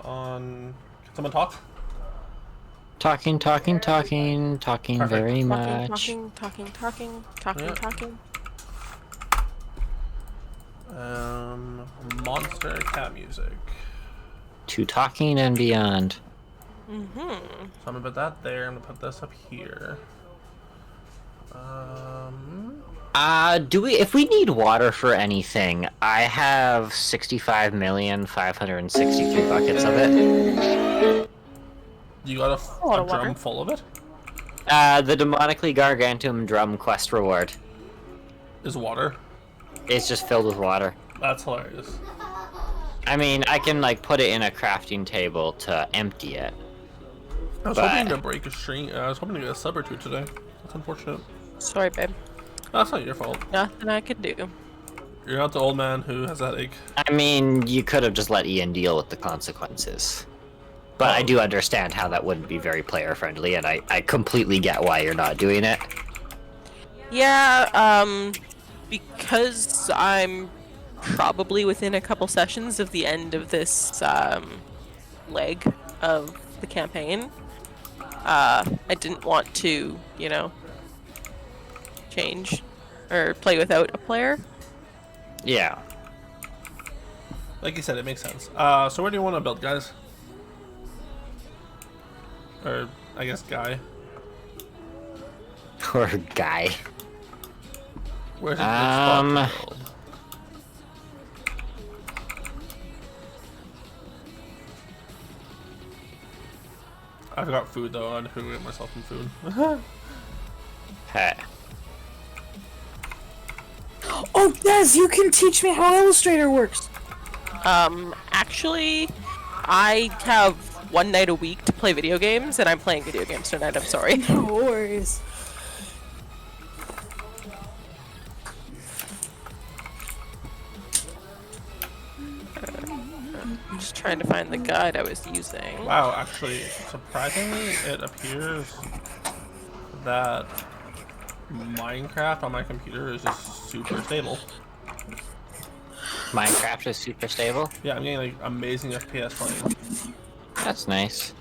On. Can someone talk? Talking Perfect. very much. Yeah. Monster cat music. To talking and beyond. So I'm gonna put that there. I'm gonna put this up here. If we need water for anything, I have 65,563 buckets of it. You got a drum full of it? The demonically gargantum drum quest reward is water. It's just filled with water. That's hilarious. I mean, I can like put it in a crafting table to empty it. I was hoping to break a stream. I was hoping to get a sub or two today. That's unfortunate. Sorry, babe. That's not your fault. Nothing I could do. You're not the old man who has a headache. I mean, you could have just let Ian deal with the consequences. But I do understand how that wouldn't be very player friendly, and I completely get why you're not doing it. Yeah, because I'm probably within a couple sessions of the end of this leg of the campaign. I didn't want to, change or play without a player. Yeah. Like you said, it makes sense. So where do you want to build, guys? Or, I guess, guy. Or guy. Where's the spot to build? I've got food though. I'm gonna get myself some food. Hey. Oh, Des, you can teach me how Illustrator works. Actually, I have one night a week to play video games, and I'm playing video games tonight. I'm sorry. No worries. I'm just trying to find the guide I was using. Wow, actually, surprisingly, it appears that Minecraft on my computer is just super stable. Minecraft is super stable? Yeah, I'm getting like amazing FPS playing. That's nice.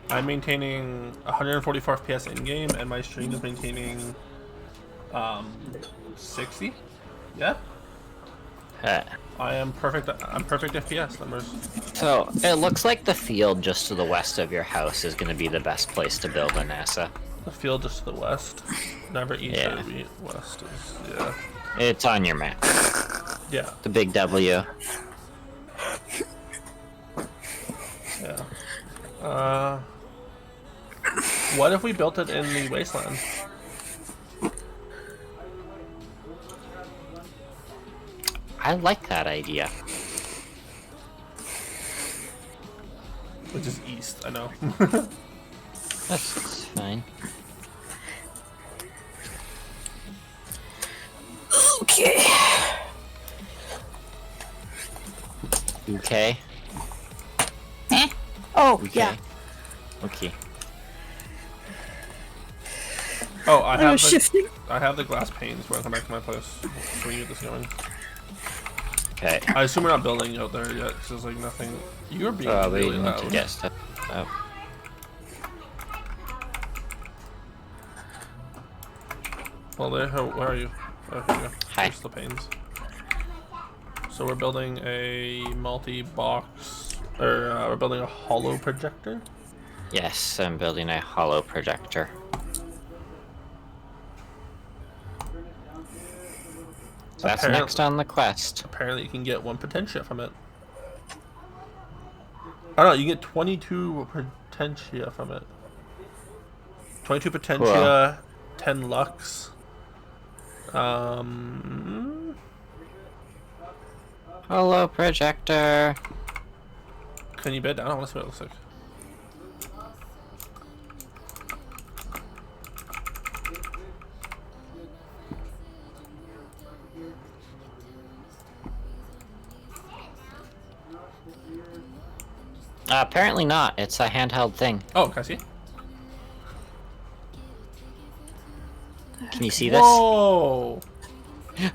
I'm maintaining 144 FPS in-game, and my stream is maintaining 60. Yeah. Hey. I'm perfect FPS numbers. So, it looks like the field just to the west of your house is going to be the best place to build a NASA. The field just to the west. Never east Yeah. or west is, yeah. It's on your map. Yeah. The big W. Yeah. What if we built it in the wasteland? I like that idea. Which is east, I know. That's fine. Okay. Okay. Oh, Okay. yeah. Okay. Oh, I was shifting. I have the glass panes when I come back to my place. So we can get this going. Okay. I assume we're not building out there yet, because there's like nothing. You're being We really need loud. to get stuff out. Well, there. Where are you? Oh, here you go. Hi. Here's the panes. So we're building a multi-box, or we're building a hollow projector. Yes, I'm building a hollow projector. So that's next on the quest. Apparently, you can get 1 potentia from it. I don't know. You get 22 potentia from it. 22 potentia, 10 lux. Hollow projector. Can you bed down? I want to see what it looks like. Apparently not. It's a handheld thing. Oh, can I see? Can you see this? Whoa!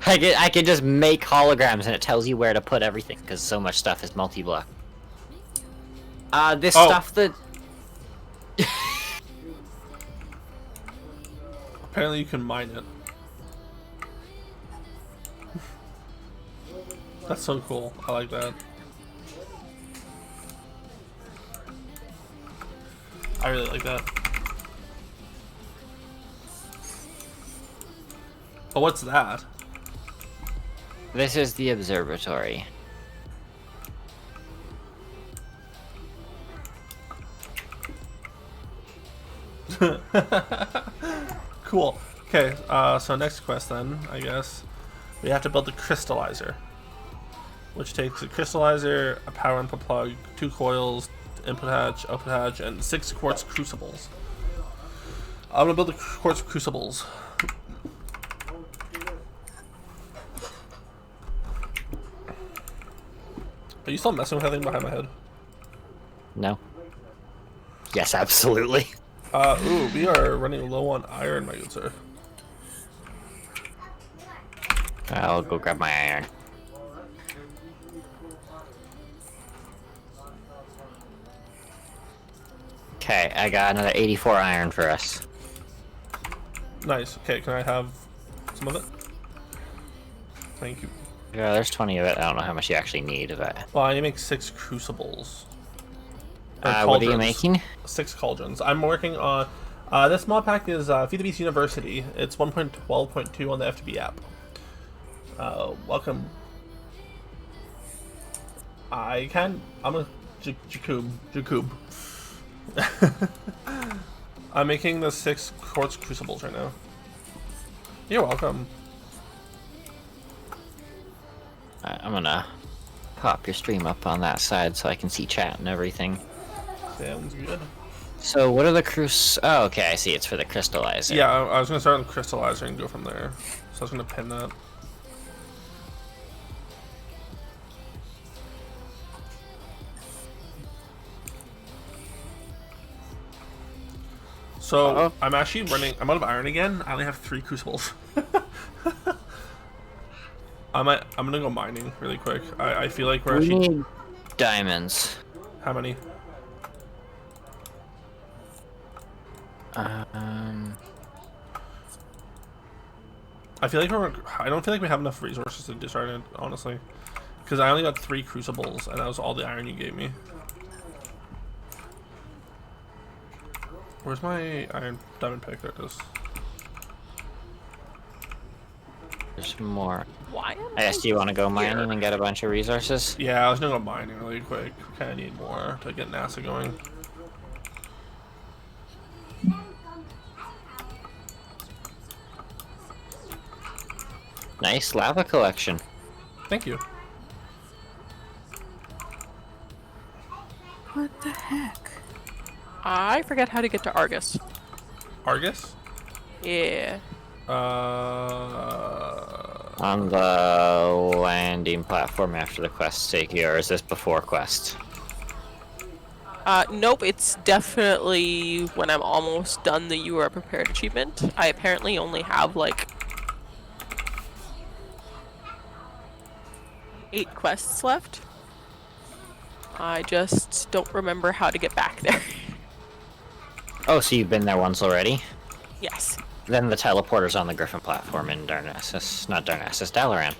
I can just make holograms and it tells you where to put everything because so much stuff is multi-block. This Oh. stuff that... Apparently you can mine it. That's so cool. I like that. I really like that. Oh, what's that? This is the observatory. Cool. Okay, so next quest then, I guess. We have to build the crystallizer. Which takes a crystallizer, a power input plug, 2 coils, input hatch, output hatch, and 6 quartz crucibles. I'm gonna build the quartz crucibles. Are you still messing with that thing behind my head? No. Yes, absolutely. Ooh, we are running low on iron, my good sir. I'll go grab my iron. Okay, I got another 84 iron for us. Nice. Okay, can I have some of it? Thank you. Yeah, there's 20 of it. I don't know how much you actually need of it. Well, I need to make 6 crucibles. Or What are you cauldrons. making? 6 cauldrons. I'm working on... this mod pack is FTB's University. It's 1.12.2 on the FTB app. Welcome. I'm a Jakub. I'm making the 6 quartz crucibles right now. You're welcome. I'm gonna pop your stream up on that side so I can see chat and everything. Sounds good. So what are the Oh, okay, I see. It's for the crystallizer. Yeah, I was gonna start on the crystallizer and go from there. So I was gonna pin that. So I'm actually running. I'm out of iron again. I only have 3 crucibles. I'm gonna go mining really quick. I feel like we're We actually. need diamonds. How many? Um, I feel like I don't feel like we have enough resources to discard it, honestly. Because I only got 3 crucibles, and that was all the iron you gave me. Where's my iron diamond pick? There it is. there's more. Why am I guess, do you want to go mining here? and get a bunch of resources? Yeah, I was gonna go mining really quick. Kinda need more to get NASA going. Nice lava collection. Thank you. What the heck? I forget how to get to Argus. Argus? Yeah. On the landing platform after the quest take you, or is this before quest? Nope, it's definitely when I'm almost done the You Are Prepared achievement. I apparently only have, like, 8 quests left. I just don't remember how to get back there. Oh, so you've been there once already? Yes. Then the teleporter's on the Griffin platform in Darnassus. Not Darnassus, Dalaran.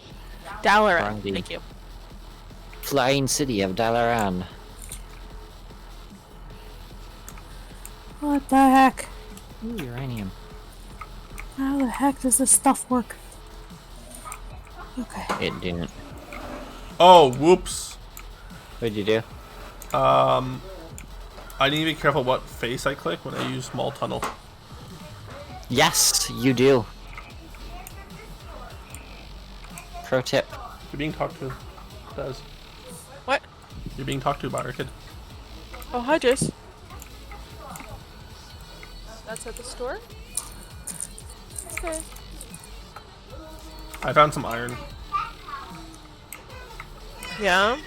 Dalaran, Wrong thank you. Flying city of Dalaran. What the heck? Ooh, uranium. How the heck does this stuff work? Okay. It didn't. Oh, whoops. What'd you do? I need to be careful what face I click when I use small tunnel. Yes, you do. Pro tip. You're being talked to. Does. What? You're being talked to by our kid. Oh, hi, Jace. That's at the store? Okay. I found some iron. Yeah?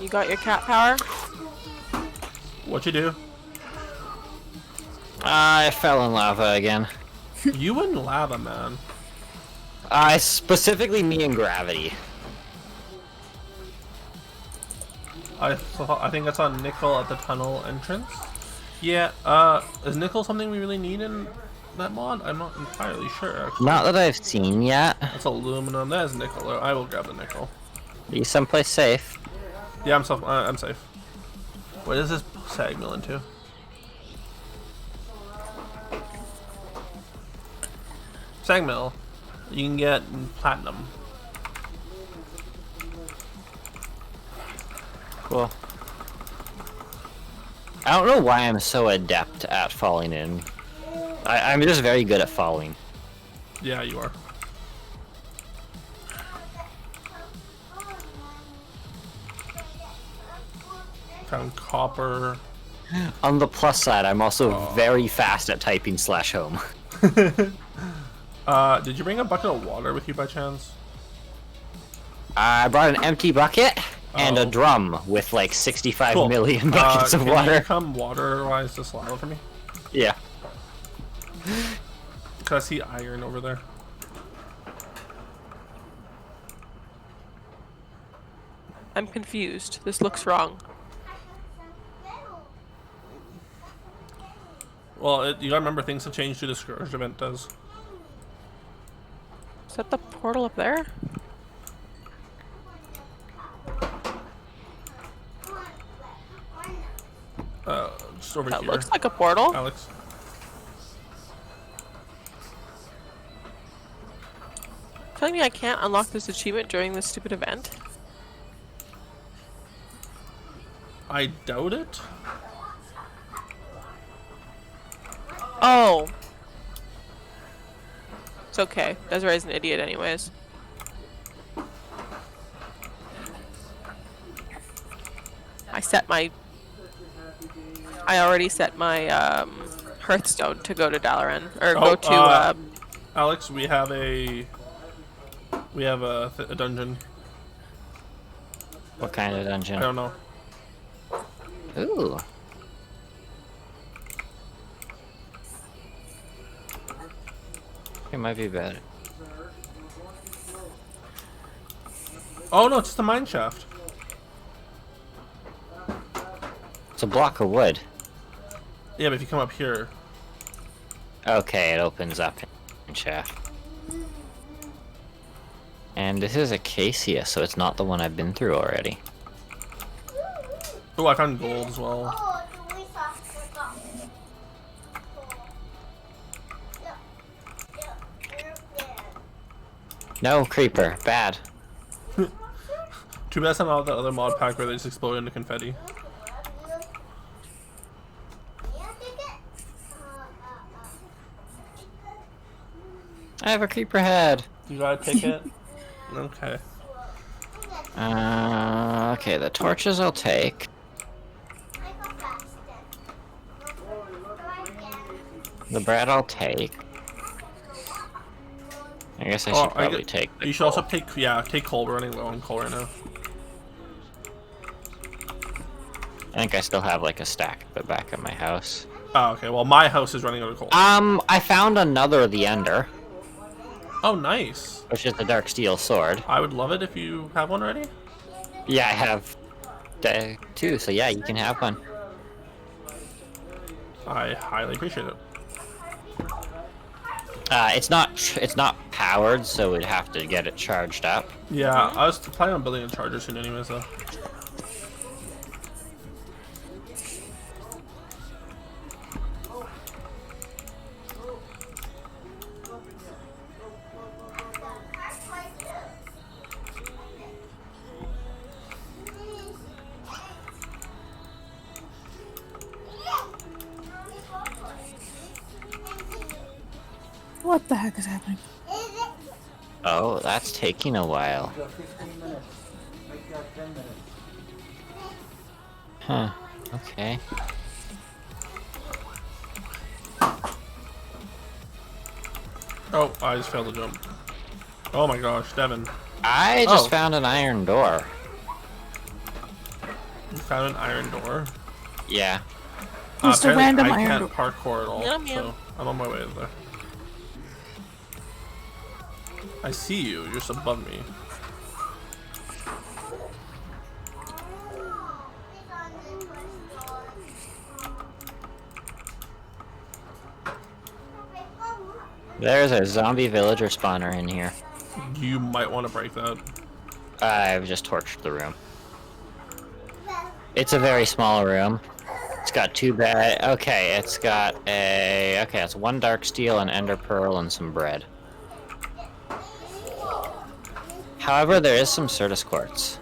You got your cat power? What you do? I fell in lava again. You in lava, man. Specifically me and gravity. I think that's on nickel at the tunnel entrance. Yeah, is nickel something we really need in that mod? I'm not entirely sure, actually. Not that I've seen yet. That's aluminum. That is nickel. I will grab the nickel. Be someplace safe. Yeah, I'm safe. What is this sag mill into? Sag mill. You can get platinum. Cool. I don't know why I'm so adept at falling in. I'm just very good at falling. Yeah, you are. Found copper. On the plus side, I'm also very fast at typing /home. Did you bring a bucket of water with you by chance? I brought an empty bucket and a Oh. drum with like 65 Cool. million buckets of Can water. you come water-wise to Sligo for me? Yeah. Cause I see iron over there. I'm confused. This looks wrong. Well, you gotta remember things have changed to the Scourge event does. Is that the portal up there? Just over That here. looks like a portal. Alex. Telling me I can't unlock this achievement during this stupid event? I doubt it. Oh. It's okay. Desiree's an idiot anyways. I already set my Hearthstone to go to Dalaran or go to Alex, we have a dungeon. What kind of I dungeon? don't know. Ooh. It might be better. Oh no, it's just a mine shaft. It's a block of wood. Yeah, but if you come up here, Okay, it opens up in shaft. And this is Acacia, so it's not the one I've been through already. oh, I found gold as well. No, creeper. Bad. Too bad it's not the other mod pack where they just explode into confetti. I have a creeper head. You gotta take it. Okay. Okay, the torches I'll take. The bread I'll take. I guess I should probably take the You should also coal. take coal. We're running low on coal right now. I think I still have like a stack of it back at my house. Oh, okay. Well, my house is running out of coal. I found another of the Ender, Oh, nice. which is the Dark Steel Sword. I would love it if you have one already. Yeah, I have two, so yeah, you can have one. I highly appreciate it. It's not powered, so we'd have to get it charged up. Yeah, I was planning on building a charger soon anyways, though. What the heck is happening? Oh, that's taking a while. Huh. Okay. Oh, I just failed to jump. Oh my gosh, Devin. I just Oh. found an iron door. You found an iron door. Yeah. Just a Apparently random I iron can't door. parkour at all, Yum, yum. so I'm on my way there. I see you. You're just above me. There's a zombie villager spawner in here. You might want to break that. I've just torched the room. It's a very small room. It's got 2 bed. Okay, it's got a. Okay, it's 1 dark steel, an ender pearl, and some bread. However, there is some Certus quartz.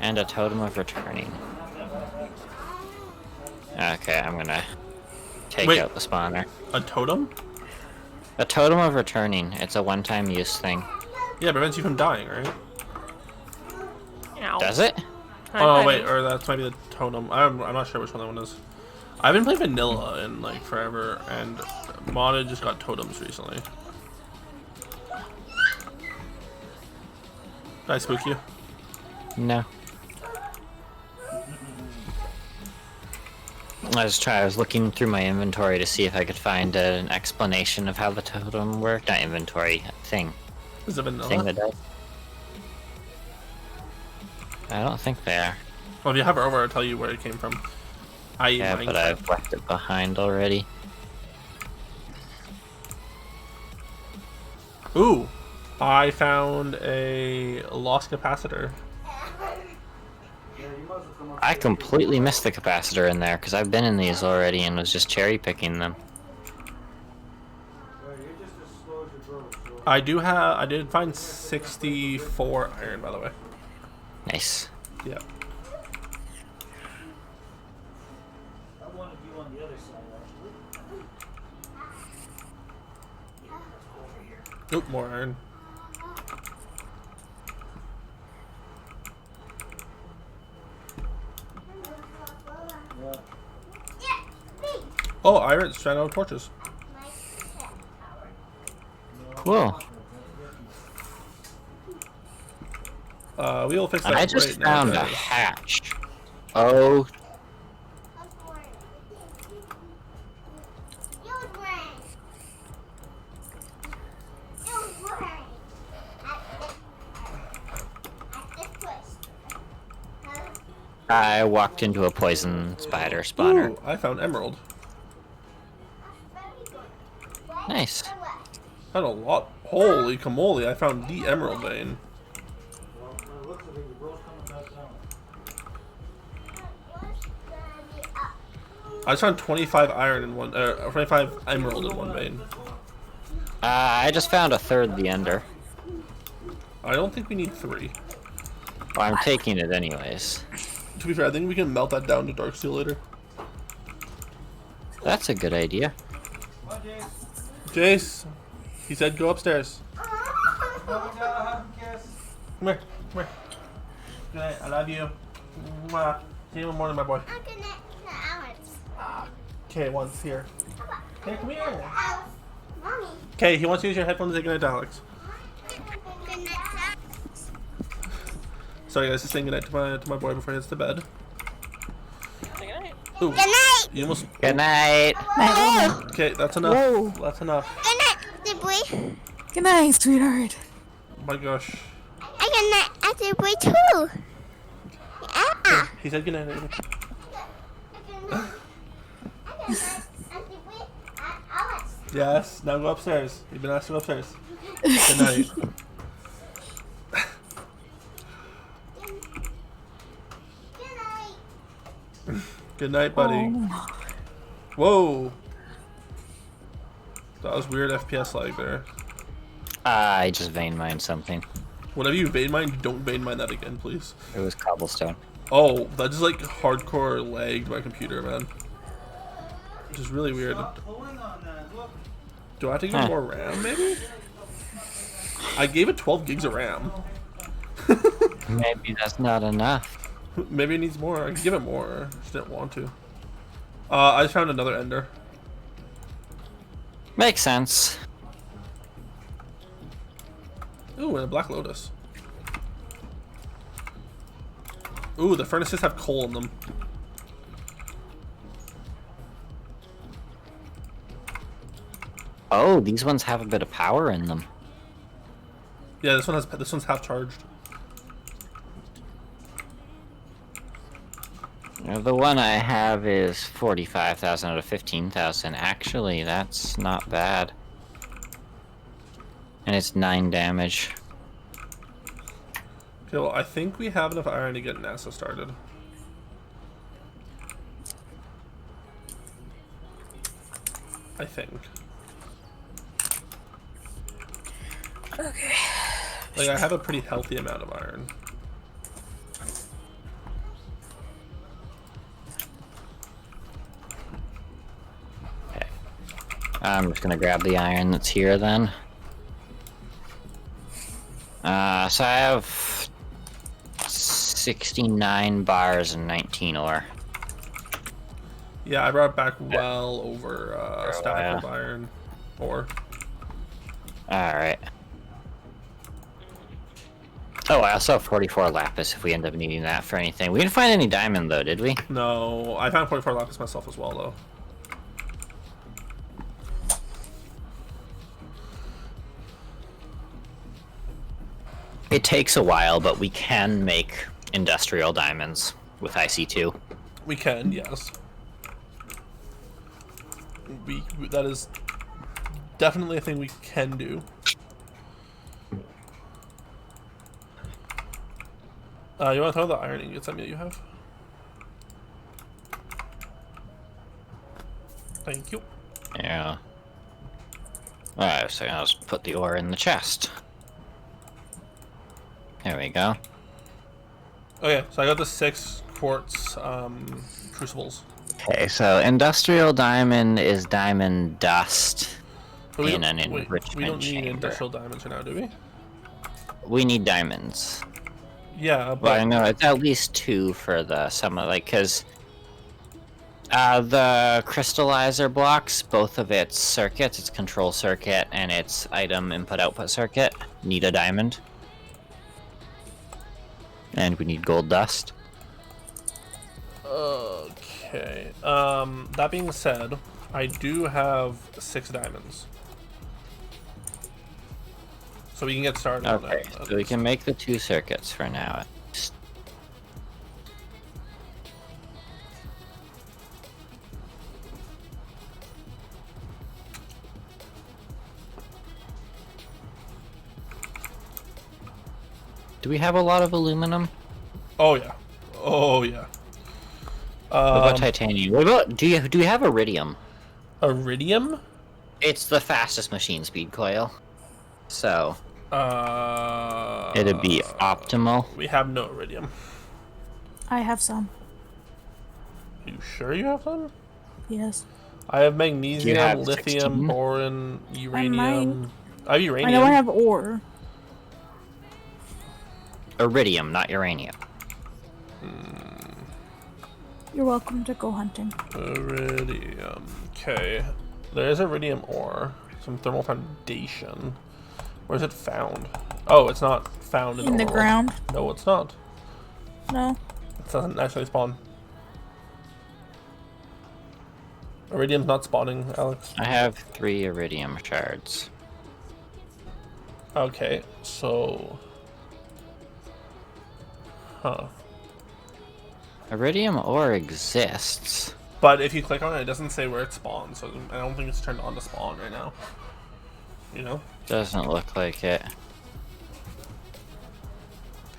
And a totem of returning. Okay, I'm gonna take out the spawner. A totem? A totem of returning. It's a one-time use thing. Yeah, it prevents you from dying, right? Ow. Does it? Oh wait, or that's maybe the totem. I'm not sure which one that one is. I've been playing vanilla in like forever, and modded just got totems recently. Did I spook you? No. I was looking through my inventory to see if I could find an explanation of how the totem worked. Not inventory, thing. Is it vanilla? Thing that does. I don't think they are. Well, if you have it over, I'll tell you where it came from. Yeah, but I've left it behind already. Ooh, I found a lost capacitor. I completely missed the capacitor in there because I've been in these already and was just cherry picking them. I did find 64 iron, by the way. Nice. Yeah. Oop, more iron. Oh, iron strand out torches. Cool. We will fix that. I just right now, found a guys. hatch. Oh, I walked into a poison spider spawner. Ooh, I found emerald. Nice. Found a lot. Holy camole! I found the emerald vein. I just found 25 iron in one, 25 emerald in one vein. I just found a third the ender. I don't think we need 3. Well, I'm taking it anyways. To be fair, I think we can melt that down to dark steel later. That's a good idea. Jace, he said go upstairs. Come here, come here. Good night, I love you. Mwah. See you in the morning, my boy. Okay, once here. Okay, come here. Okay, he wants to use your headphones to say goodnight to Alex. Sorry guys, just saying goodnight to my boy before he heads to bed. Good night. Ooh, Good night. you almost. Good night. Okay, that's enough. Whoa. That's enough. Good night, the boy. Good night, sweetheart. Oh my gosh. Good night, the boy too. Yeah. He said goodnight. Yes, now go upstairs. You've been asked to go upstairs. Good night. Good night, buddy. Whoa. That was weird FPS lag there. I just vein mined something. Whenever you vein mine, don't vein mine that again, please. It was cobblestone. Oh, that just like hardcore lagged my computer, man. Which is really weird. Do I have to give it more RAM, maybe? I gave it 12 gigs of RAM. Maybe that's not enough. Maybe it needs more. I can give it more. Just didn't want to. I just found another ender. Makes sense. Ooh, and a black lotus. Ooh, the furnaces have coal in them. Oh, these ones have a bit of power in them. Yeah, this one's half charged. The one I have is 45,000 out of 15,000. Actually, that's not bad. And it's 9 damage. Okay, well, I think we have enough iron to get NASA started. I think. Okay. Like, I have a pretty healthy amount of iron. Okay. I'm just gonna grab the iron that's here then. So I have 69 bars and 19 ore. Yeah, I brought back well over a stack yeah. of iron ore. Alright. Oh, I also have 44 lapis if we end up needing that for anything. We didn't find any diamond though, did we? No, I found 44 lapis myself as well, though. It takes a while, but we can make industrial diamonds with IC2. We can, yes. That is definitely a thing we can do. You want to throw the iron ingots at me that you have? Thank you. Yeah. Alright, so I'll just put the ore in the chest. There we go. Okay, so I got the 6 quartz crucibles. Okay, so industrial diamond is diamond dust But we in don't- an wait, enrichment we don't need chamber. industrial diamonds right now, do we? We need diamonds. Yeah, but Well, I know it's at least 2 for the summer, like, because the crystallizer blocks, both of its circuits, its control circuit and its item input-output circuit, need a diamond. And we need gold dust. okay. That being said, I do have 6 diamonds. So we can get started on Okay, that. so we can make the 2 circuits for now. Do we have a lot of aluminum? Oh yeah. Oh yeah. What about titanium? What about do we have iridium? Iridium? It's the fastest machine speed coil. So it'd be optimal. We have no iridium. I have some. Are you sure you have some? Yes. I have magnesium, have lithium, 16? boron, uranium. I have I uranium. know I have ore. Iridium, not uranium. You're welcome to go hunting. Iridium. Okay. There is iridium ore. Some thermal foundation. Where's it found? Oh, it's not found In the ore. ground? No, it's not. No. It doesn't actually spawn. Iridium's not spawning, Alex. I have 3 iridium shards. Okay, so... Huh. Iridium ore exists. But if you click on it, it doesn't say where it spawns, so I don't think it's turned on to spawn right now. You know? Doesn't look like it.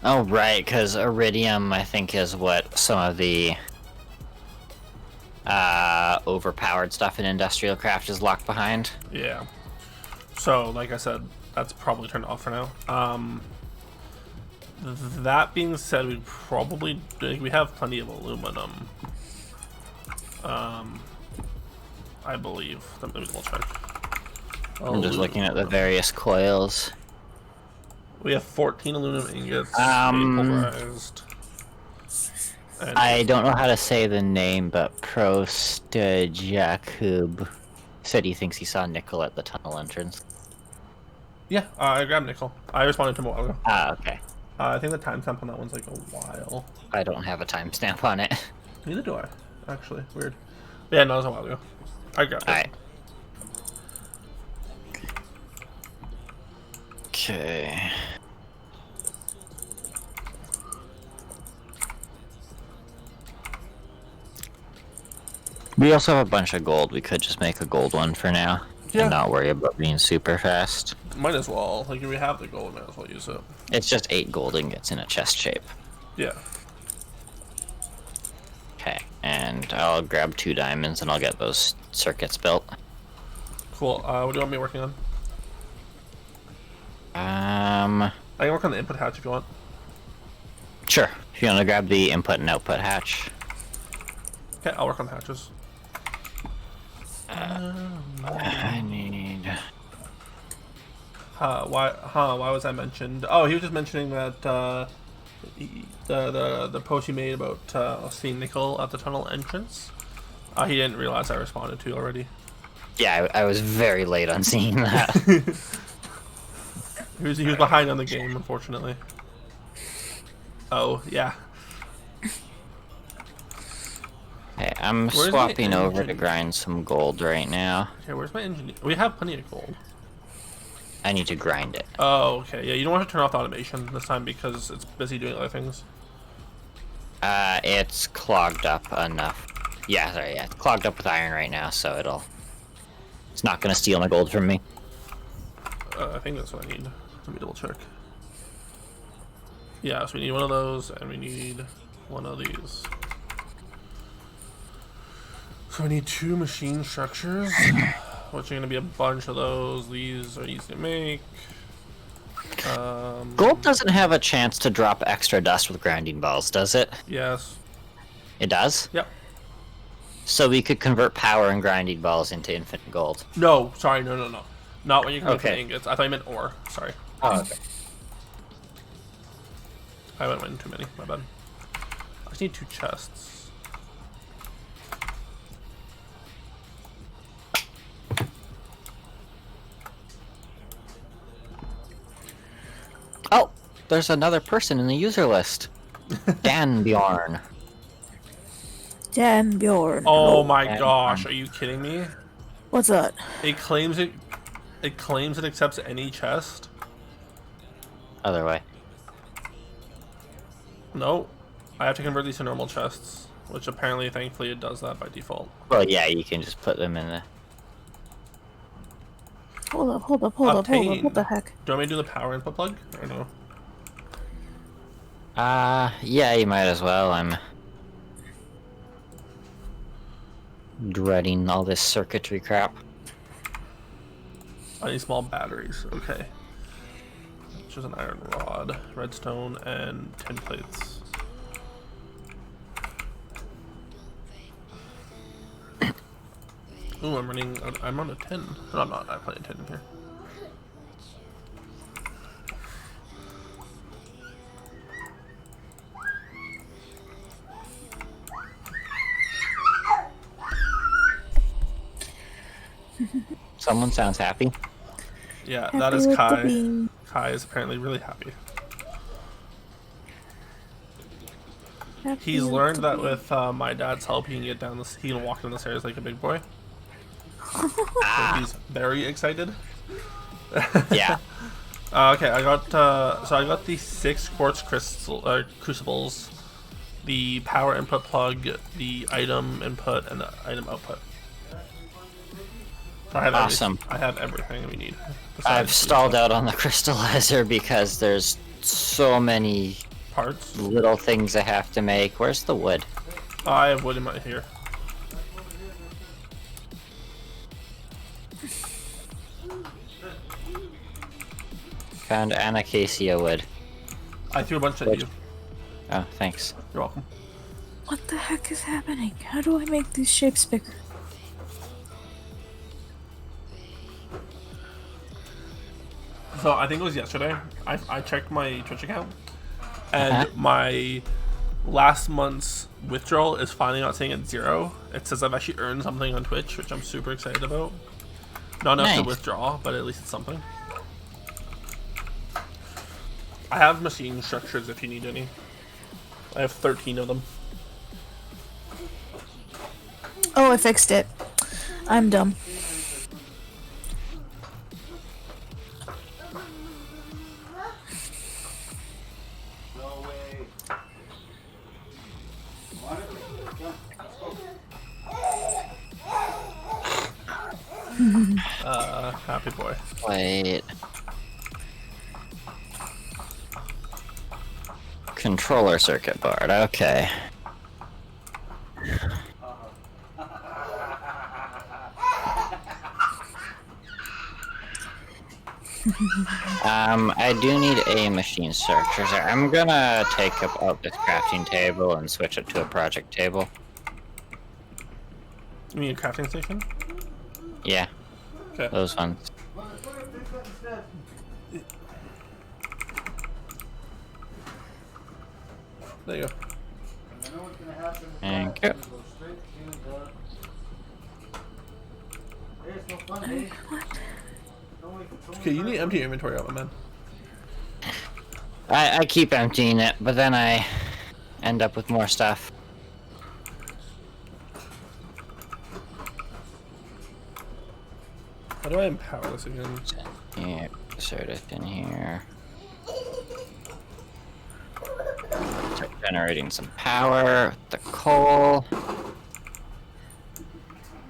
Oh, right, because iridium, I think, is what some of the overpowered stuff in industrial craft is locked behind. Yeah. So, like I said, that's probably turned off for now. That being said, we have plenty of aluminum. I believe. Let me double check. I'm just looking at the various coils. We have 14 aluminum ingots. Pulverized. And I don't know how to say the name, but Prost Jakub said he thinks he saw nickel at the tunnel entrance. yeah, I grabbed nickel. I responded to him a while ago. Ah, okay. I think the timestamp on that one's like a while. I don't have a timestamp on it. Neither do I, actually. Weird. Yeah, no, it was a while ago. I grabbed it. Alright. Okay. We also have a bunch of gold. We could just make a gold one for now. Yeah. And not worry about being super fast. Might as well. Like, if we have the gold, might as well use it. It's just 8 gold ingots in a chest shape. Yeah. Okay, and I'll grab 2 diamonds and I'll get those circuits built. Cool. What do you want me working on? Um, I can work on the input hatch if you want. sure. If you want to grab the input and output hatch. Okay, I'll work on the hatches. I need... Why was I mentioned? Oh, he was just mentioning that the post he made about seeing Nickel at the tunnel entrance. He didn't realize I responded to already. Yeah, I was very late on seeing that. He was behind on the game, unfortunately. Oh yeah. Okay, I'm Where's my swapping over to engine? grind some gold right now. Okay, where's my engineer? We have plenty of gold. I need to grind it. Oh, okay. Yeah, you don't want to turn off the automation this time because it's busy doing other things. It's clogged up enough. Yeah, sorry, yeah, it's clogged up with iron right now, so it's not gonna steal my gold from me. I think that's what I need. Let me double check. Yeah, so we need one of those, and we need one of these. So we need 2 machine structures, which are going to be a bunch of those. These are easy to make. Gold doesn't have a chance to drop extra dust with grinding balls, does it? Yes. It does? Yep. So we could convert power and grinding balls into infinite gold. No, sorry, no. Not when you convert Okay. the ingots. I thought you meant ore. Sorry. Oh, okay. I went in too many. My bad. I just need 2 chests. Oh, there's another person in the user list. Dan Bjorn. Damn, Bjorn. Oh my and- gosh, are you kidding me? What's that? It claims it accepts any chest. Other way. No. I have to convert these to normal chests, which apparently, thankfully, it does that by default. Well, yeah, you can just put them in the... Hold up. What the heck? Do you want me to do the power input plug? Or no? Yeah, you might as well. I'm dreading all this circuitry crap. I need small batteries. Okay. Which is an iron rod, redstone, and tin plates. Ooh, I'm on a tin. No, I'm not. I have plenty of tin in here. Someone sounds happy. Yeah, Happy that is with the Kai. bean. Kai is apparently really happy. Happy He's with learned the that bean. with my dad's help, he can get down this. He can walk down the stairs like a big boy. So he's very excited. Yeah. Okay, I got the 6 quartz crucibles, the power input plug, the item input, and the item output. I have Awesome. I have everything we need. I've besides stalled out on the crystallizer because there's so many parts. little things I have to make. Where's the wood? I have wood in my here. Found an acacia wood. I threw a bunch at Wood. you. Oh, thanks. You're welcome. What the heck is happening? How do I make these shapes bigger? So I think it was yesterday. I checked my Twitch account, and my last month's withdrawal is finally not saying at 0. It says I've actually earned something on Twitch, which I'm super excited about. Not enough to Nice. withdraw, but at least it's something. I have machine structures if you need any. I have 13 of them. Oh, I fixed it. I'm dumb. Happy boy. Wait. Controller circuit board, okay. I do need a machine searcher. So I'm gonna take up out this crafting table and switch it to a project table. You mean a crafting station? Yeah, Okay. those ones. There you go. Thank you. Okay, you need to empty your inventory out, my man. I keep emptying it, but then I end up with more stuff. How do I empower this again? Yeah, insert it in here. Start generating some power with the coal.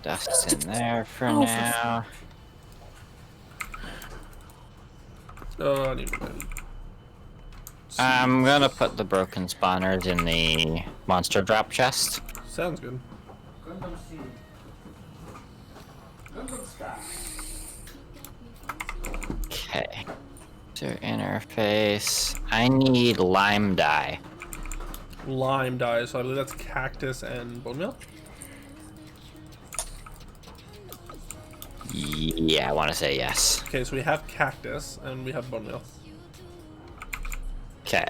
Dust's in there for now. Oh, I need my... I'm gonna put the broken spawners in the monster drop chest. Sounds good. Okay. User interface. I need lime dye. Lime dye, so I believe that's cactus and bone meal. Yeah, I want to say yes. Okay, so we have cactus and we have bone meal. Okay.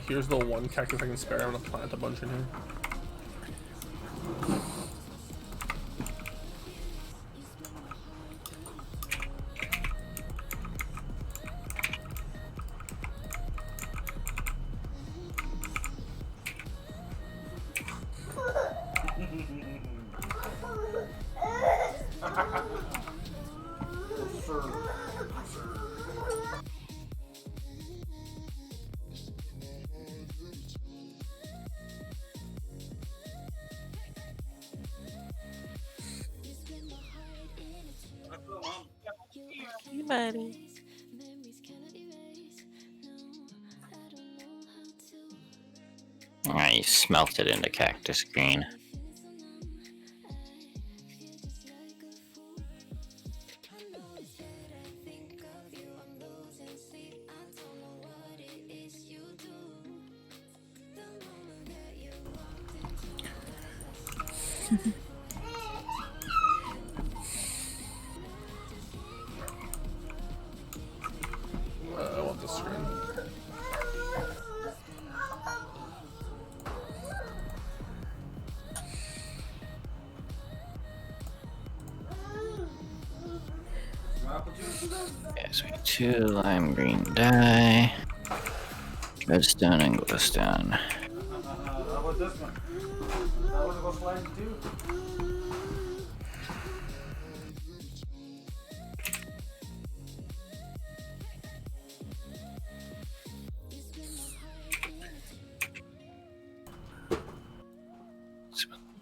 Here's the one cactus I can spare. I'm gonna plant a bunch in here. Hey, buddy. I smelted into cactus green. I want this screen. Okay, so we have 2 lime green dye. Redstone and glowstone. How about this one? I want to go sliding too.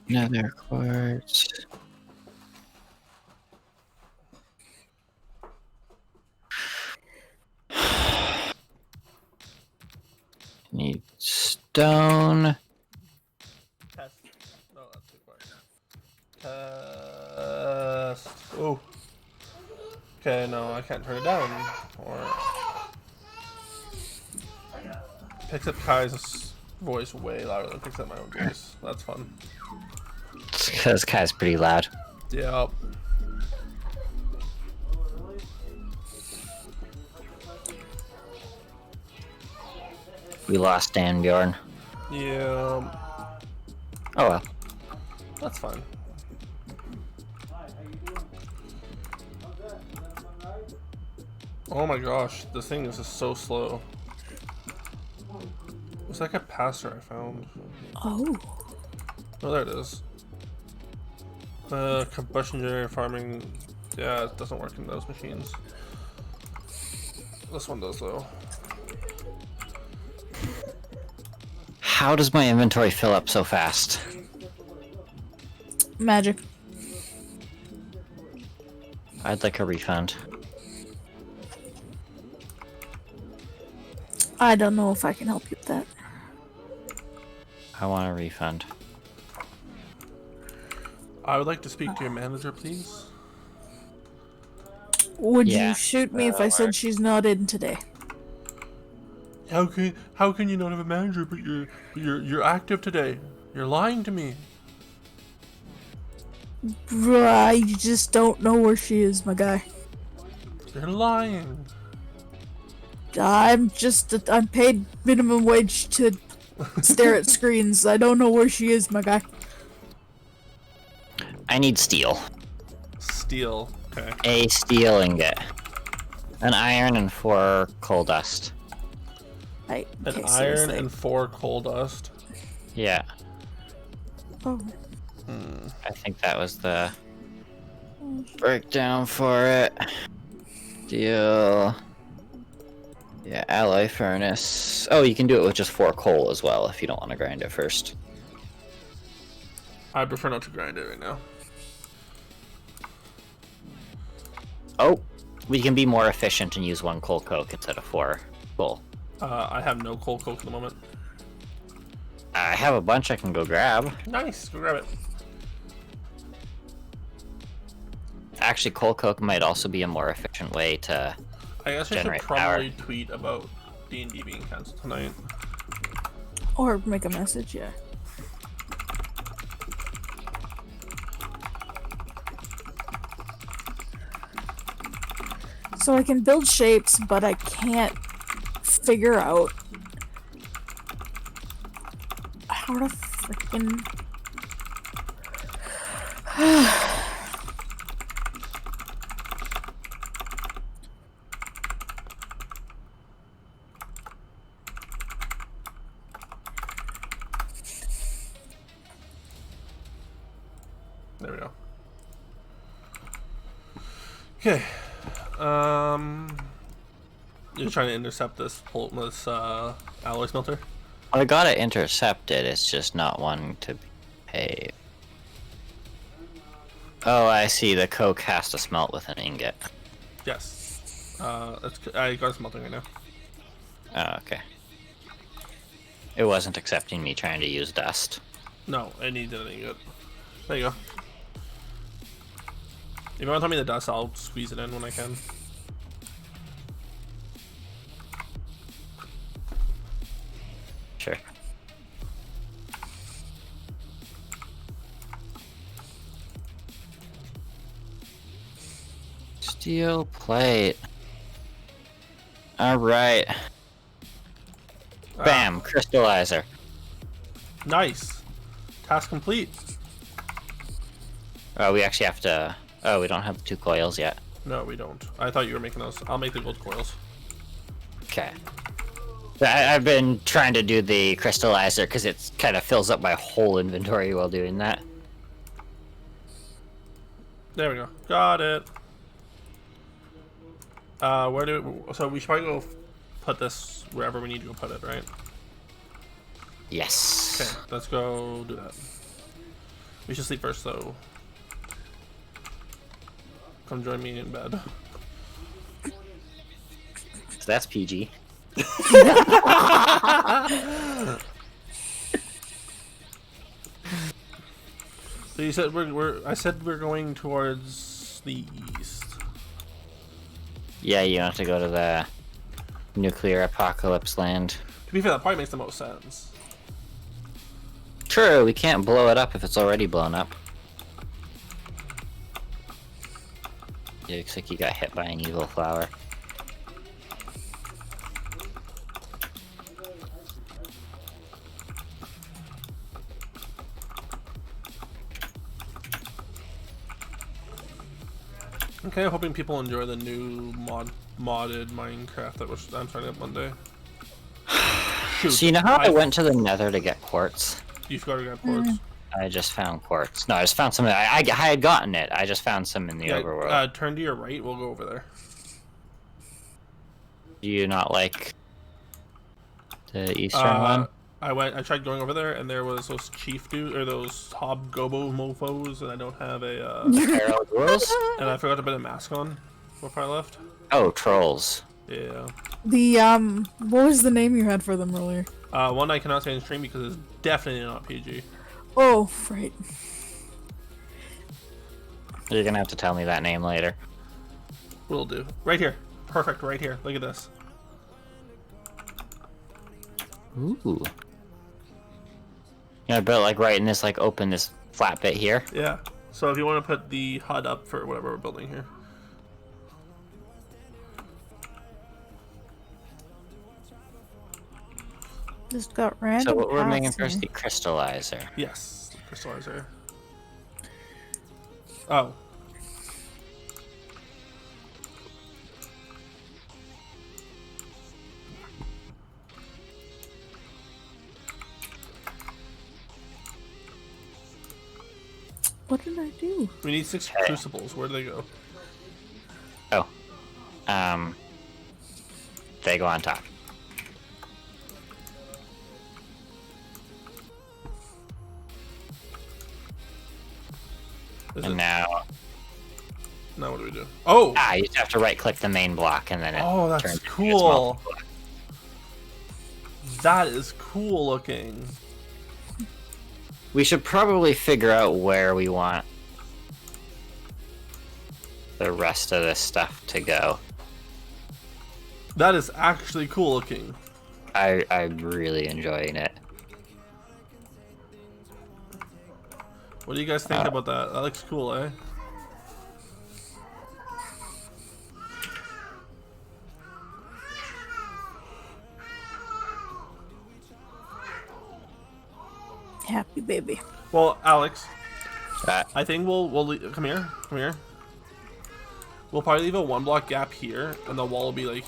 Nether quartz. Need stone. Test. No, that's too quick. Test. Oh. Okay, no, I can't turn it down. Or picks up Kai's voice way louder than picks up my own voice. That's fun. It's because Kai's pretty loud. Yep. We lost Dan Bjorn. Yeah. Oh well. That's fine. Oh my gosh, this thing is just so slow. It's like a capacitor I found. Oh. Oh, there it is. Combustion generator farming. Yeah, it doesn't work in those machines. This one does though. How does my inventory fill up so fast? Magic. I'd like a refund. I don't know if I can help you with that. I want a refund. I would like to speak to your manager, please. Would Yeah, you shoot me if I that'll said work. she's not in today? How can you not have a manager, but you're active today? You're lying to me. Bruh, I just don't know where she is, my guy. You're lying. I'm paid minimum wage to stare at screens. I don't know where she is, my guy. I need steel. Steel. Okay. A steel ingot. An iron and 4 coal dust. Okay, An iron seriously. and 4 coal dust. Yeah, Oh. I think that was the breakdown for it. Steel. Yeah, alloy furnace. Oh, you can do it with just 4 coal as well if you don't want to grind it first. I prefer not to grind it right now. Oh, we can be more efficient and use 1 coal coke instead of 4 coal. I have no coal coke at the moment. I have a bunch I can go grab. Nice. Go grab it. Actually, coal coke might also be a more efficient way to... I guess I should Generate probably tweet about D&D being cancelled tonight. Or make a message, yeah. So I can build shapes, but I can't figure out how to freaking... There we go. Okay. You're trying to intercept this alloy smelter? I got it intercepted, it's just not one to pay. Oh, I see, the coke has to smelt with an ingot. Yes. I got it smelting right now. Oh, okay. It wasn't accepting me trying to use dust. No, I need an ingot. There you go. If you want to tell me the dust, I'll squeeze it in when I can. Sure. Steel plate. Alright. Bam, crystallizer. Nice. Task complete. Oh, we actually have to... Oh, we don't have the 2 coils yet. No, we don't. I thought you were making those. I'll make the gold coils. Okay. I've been trying to do the crystallizer because it kind of fills up my whole inventory while doing that. There we go. Got it. So we should probably go put this wherever we need to go put it, right? Yes. Okay, let's go do that. We should sleep first, though. Come join me in bed. So that's PG. So you said I said we're going towards the east. Yeah, you have to go to the nuclear apocalypse land. To be fair, that probably makes the most sense. True, we can't blow it up if it's already blown up. It looks like you got hit by an evil flower. Okay, I'm hoping people enjoy the new modded Minecraft that I'm starting up Monday. Shoot, So you know how I went to the nether to get quartz? You forgot to grab cords. I just found quartz. No, I just found some. I had gotten it. I just found some in the overworld. Turn to your right. We'll go over there. Do you not like the eastern one? I tried going over there, and there was those chief dudes, or those hobgobo mofos, and I don't have a, Feral ghouls? and I forgot to put a mask on before I left. Oh, trolls. Yeah. The what was the name you had for them earlier? One I cannot say in stream because it's definitely not PG. Oh, right. You're gonna have to tell me that name later. Will do. Right here. Perfect, right here. Look at this. Ooh. Yeah, but like right in this like open this flat bit here. Yeah. So if you want to put the HUD up for whatever we're building here. Just got random. So what we're making paths first, here. the crystallizer. Yes. Crystallizer. Oh. What did I do? We need 6 Okay. crucibles. Where do they go? Oh. They go on top. Is And it? now Now what do we do? Oh! you just have to right click the main block and then it Oh, that's turns into its cool. multi-block. That is cool looking. We should probably figure out where we want the rest of this stuff to go. That is actually cool looking. I'm really enjoying it. What do you guys think about that? That looks cool, eh? Happy baby. Well, Alex, That I think come here, come here. We'll probably leave a 1 block gap here, and the wall will be like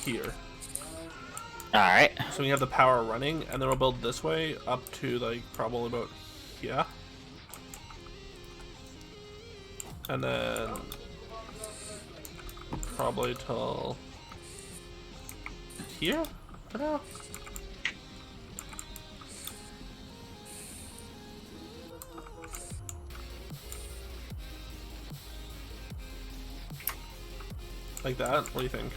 here. alright. So we have the power running, and then we'll build this way up to like probably about here. And then probably till here for now. Like that? What do you think?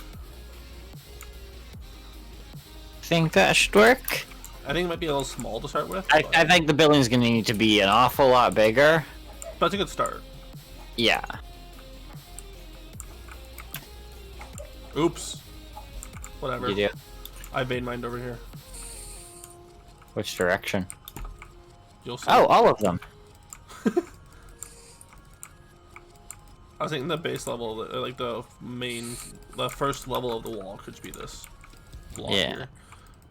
Think that should work. I think it might be a little small to start with, I think the building's gonna need to be an awful lot bigger. but it's a good start. Yeah. Oops. Whatever. You do. I vein mined over here. Which direction? You'll see. Oh, all of them. I was thinking the base level, like the first level of the wall could be this block Yeah. here.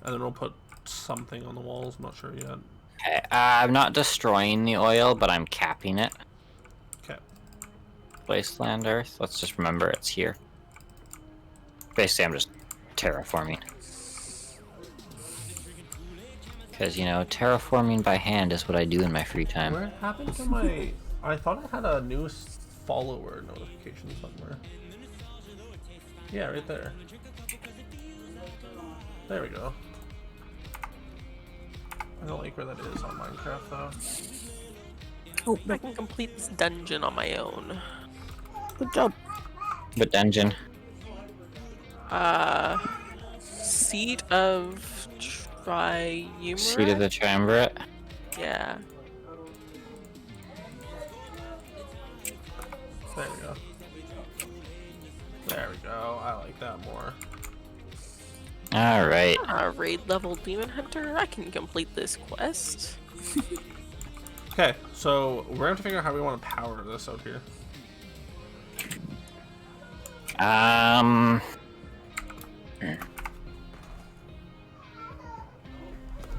And then we'll put something on the walls, I'm not sure yet. Okay, I'm not destroying the oil, but I'm capping it. Okay. Wasteland Earth. Let's just remember it's here. Basically, I'm just terraforming. Because, you know, terraforming by hand is what I do in my free time. Where happened to my... I thought I had a new follower notification somewhere. Yeah, right there. There we go. I don't like where that is on Minecraft though. Oh, I can complete this dungeon on my own. good job. But dungeon. Seat of Triumvirate? Seat of the Triumvirate. Yeah. There we go. There we go. I like that more. Alright. Raid level demon hunter. I can complete this quest. Okay, so we're gonna have to figure out how we want to power this out here.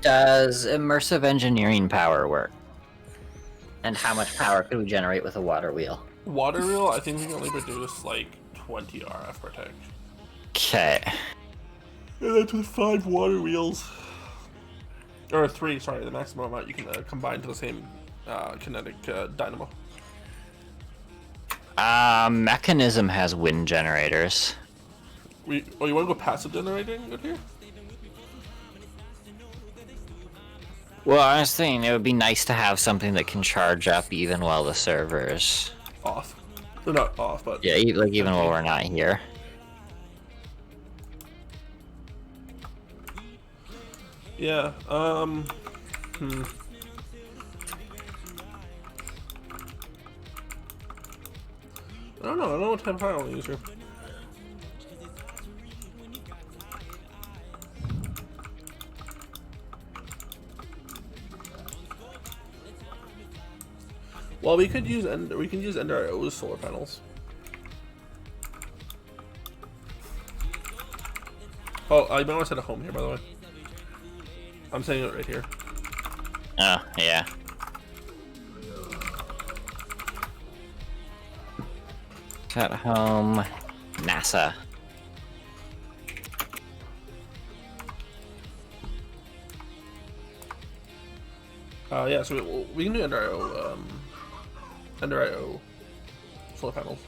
Does immersive engineering power work? And how much power could we generate with a water wheel? Water wheel, I think we can only produce like 20 RF per tick. Okay. And that's with 5 water wheels. Or 3, sorry, the maximum amount you can combine to the same kinetic dynamo. Mechanism has wind generators. You want to go passive generating out here? Well, I was thinking it would be nice to have something that can charge up even while the server's... Off. They're not off, but Yeah, like even while we're not here. yeah. I don't know. I don't know what type of fire I'll use here. Well, we can use Ender solar panels. Oh, I might want to set a home here, by the way. I'm setting it right here. Oh, yeah. At home, NASA. Yeah, so we can do Ender IO solar panels.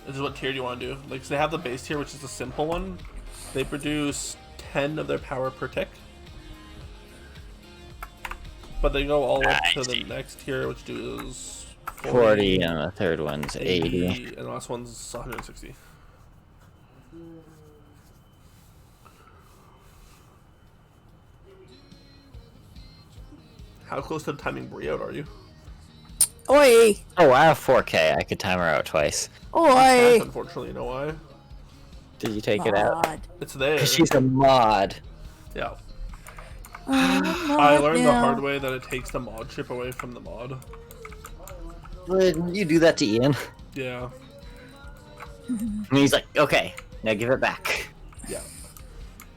This is what tier do you want to do? Like, so they have the base tier, which is the simple one. They produce 10 of their power per tick. But they go all up to the next tier, which does 40, and the third one's 80. and the last one's 160. How close to timing Brie out are you? Oi! Oh, I have 4K. I could time her out twice. Oi! Unfortunately, you know why? Did you take it out? God. It's there. She's a mod. Yeah. Oh, I learned the now. hard way that it takes the mod chip away from the mod. Didn't you do that to Ian? Yeah. And he's like, okay, now give it back. Yeah.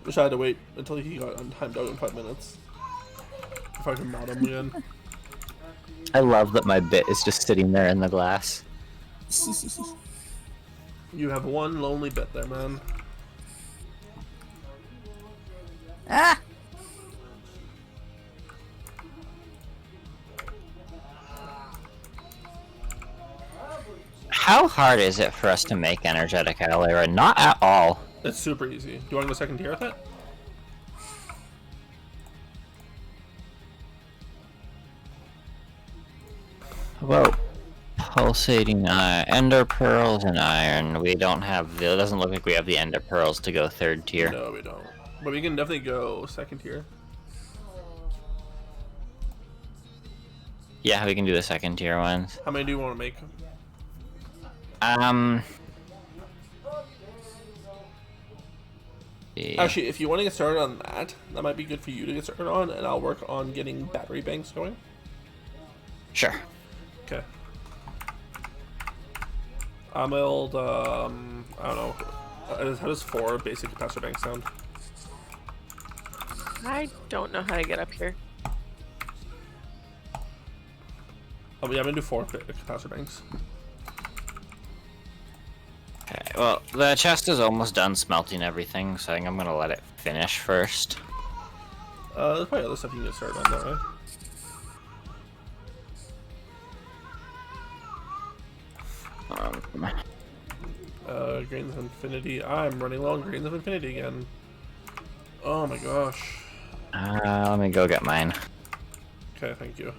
Wish I had to wait until he got untimed out in 5 minutes. If I can mod him again. I love that my bit is just sitting there in the glass. You have one lonely bit there, man. Ah! How hard is it for us to make energetic Alera? Not at all. It's super easy. Do you want to go second tier with it? About pulsating ender pearls and iron. We don't have. It doesn't look like we have the ender pearls to go third tier. No, we don't. But we can definitely go second tier. Yeah, we can do the second tier ones. How many do you want to make? Yeah. Actually, if you want to get started on that, that might be good for you to get started on, and I'll work on getting battery banks going. Sure. Okay. I'll build, I don't know. How does 4 basic capacitor banks sound? I don't know how to get up here. Oh, yeah, I'm gonna do 4 capacitor banks. Okay, well, the chest is almost done smelting everything, so I think I'm gonna let it finish first. There's probably other stuff you can get started on, though, right? Grains of Infinity. I'm running low on Grains of Infinity again. Oh my gosh. Let me go get mine. Okay, thank you.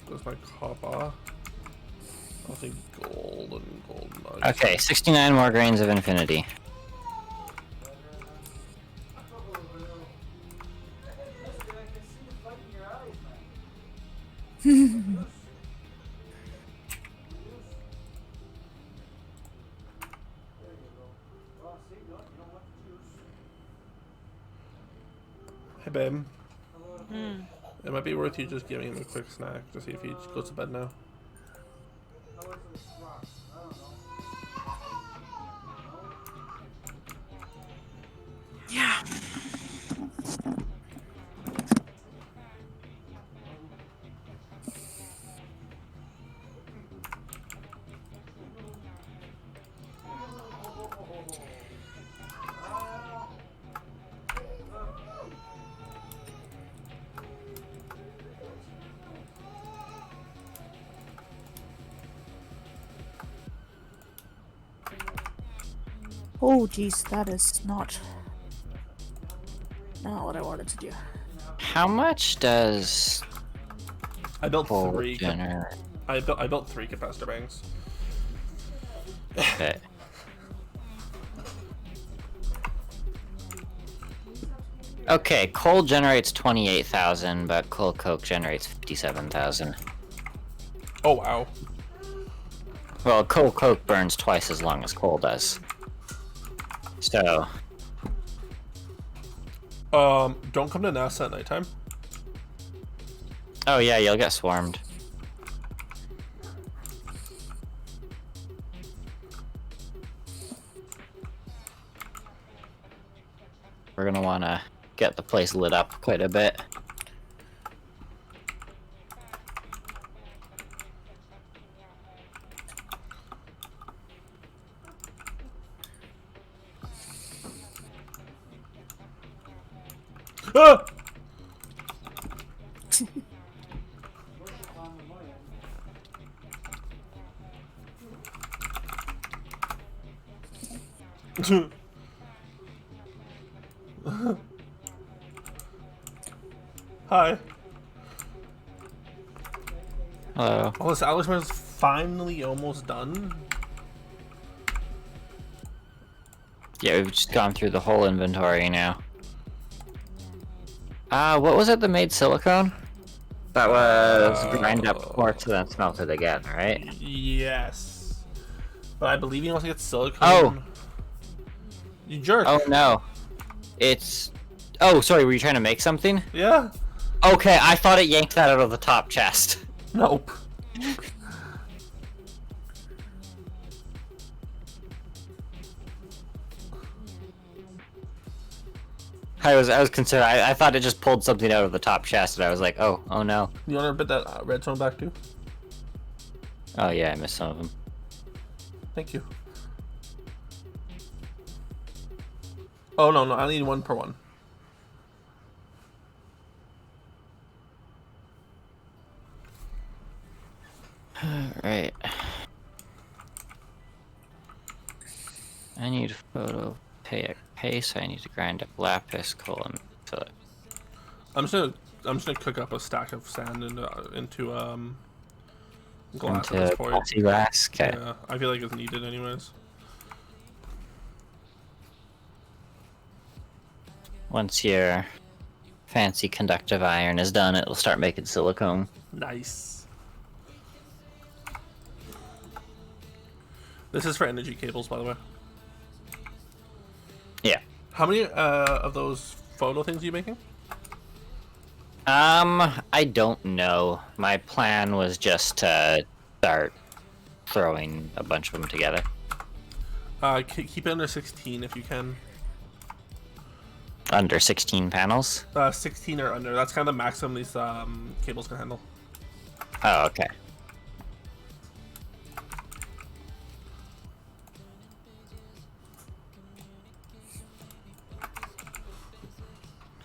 There's my copper. I think gold and gold nuggets. Okay, 69 more grains of infinity. Hey, babe. It might be worth you just giving him a quick snack to see if he goes to bed now. Yeah. Oh, geez, that is not what I wanted to do. How much does I built coal three. generate? I built 3 capacitor banks. Okay. Okay, coal generates 28,000, but coal coke generates 57,000. Oh wow. Well, coal coke burns twice as long as coal does. So, Don't come to NASA at nighttime. oh yeah, you'll get swarmed. We're gonna wanna get the place lit up quite a bit. Ah! Hi. Hello. Oh, this Alex is finally almost done. Yeah, we've just gone through the whole inventory now. What was it that made silicone? That was grind up quartz and then smelted again, right? Yes. But I believe you also get silicone. Oh! You jerk. Oh no. It's... Oh, sorry, were you trying to make something? Yeah? Okay, I thought it yanked that out of the top chest. Nope. I was concerned. I thought it just pulled something out of the top chest, and I was like, oh no. You want to put that redstone back too? Oh yeah, I missed some of them. Thank you. Oh no, I need 1 per 1. Alright. I need photovoltaic paste, I need to grind up lapis, coal, and fill it. I'm just gonna cook up a stack of sand into glass at this Into point. plexiglass? Okay. Yeah, I feel like it's needed anyways. Once your fancy conductive iron is done, it'll start making silicone. Nice. This is for energy cables, by the way. Yeah. How many of those photo things are you making? I don't know. My plan was just to start throwing a bunch of them together. Keep it under 16 if you can. Under 16 panels? 16 or under. That's kind of the maximum these cables can handle. Oh, okay.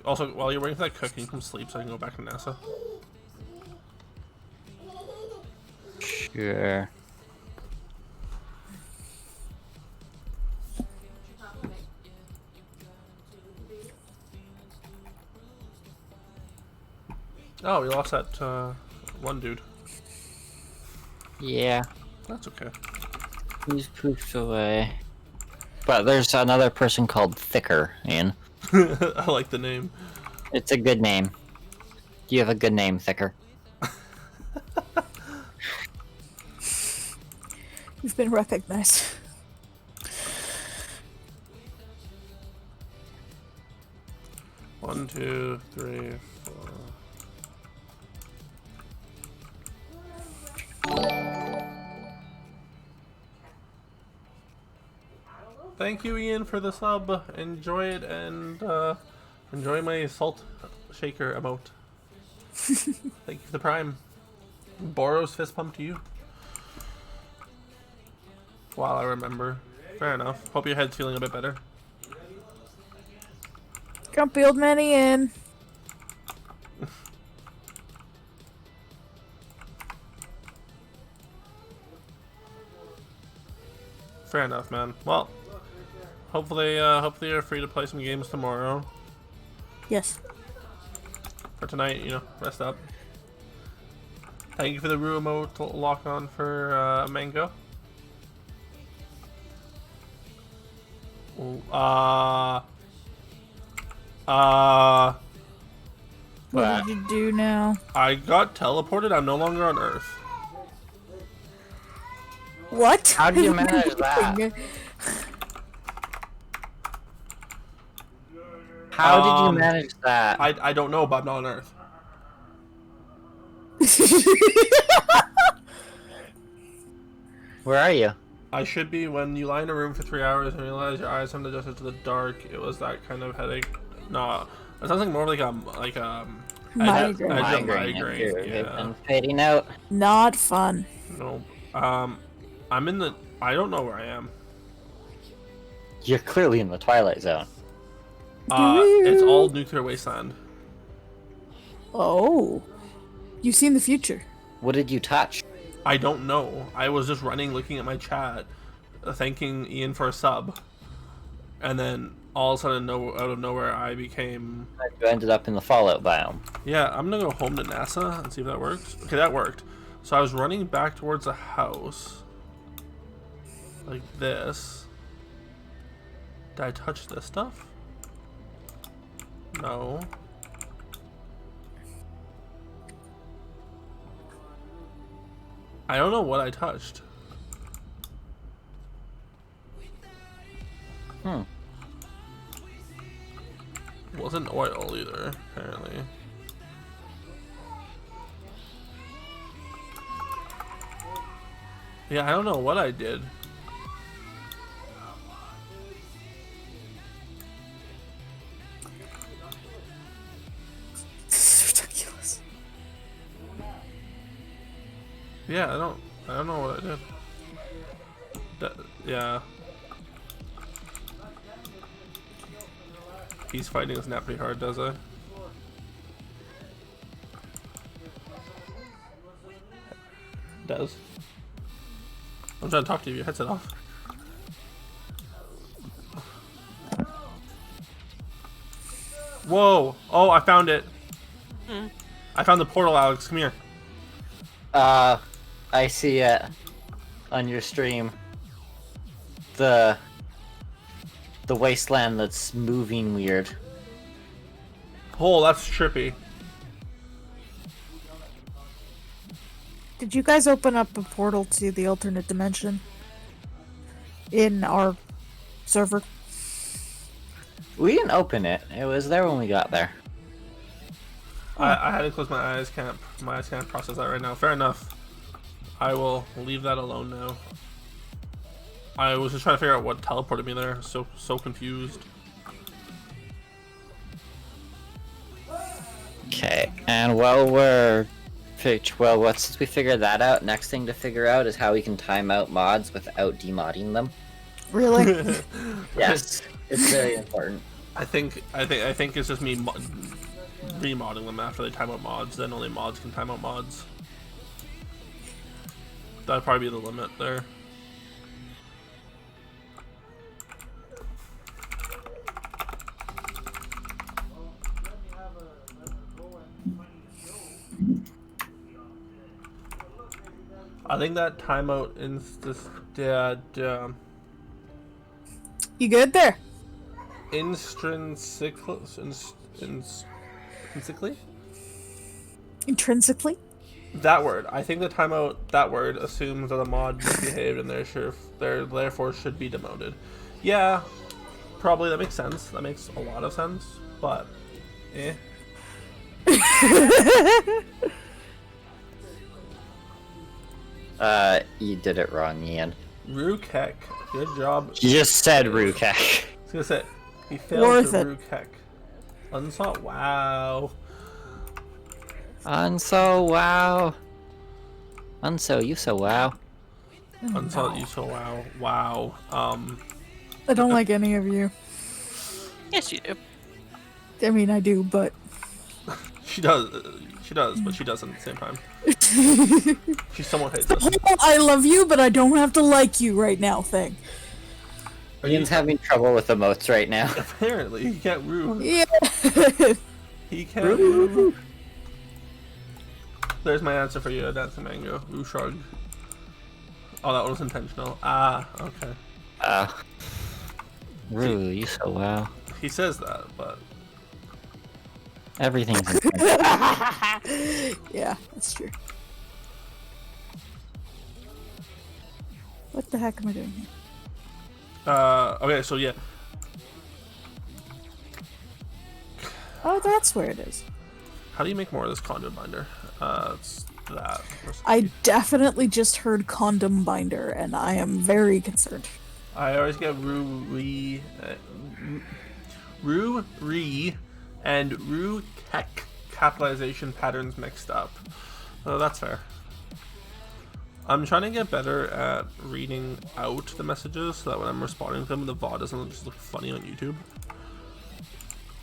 Also, while you're waiting for that cooking, come sleep so I can go back to NASA. Sure. Oh, we lost that one dude. Yeah. That's okay. He's poofed away. But there's another person called Thicker, Ian. I like the name. It's a good name. You have a good name, Thicker. You've been recognized. One, two, three, four. Thank you, Ian, for the sub. Enjoy it and enjoy my salt shaker emote. Thank you for the prime. Boros fist pump to you. While I remember. Fair enough. Hope your head's feeling a bit better. Grumpy old man Ian. Fair enough, man. Well, hopefully you're free to play some games tomorrow. Yes. For tonight, rest up. Thank you for the remote lock on for Mango. Ooh, What did you do now? I got teleported. I'm no longer on Earth. What? How did you manage that? How did you manage that? I don't know, but I'm not on Earth. Where are you? I should be when you lie in a room for 3 hours and realize your eyes haven't adjusted to the dark. It was that kind of headache. No, it sounds like more like Migraine. migraine. You've Yeah. been fading out. Not fun. No. I'm in the. I don't know where I am. You're clearly in the Twilight Zone. It's all nuclear wasteland. Oh. You've seen the future. What did you touch? I don't know. I was just running, looking at my chat, thanking Ian for a sub, and then all of a sudden, out of nowhere, I became. You ended up in the Fallout biome. Yeah, I'm gonna go home to NASA and see if that works. Okay, that worked. So I was running back towards the house, like this. Did I touch this stuff? No. I don't know what I touched. Wasn't oil either, apparently. Yeah, I don't know what I did. This is ridiculous. Yeah, I don't know what I did. Yeah. He's fighting his nap pretty hard, does I? Does. I'm trying to talk to you, your headset off. Whoa! Oh, I found it. I found the portal, Alex. Come here. I see it on your stream. The wasteland that's moving weird. Oh, that's trippy. Did you guys open up a portal to the alternate dimension? In our server? We didn't open it. It was there when we got there. I had to close my eyes. My eyes can't process that right now. Fair enough. I will leave that alone now. I was just trying to figure out what teleported me there. So confused. Okay, and since we figured that out, next thing to figure out is how we can time out mods without demodding them. Really? Yes, it's very important. I think it's just me remodding them after they time out mods. Then only mods can time out mods. That'd probably be the limit there. I think that timeout You good there? Intrinsically? That word. I think the timeout, that word, assumes that a mod misbehaved and therefore should be demoted. Yeah, probably that makes sense. That makes a lot of sense, but eh. You did it wrong, Ian. Rukek, good job. You just said Rukek. I was gonna say, he failed Worth to it. Rukek. Unsought, wow. Unso wow. Unso you so wow. Unsought, you so wow. Wow. I don't like any of you. Yes, you do. I mean, I do, but... She does, but she doesn't at the same time. She somewhat hates us. I love you, but I don't have to like you right now thing. Ian's having trouble with emotes right now. Apparently, he can't rue. Yeah. He can't rue. There's my answer for you, Dancing Mango. Rue shrug. Oh, that was intentional. Ah, okay. Rue, you so wow. He says that, but Everything's Yeah, that's true. What the heck am I doing here? okay, so yeah. Oh, that's where it is. How do you make more of this condom binder? It's that. I definitely just heard condom binder, and I am very concerned. I always get Rue, and Rue capitalization patterns mixed up. So that's fair. I'm trying to get better at reading out the messages so that when I'm responding to them, the VOD doesn't just look funny on YouTube.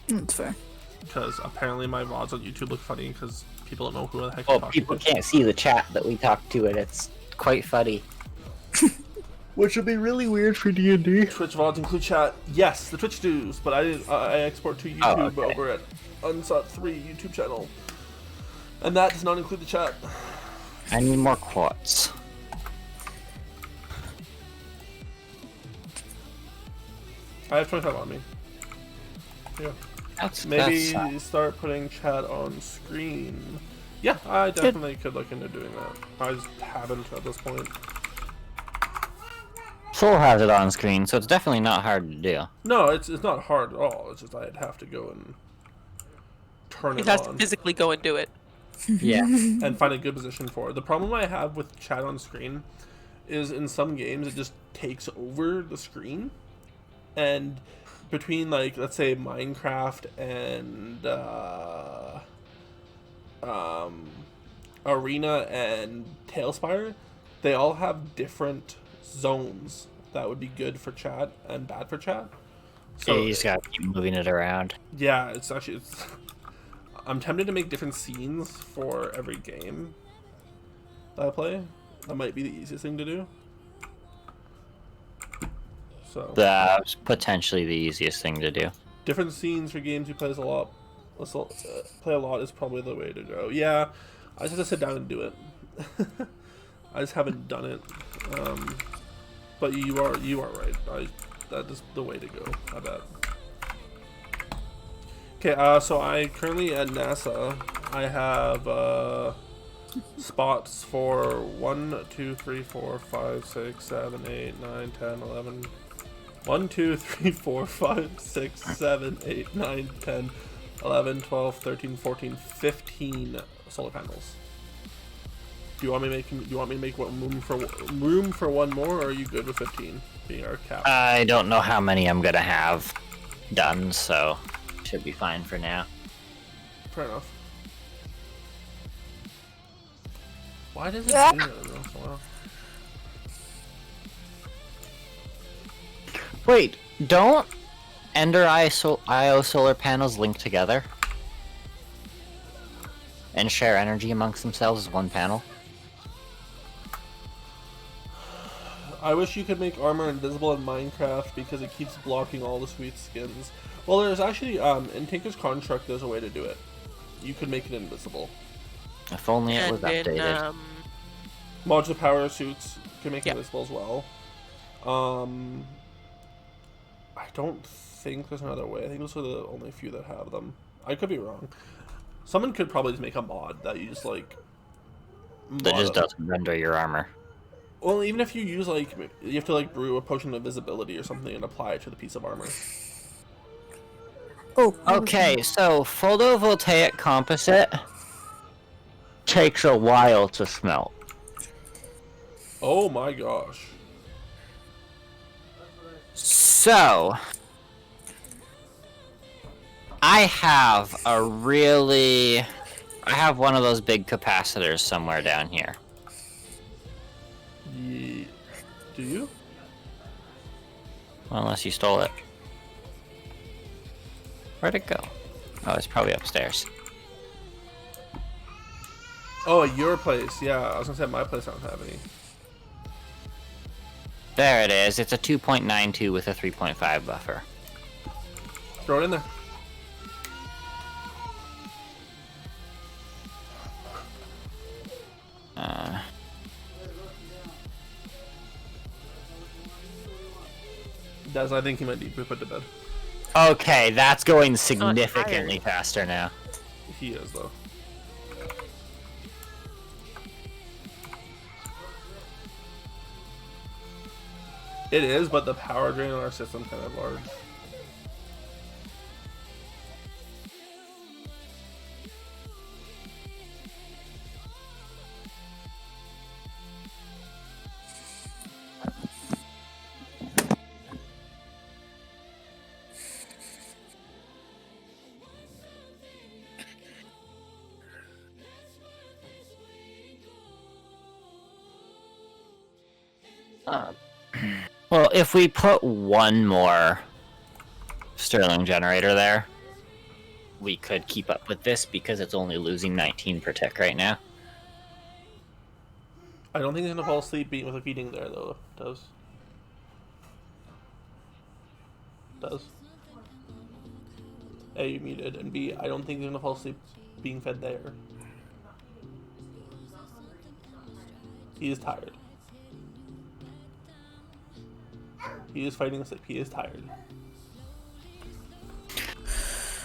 That's fair. Because apparently my VODs on YouTube look funny because people don't know who the heck Well, I'm talking people to. can't see the chat that we talk to, and it's quite funny. Which would be really weird for D&D. Twitch VODs include chat. Yes, the Twitch does, but I export to YouTube okay. over at Unsought3 YouTube channel. And that does not include the chat. I need more quartz. I have 25 on me. Yeah. That's Maybe that's, start putting chat on screen. Yeah, I definitely could look into doing that. I just haven't at this point. Soul has it on screen, so it's definitely not hard to do. No, it's not hard at all. It's just I'd have to go and turn You it have to on physically go and do it. Yeah. and find a good position for it. The problem I have with chat on screen is in some games it just takes over the screen, and between, like, let's say Minecraft and Arena and Tailspire, they all have different zones that would be good for chat and bad for chat. So you just gotta keep moving it around. Yeah, it's I'm tempted to make different scenes for every game that I play. That might be the easiest thing to do. So That's potentially the easiest thing to do. different scenes for games you play a lot. Play a lot is probably the way to go. Yeah, I just have to sit down and do it. I just haven't done it. But you are right. That is the way to go, I bet. Okay, so I currently at NASA, I have spots for 1, 2, 3, 4, 5, 6, 7, 8, 9, 10, 11. 1, 2, 3, 4, 5, 6, 7, 8, 9, 10, 11, 12, 13, 14, 15 solar panels. Do you want me to make room for one more, or are you good with 15 being our cap? I don't know how many I'm gonna have done, so should be fine for now. Fair enough. Why does it do that every once in a while? Wait, don't Ender IO solar panels link together and share energy amongst themselves as one panel? I wish you could make armor invisible in Minecraft because it keeps blocking all the sweet skins. Well, there's actually, in Tinker's Construct, there's a way to do it. You could make it invisible. If only it was And updated. in, Modular power suits can make it Yep. invisible as well. I don't think there's another way. I think those are the only few that have them. I could be wrong. Someone could probably just make a mod that you just, like... That just doesn't render your armor. Well, even if you use, like, you have to, like, brew a potion of visibility or something and apply it to the piece of armor. Oh. Okay, so photovoltaic composite takes a while to smelt. Oh my gosh. So, I have one of those big capacitors somewhere down here. Do you? Well, unless you stole it. Where'd it go? Oh, it's probably upstairs. Oh, at your place. Yeah, I was gonna say at my place I don't have any. There it is. It's a 2.92 with a 3.5 buffer. Throw it in there. Des, I think he might need to be put to bed. Okay, that's going significantly faster now. He is, though. It is, but the power drain on our system kind of large. Well, if we put one more Sterling generator there, we could keep up with this because it's only losing 19 per tick right now. I don't think he's gonna fall asleep with a feeding there, though. Does. A, you muted, and B, I don't think he's gonna fall asleep being fed there. He is tired. He is fighting asleep. He is tired.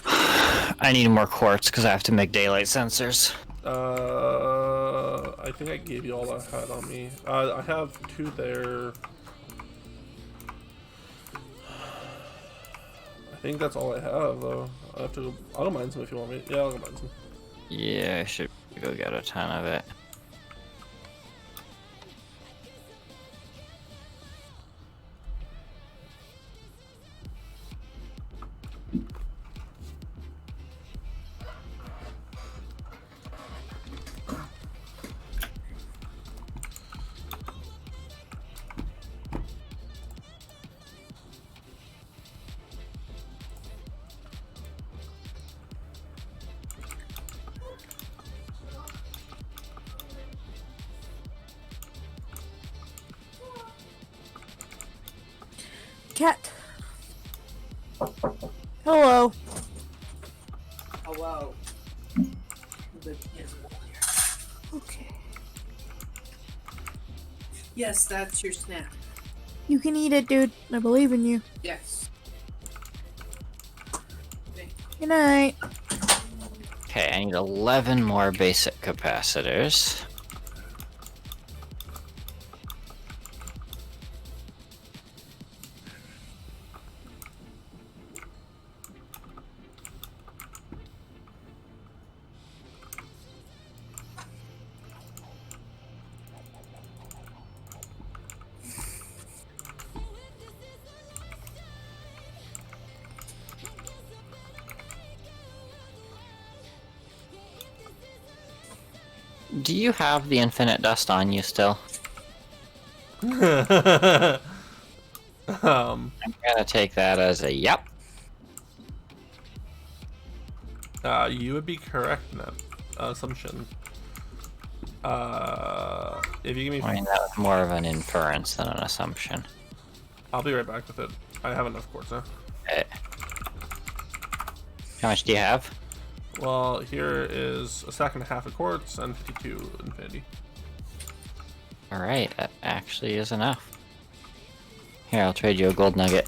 I need more quartz because I have to make daylight sensors. I think I gave you all I had on me. I have 2 there. I think that's all I have, though. I have to. I'll go mine some if you want me. Yeah, I'll go mine some. Yeah, I should go get a ton of it. Cat. Hello. Hello. Okay. Yes, that's your snack. You can eat it, dude. I believe in you. Yes. Good night. Okay, I need 11 more basic capacitors. Do you have the infinite dust on you still? I'm gonna take that as a yep. You would be correct in that assumption. If you give me, I mean, that was more of an inference than an assumption. I'll be right back with it. I have enough quartz now. Okay. How much do you have? Well, here is a stack and a half of quartz and 52 infinity. Alright, that actually is enough. Here, I'll trade you a gold nugget.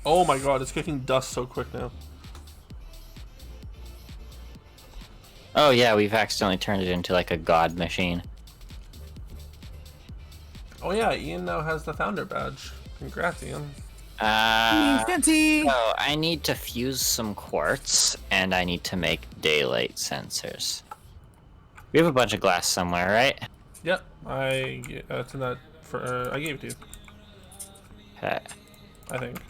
Oh my god, it's kicking dust so quick now. Oh yeah, we've accidentally turned it into like a god machine. Oh yeah, Ian now has the founder badge. Congrats, Ian. Fancy. So I need to fuse some quartz, and I need to make daylight sensors. We have a bunch of glass somewhere, right? Yep, it's in that. I gave it to you. Okay. I think.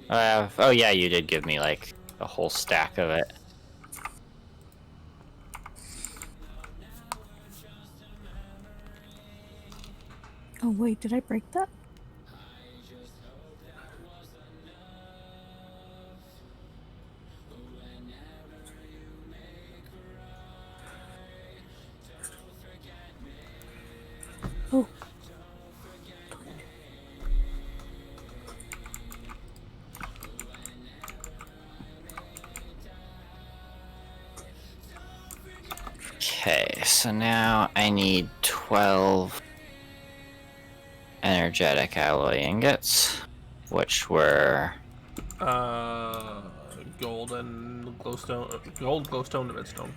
Oh yeah, you did give me like a whole stack of it. Oh wait, did I break that? so now I need 12 energetic alloy ingots, which were Gold and glowstone. Gold, glowstone, and redstone.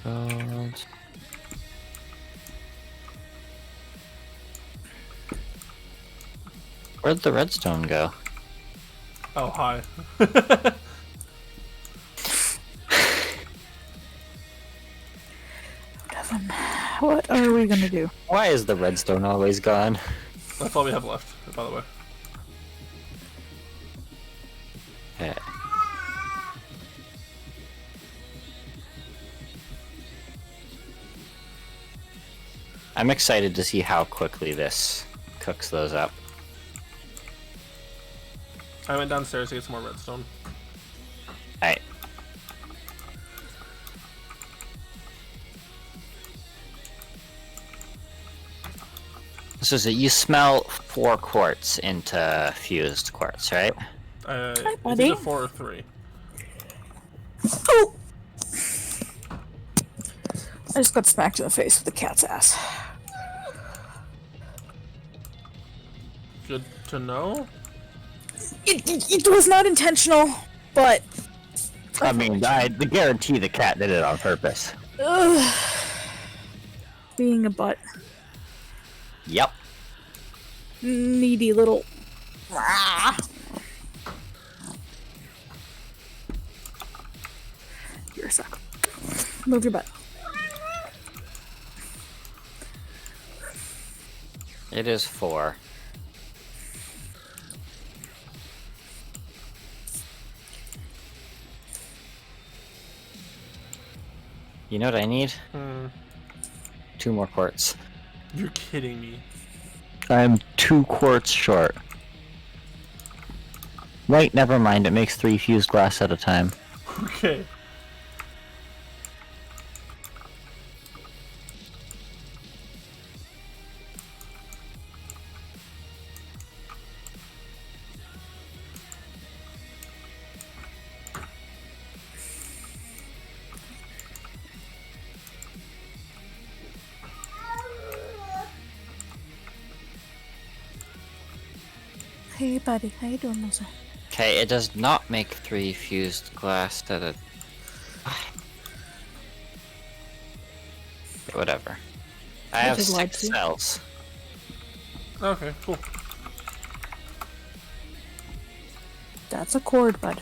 gold. Where'd the redstone go? Oh, hi. Devin, what are we gonna do? Why is the redstone always gone? That's all we have left, by the way. Okay. I'm excited to see how quickly this cooks those up. I went downstairs to get some more redstone. Alright. So is it you smelt 4 quartz into fused quartz, right? It's buddy. either 4 or 3. Oh! I just got smacked in the face with the cat's ass. Good to know. It was not intentional, but I mean, I guarantee the cat did it on purpose. ugh, being a butt, Yep. needy little. Ah. You're a suck. Move your butt. It is 4. You know what I need? 2 more quartz. You're kidding me. I'm 2 quartz short. Wait, never mind. It makes 3 fused glass at a time. Okay. Hey, buddy, how you doing, Moses? Okay, it does not make 3 fused glass at a... Whatever. I have just lied 6 to you. cells. Okay, cool. That's a cord, bud.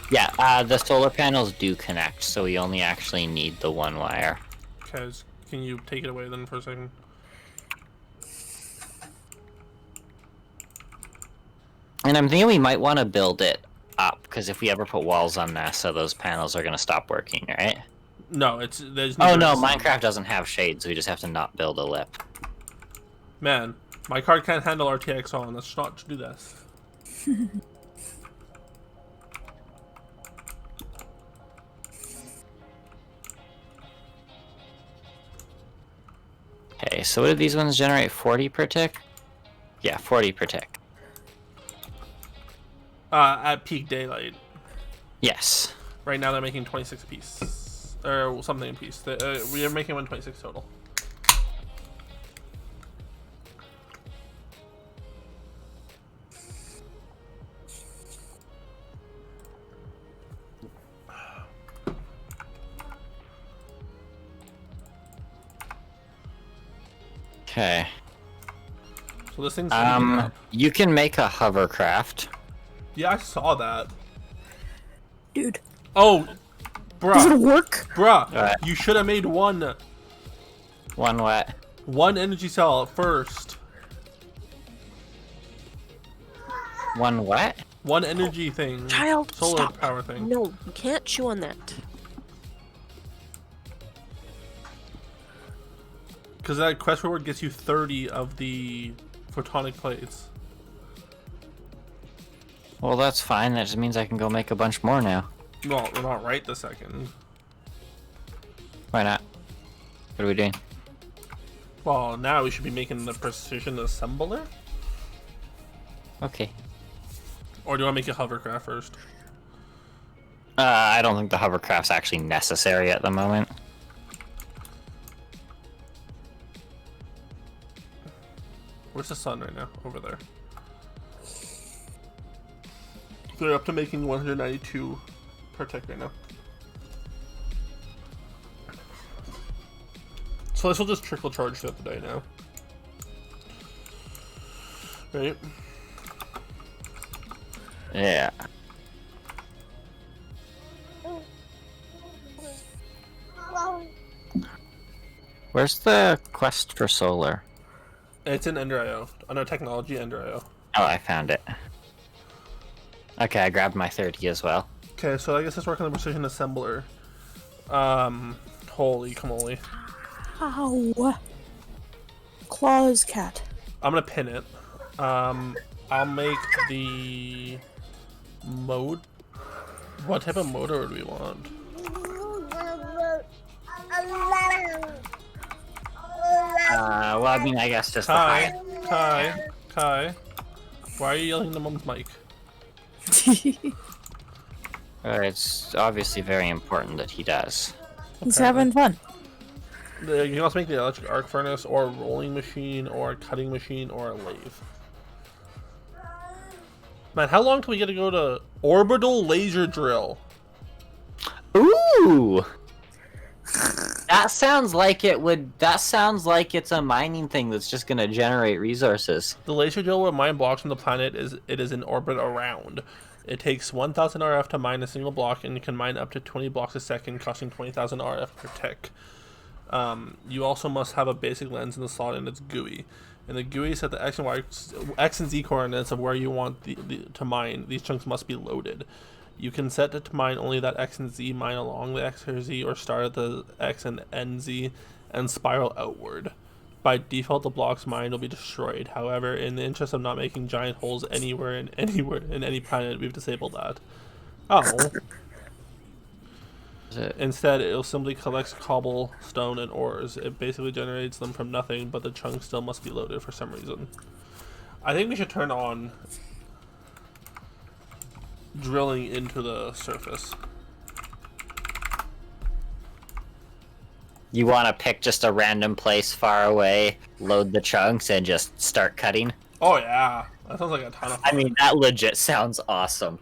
Yeah, the solar panels do connect, so we only actually need the 1 wire. Okay, can you take it away then for a second? And I'm thinking we might want to build it up, because if we ever put walls on NASA, those panels are going to stop working, right? No, there's Oh no, Minecraft doesn't have shades, we just have to not build a lip. Man, my card can't handle RTX on. Let's not do this. Okay, so what did these ones generate? 40 per tick? Yeah, 40 per tick. At peak daylight. Yes. Right now they're making 26 a piece. Or something a piece. We are making 126 total. Okay. So this thing's heating up. You can make a hovercraft. Yeah, I saw that. Dude, Oh, does it bruh. work? Bruh, Alright. you should have made one What? energy cell first. 1 what? One energy thing. Child, Solar stop. power thing. No, you can't chew on that. Because that quest reward gets you 30 of the photonic plates. Well, that's fine. That just means I can go make a bunch more now. Well, we're not right this second. Why not? What are we doing? Well, now we should be making the precision assembler. Okay. Or do you want to make a hovercraft first? I don't think the hovercraft's actually necessary at the moment. Where's the sun right now? Over there. They're up to making 192 per tick right now. So this will just trickle charge throughout the day now. Right? Yeah. Where's the quest for solar? It's in Ender.io. Under technology, Ender.io. Oh, I found it. Okay, I grabbed my 30 as well. Okay, so I guess let's work on the precision assembler. Holy camole. Ow. Claws cat. I'm gonna pin it. I'll make the mode. What type of motor do we want? Well, I mean, I guess just the high. Kai. Why are you yelling at mom's mic? It's obviously very important that he does. He's having fun. You can also make the electric arc furnace, or a rolling machine, or a cutting machine, or a lathe. Man, how long till we get to go to orbital laser drill? Ooh! That sounds like it would. That sounds like it's a mining thing that's just gonna generate resources. The laser drill will mine blocks on the planet. It is in orbit around. It takes 1,000 RF to mine a single block, and you can mine up to 20 blocks a second, costing 20,000 RF per tick. You also must have a basic lens in the slot, and it's GUI. And the GUI set the X and Z coordinates of where you want to mine. These chunks must be loaded. You can set it to mine only that X and Z mine along the X or Z, or start at the X and NZ and spiral outward. By default, the blocks mined will be destroyed. However, in the interest of not making giant holes anywhere in any planet, we've disabled that. Oh. Instead, it'll simply collect cobblestone and ores. It basically generates them from nothing, but the chunks still must be loaded for some reason. I think we should turn on drilling into the surface. You want to pick just a random place far away, load the chunks, and just start cutting? Oh yeah, that sounds like a ton of fun. I mean, that legit sounds awesome.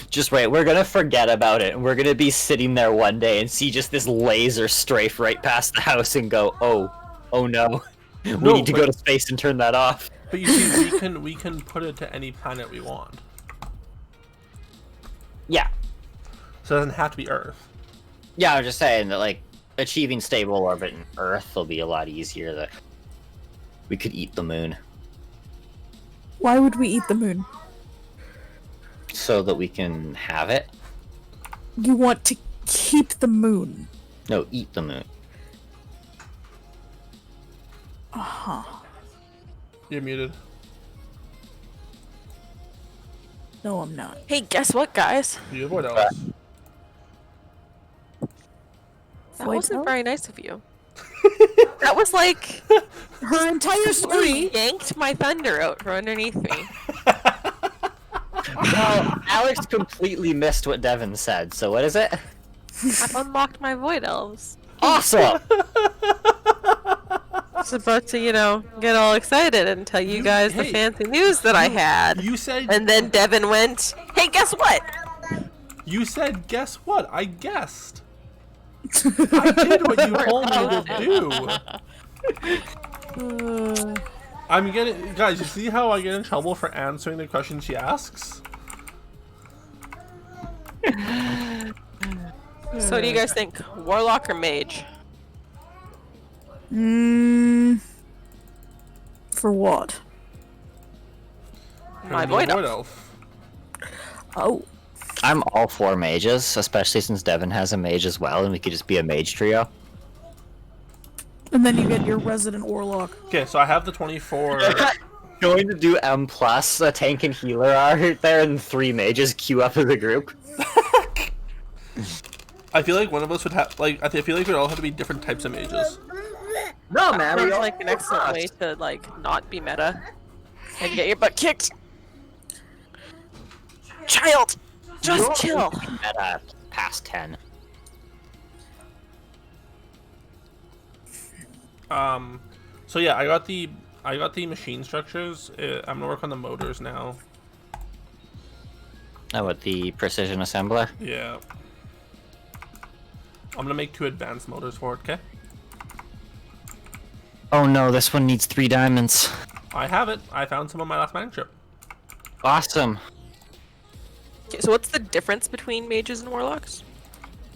Just wait, we're gonna forget about it, and we're gonna be sitting there one day and see just this laser strafe right past the house and go, oh no, we need to go to space and turn that off. But you see, we can put it to any planet we want. Yeah. So it doesn't have to be Earth. Yeah, I was just saying that, like, achieving stable orbit in Earth will be a lot easier. That we could eat the moon. Why would we eat the moon? So that we can have it? You want to keep the moon? No, eat the moon. Uh-huh. You're muted. No, I'm not. Hey, guess what, guys? You avoid Alice. That Wait, wasn't no? very nice of you. That was like Her entire story. you yanked my thunder out from underneath me. Well, Alex completely missed what Devin said, so what is it? I've unlocked my void elves. Awesome! I was about to, get all excited and tell you guys the hey, fancy news that I had. You said. And then Devin went, hey, guess what? You said, guess what? I guessed. I did what you told me to do. I'm getting, guys. You see how I get in trouble for answering the question she asks? So what do you guys think? Warlock or mage? For what? My And void the elf. Oh. I'm all for mages, especially since Devin has a mage as well, and we could just be a mage trio. And then you get your resident warlock. Okay, so I have the 24. going to do M+, a tank and healer are there, and 3 mages queue up as a group. I feel like one of us would have, like, I feel like we'd all have to be different types of mages. No, man, Sounds like an excellent way to like not be meta and get your butt kicked. Child, just chill. Meta past 10. So yeah, I got the machine structures. I'm gonna work on the motors now. Oh, with the precision assembler? Yeah. I'm gonna make 2 advanced motors for it, okay? Oh no, this one needs 3 diamonds. I have it. I found some on my last mining trip. Awesome. Okay, so what's the difference between mages and warlocks?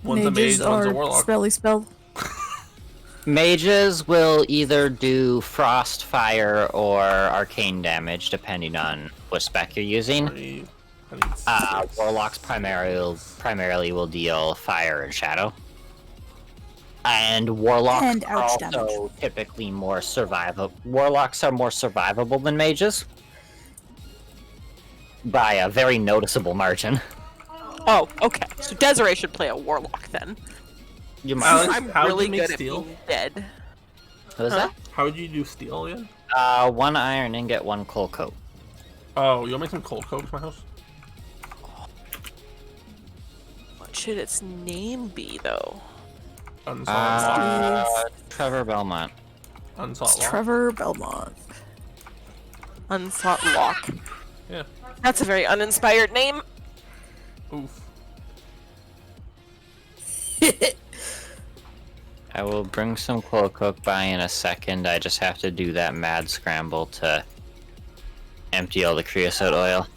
One's a mage, Mages one's a are warlock. spelly spelled. Mages will either do frost, fire, or arcane damage, depending on what spec you're using. I need 6. Warlocks primarily will deal fire and shadow. And warlocks And are ouch also typically more survivable. Warlocks are more survivable than mages by a very noticeable margin. Oh, okay. So Desiree should play a warlock then. You Alex, might. I'm how would really you make good at steel? being dead. What is that? How would you do steel again? 1 iron ingot, 1 coal coat. Oh, you'll make some cold coke for my house? What should its name be though? Unsought lock. Trevor Belmont. Unsought lock. Trevor Belmont. Unsought Lock. Yeah. That's a very uninspired name. Oof. I will bring some coal coke by in a second. I just have to do that mad scramble to empty all the creosote oil.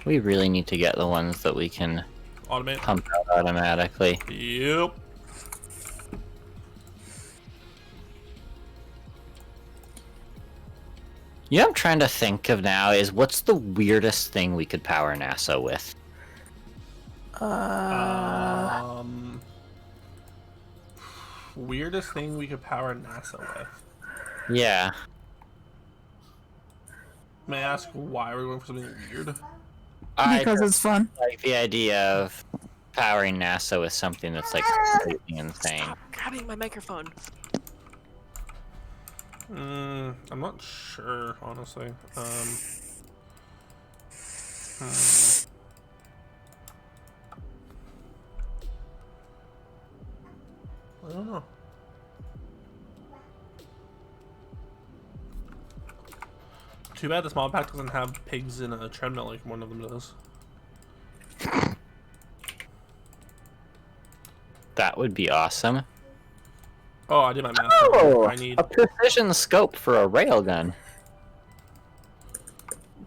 We really need to get the ones that we can Automate. pump out automatically. Yep. You know what I'm trying to think of now is what's the weirdest thing we could power NASA with? Weirdest thing we could power NASA with. Yeah. May I ask why we're going for something weird? Because it's fun. like the idea of powering NASA with something that's like completely insane. Stop grabbing my microphone. I'm not sure, honestly. I don't know. Too bad the small pack doesn't have pigs in a treadmill like one of them does. That would be awesome. Oh, I did my math. Oh, I need. a precision scope for a railgun.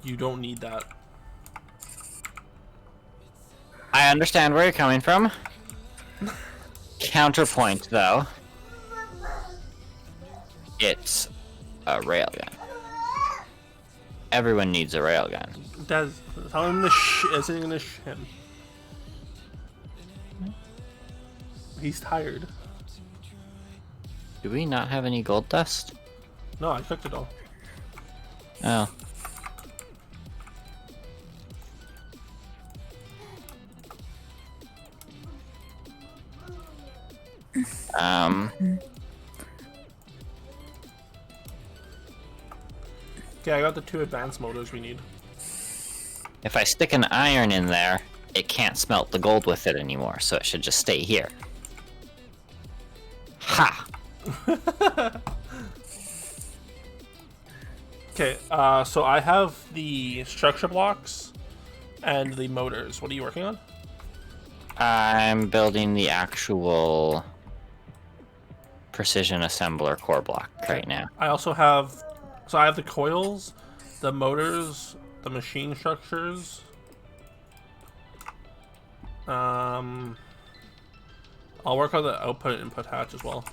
You don't need that. I understand where you're coming from. Counterpoint, though. It's a railgun. Everyone needs a railgun. Des, tell him to isn't gonna him. He's tired. Do we not have any gold dust? No, I cooked it all. Oh. Okay, I got the 2 advanced motors we need. If I stick an iron in there, it can't smelt the gold with it anymore, so it should just stay here. Ha! Okay, so I have the structure blocks and the motors. What are you working on? I'm building the actual precision assembler core block right now. I also have, so I have the coils, the motors, the machine structures. I'll work on the output and input hatch as well.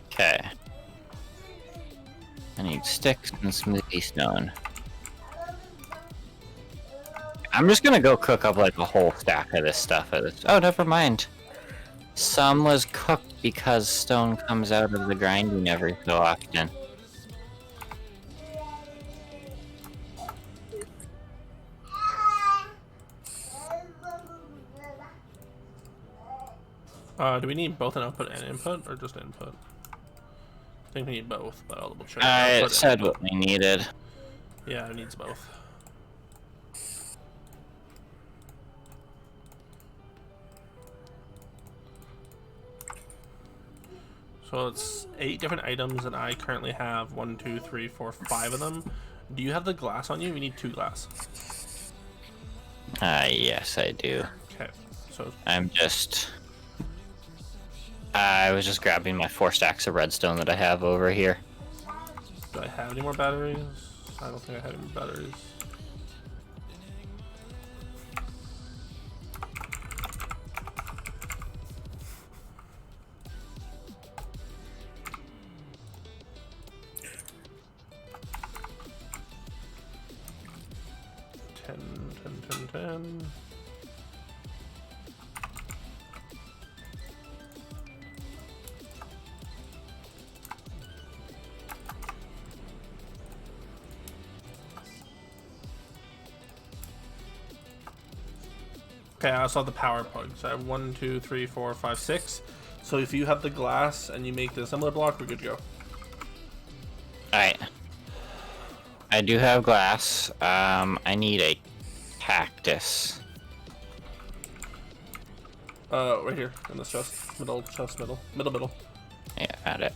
Okay. I need sticks and smoothie stone. I'm just gonna go cook up like a whole stack of this stuff. Oh, never mind. Some was cooked because stone comes out of the grinding every so often. Do we need both an output and input, or just input? I think we need both, but I'll double check. It Output said and what we needed. yeah, it needs both. So it's 8 different items, and I currently have 1, 2, 3, 4, 5 of them. Do you have the glass on you? We need 2 glass. Yes, I do. Okay, so I was just grabbing my 4 stacks of redstone that I have over here. do I have any more batteries? I don't think I have any batteries. Ten. Okay, I also have the power plug. So I have 1, 2, 3, 4, 5, 6. So if you have the glass and you make the assembler block, we're good to go. Alright. I do have glass. I need a cactus. Right here in this chest. Middle chest, middle. Yeah, got it.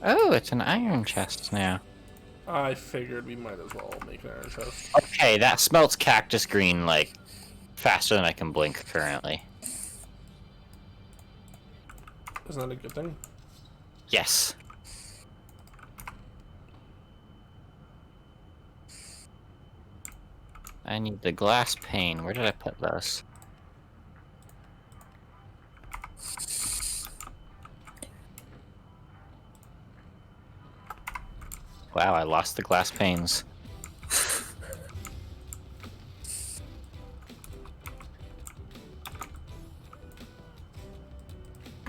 Oh, it's an iron chest now. I figured we might as well make an iron chest. Okay, that smelts cactus green, like, faster than I can blink currently. Isn't that a good thing? Yes. I need the glass pane. Where did I put those? Wow, I lost the glass panes.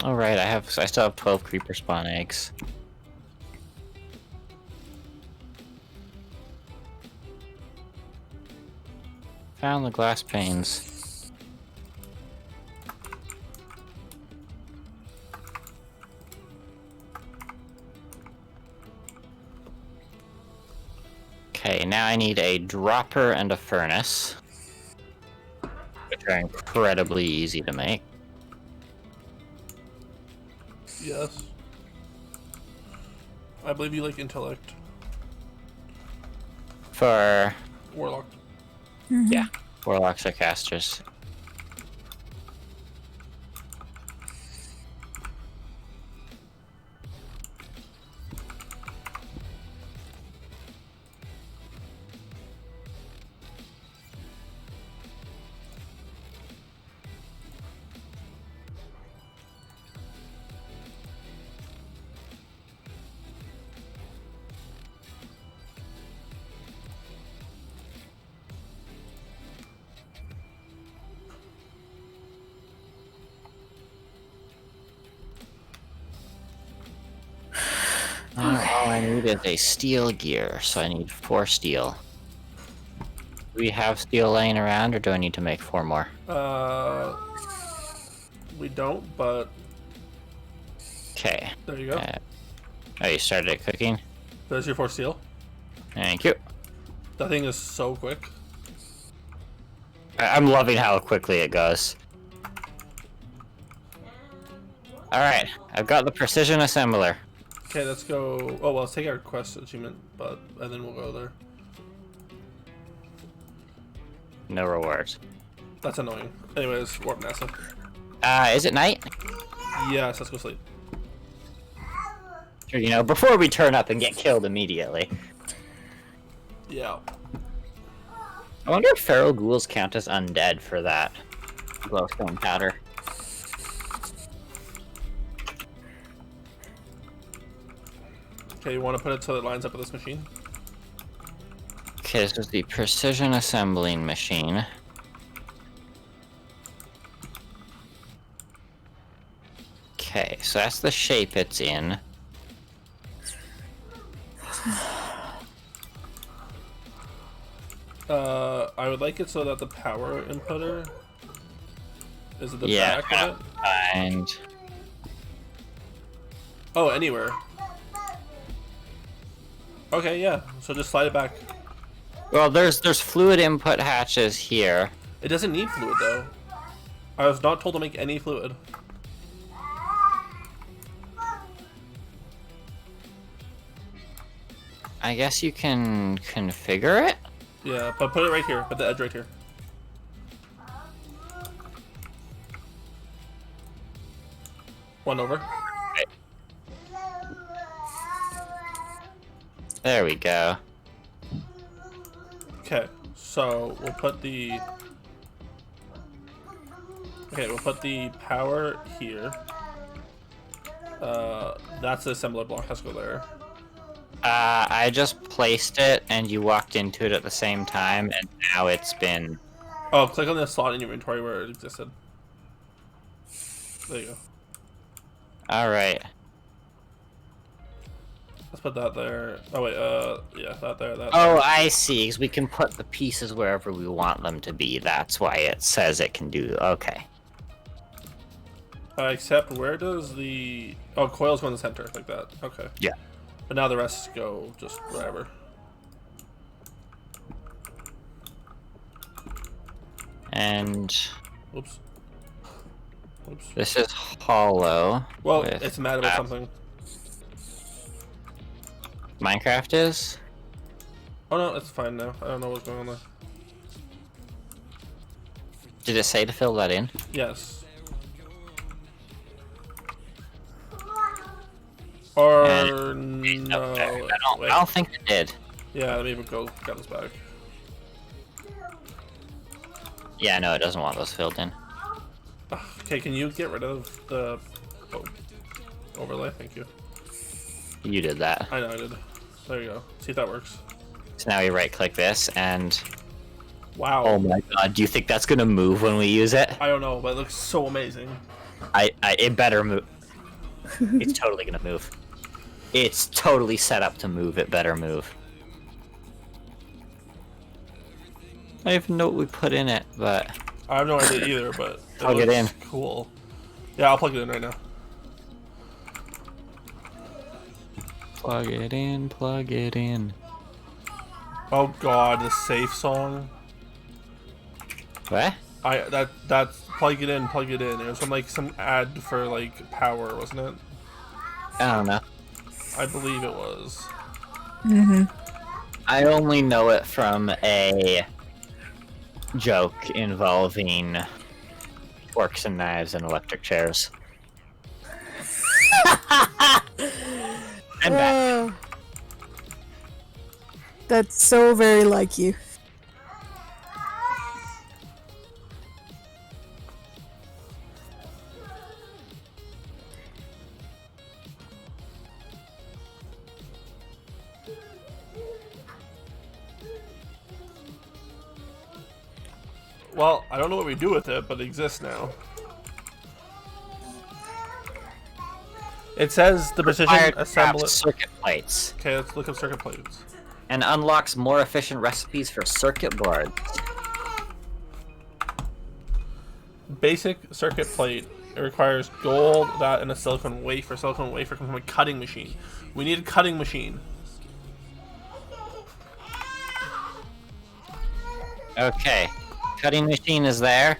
Alright, I still have 12 creeper spawn eggs. Found the glass panes. Okay, now I need a dropper and a furnace, which are incredibly easy to make. Yes. I believe you like intellect. For Warlock. yeah, warlocks are casters. All I need is a steel gear, so I need 4 steel. Do we have steel laying around, or do I need to make 4 more? We don't, but Okay. there you go. Oh, you started it cooking? There's your 4 steel. Thank you. That thing is so quick. I'm loving how quickly it goes. Alright, I've got the precision assembler. Okay, let's go. Oh, well, let's take our quest achievement, and then we'll go there. No rewards. That's annoying. Anyways, warp NASA. Is it night? Yes, let's go sleep. Sure, you know, before we turn up and get killed immediately. Yeah. I wonder if feral ghouls count as undead for that glowstone powder. Okay, you want to put it so it lines up with this machine? Okay, this is the precision assembling machine. Okay, so that's the shape it's in. I would like it so that the power inputter is at the Yeah, back of it. and Oh, anywhere. Okay, yeah. So just slide it back. well, there's fluid input hatches here. It doesn't need fluid though. I was not told to make any fluid. I guess you can configure it. Yeah, but put it right here. Put the edge right here. One over. There we go. Okay, so we'll put the. Okay, we'll put the power here. That's the assembler block. Has to go there. I just placed it, and you walked into it at the same time, and now it's been. Oh, click on the slot in your inventory where it existed. There you go. All right. Let's put that there. Oh wait, yeah, that there, that. Oh, there. I see. 'Cause we can put the pieces wherever we want them to be. That's why it says it can do. Okay. Except where does the coils go in the center like that? Okay. Yeah. But now the rest go just wherever. And Oops. Oops. this is hollow. Well, with it's mad about that. something. Minecraft is? Oh no, it's fine now. I don't know what's going on there. Did it say to fill that in? Yes. Or no. I Wait. don't think it did. Yeah, let me even go get this back. Yeah, no, it doesn't want those filled in. Okay, can you get rid of the overlay? Thank you. You did that. I know I did. There you go. See if that works. So now we right click this and Wow. oh my god, do you think that's gonna move when we use it? I don't know, but it looks so amazing. It better move. It's totally gonna move. It's totally set up to move, it better move. I have no what we put in it, but I have no idea either, but Plug it in. Cool. Yeah, I'll plug it in right now. plug it in, plug it in. Oh god, the safe song. What? That's plug it in, plug it in. It was from like some ad for like power, wasn't it? I don't know. I believe it was. I only know it from a joke involving forks and knives and electric chairs. I'm back. That's so very like you. Well, I don't know what we do with it, but it exists now. It says the precision Required assembly. craft circuit plates Okay, let's look up circuit plates. and unlocks more efficient recipes for circuit boards. Basic circuit plate. It requires gold, that, and a silicone wafer. Silicone wafer comes from a cutting machine. We need a cutting machine. Okay, cutting machine is there.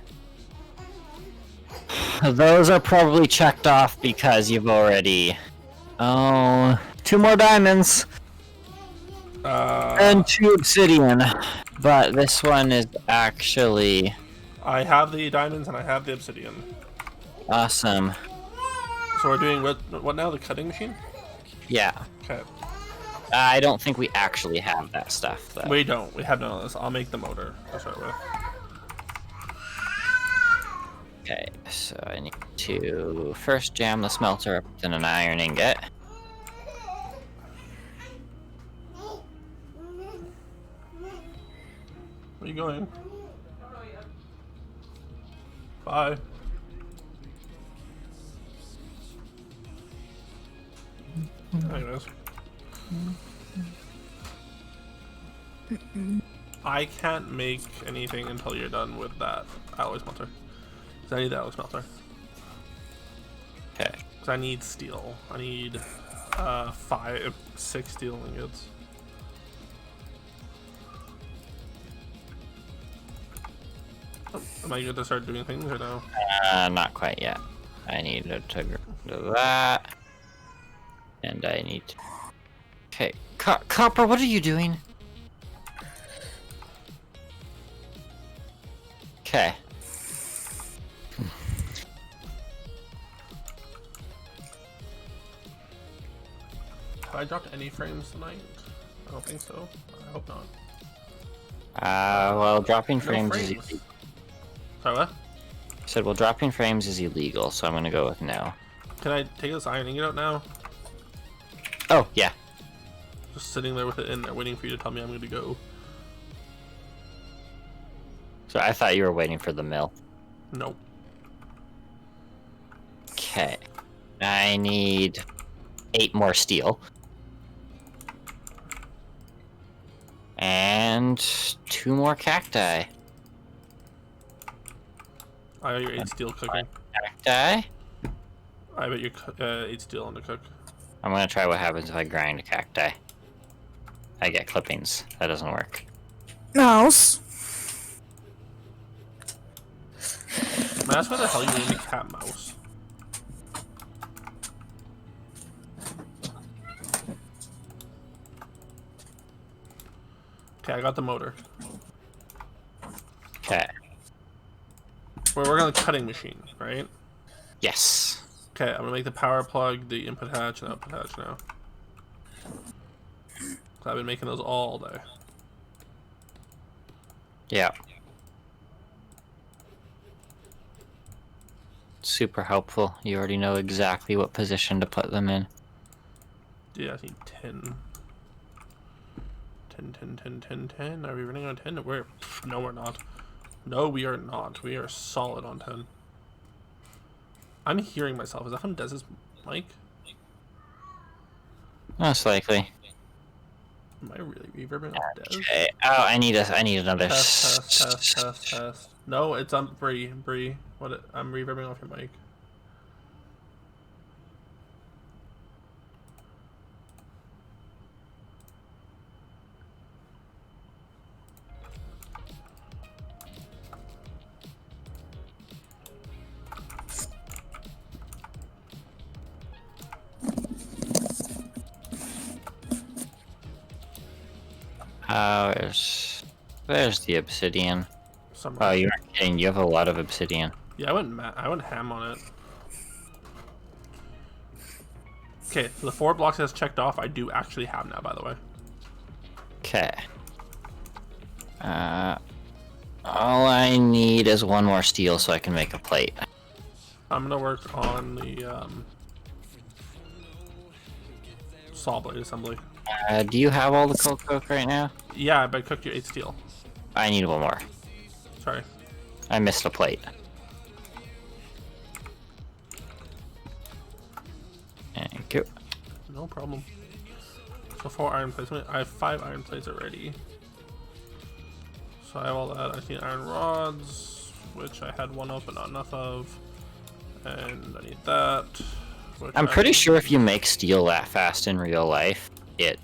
Those are probably checked off because you've already... Oh, 2 more diamonds and 2 obsidian. But this one is actually I have the diamonds and I have the obsidian. awesome. So we're doing what now? The cutting machine? Yeah. Okay. I don't think we actually have that stuff, though. We don't. We have none of this. I'll make the motor to start with. Okay, so I need to first jam the smelter up in an iron ingot. Where you going? Bye. Anyways. I can't make anything until you're done with that alloy smelter. Because I need the alloy smelter. Okay. Because I need steel. I need 6 steel ingots. Oh, am I good to start doing things or no? Not quite yet. I need to go to that. And I need to... Okay. Copper, what are you doing? Okay. Have I dropped any frames tonight? I don't think so. I hope not. Well, dropping No frames is frames. illegal. Sorry, what? I said, well, dropping frames is illegal, so I'm gonna go with no. Can I take this iron ingot out now? Oh, yeah. Just sitting there with it in there waiting for you to tell me I'm going to go. So I thought you were waiting for the mill. Nope. Okay. I need 8 more steel. And 2 more cacti. I got your 8 steel cooking. Cacti? I bet you're 8 steel on the cook. I'm gonna try what happens if I grind a cacti. I get clippings. That doesn't work. Mouse. Man, that's where the hell you named me cat mouse. Okay, I got the motor. Okay. We're working on the cutting machine, right? Yes. Okay, I'm gonna make the power plug, the input hatch, and output hatch now. So I've been making those all day. Yeah. Super helpful. You already know exactly what position to put them in. Yeah, I need 10. 10. Are we running on 10? No, we're not. No, we are not. We are solid on 10. I'm hearing myself. Is that from Dez's mic? Most likely. Am I really reverbing off Dez? Okay. Oh, I need another. Test. No, it's on Bree. I'm reverbing off your mic. Where's the obsidian? Somewhere. Oh, you aren't kidding. You have a lot of obsidian. Yeah, I went ham on it. Okay, so the 4 blocks that's checked off, I do actually have now, by the way. Okay. All I need is 1 more steel so I can make a plate. I'm gonna work on the saw blade assembly. Do you have all the coke right now? Yeah, but I cooked you 8 steel. I need 1 more. Sorry. I missed a plate. Thank you. No problem. So 4 iron plates. I have 5 iron plates already. So I have all that. I need iron rods, which I had 1 of but not enough of. And I need that. I'm pretty sure if you make steel that fast in real life, it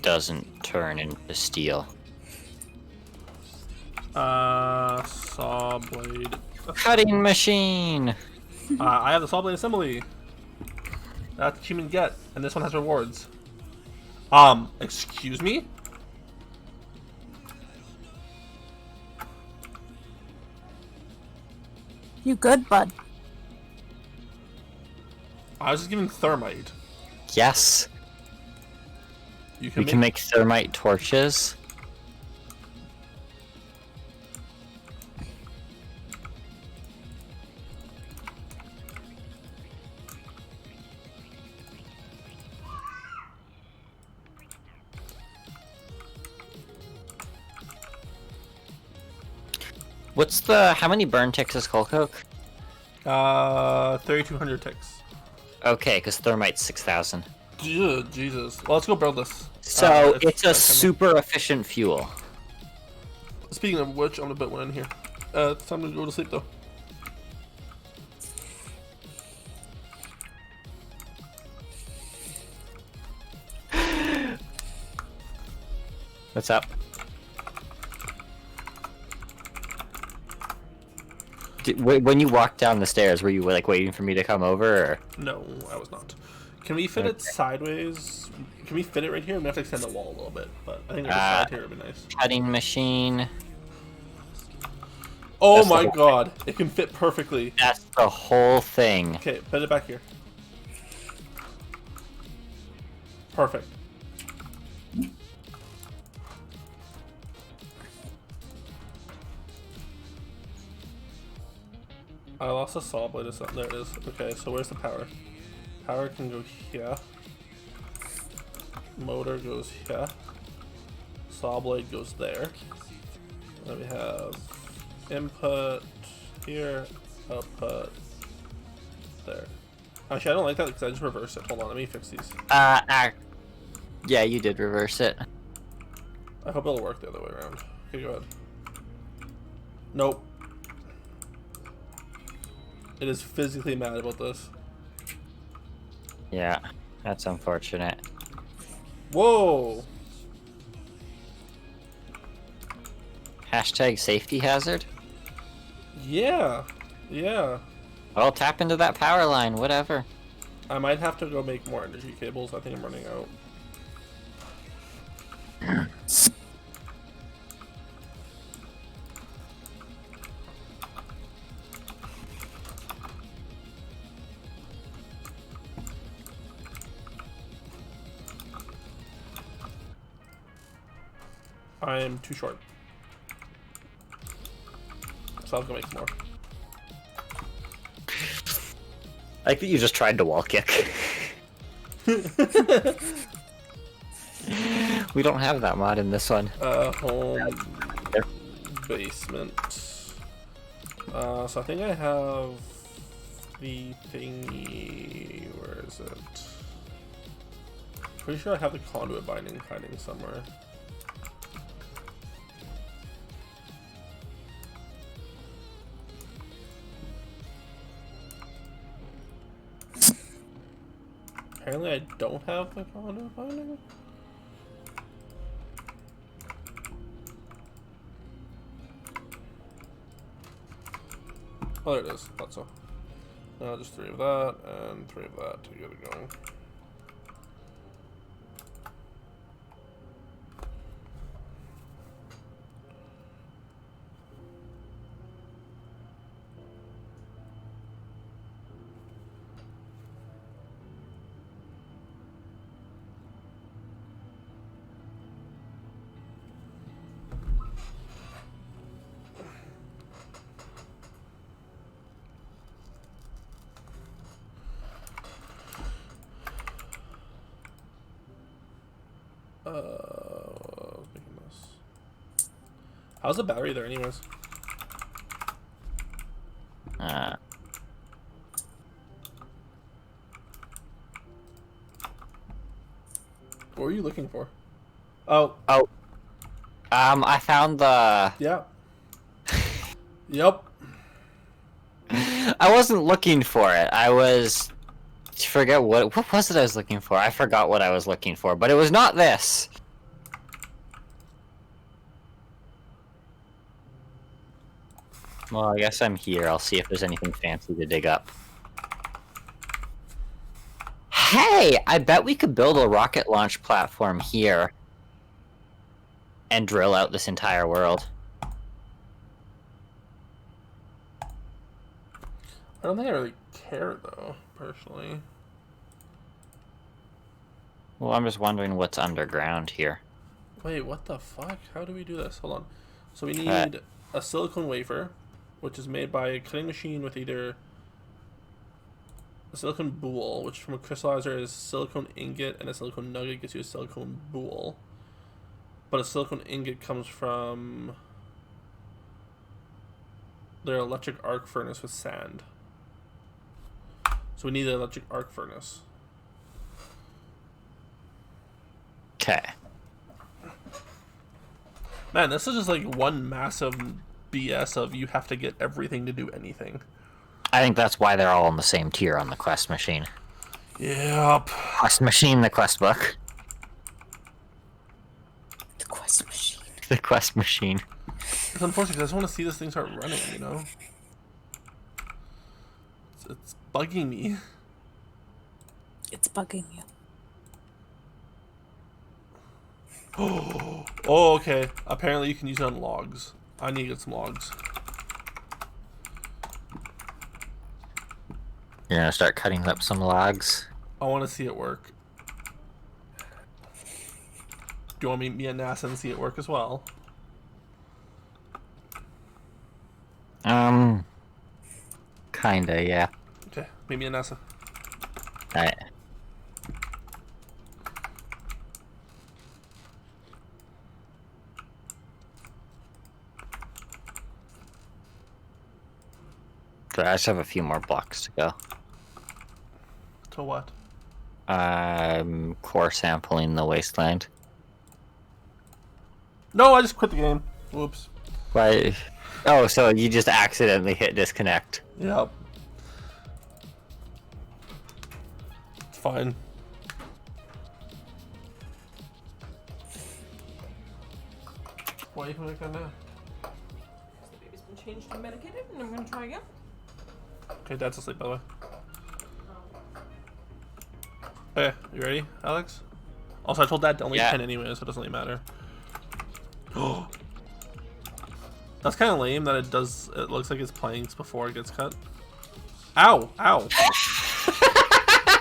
doesn't turn into steel. Saw blade. Cutting machine! I have the saw blade assembly. That's achievement get, and this one has rewards. Excuse me? You good, bud? I was just giving thermite. Yes. You We can make thermite torches. How many burn ticks is coal coke? 3,200 ticks. Okay, because thermite's 6,000. Jesus. Well, let's go build this. So it's a time. super efficient fuel. Speaking of which, I'm gonna put one in here. It's time to go to sleep though. What's up? When you walked down the stairs, were you like waiting for me to come over? Or? No, I was not. Can we fit it sideways? Can we fit it right here? We have to extend the wall a little bit, but I think the side here would be nice. Cutting machine. Oh That's my god, it can fit perfectly. That's the whole thing. Okay, put it back here. Perfect. I lost a saw blade or something. There it is. Okay, so where's the power? Power can go here. Motor goes here. Saw blade goes there. Then we have input here, output there. Actually, I don't like that because I just reversed it. Hold on, let me fix these. Yeah, you did reverse it. I hope it'll work the other way around. Okay, go ahead. Nope. It is physically mad about this. Yeah, that's unfortunate. Whoa! Hashtag safety hazard? Yeah. Yeah. Well, tap into that power line, whatever. I might have to go make more energy cables. I think I'm running out. I am too short. So I'll go make some more. I think that you just tried to wall kick. We don't have that mod in this one. Home basement. So I think I have the thingy. Where is it? Pretty sure I have the conduit binding hiding somewhere. Apparently I don't have the conduit binding. Oh, there it is. Thought so. Now just 3 of that and 3 of that to get it going. Making this. How's the battery there, anyways? What were you looking for? Oh. I found the... Yeah. Yep. I wasn't looking for it. I was... Forget what was it I was looking for? I forgot what I was looking for, but it was not this. Well, I guess I'm here. I'll see if there's anything fancy to dig up. Hey, I bet we could build a rocket launch platform here and drill out this entire world. I don't think I really care though, personally. Well, I'm just wondering what's underground here. Wait, what the fuck? How do we do this? Hold on. So we Uh, need a silicone wafer, which is made by a cutting machine with either a silicone boule, which from a crystallizer is silicone ingot, and a silicone nugget gets you a silicone boule. But a silicone ingot comes from their electric arc furnace with sand. So we need an electric arc furnace. Okay. Man, this is just like one massive BS of you have to get everything to do anything. I think that's why they're all on the same tier on the quest machine. Yep. Quest machine, the quest book. The quest machine. The quest machine. It's unfortunate because I just want to see this thing start running, you know? It's bugging me. It's bugging you. Oh, okay. Apparently you can use it on logs. I need to get some logs. You're gonna start cutting up some logs. I want to see it work. Do you want me to be a NASA and see it work as well? Kinda, yeah. Okay, meet me at NASA. Alright. So I just have a few more blocks to go. To what? Core sampling the wasteland. No, I just quit the game. Whoops. Why? Oh, so you just accidentally hit disconnect. Yep. It's fine. Why are you like that now? The baby's been changed and medicated, and I'm gonna try again. Okay, Dad's asleep, by the way. Okay, you ready, Alex? Also, I told Dad to only Yeah. 10 anyway, so it doesn't really matter. That's kind of lame that it looks like it's playing before it gets cut. Ow! Ow!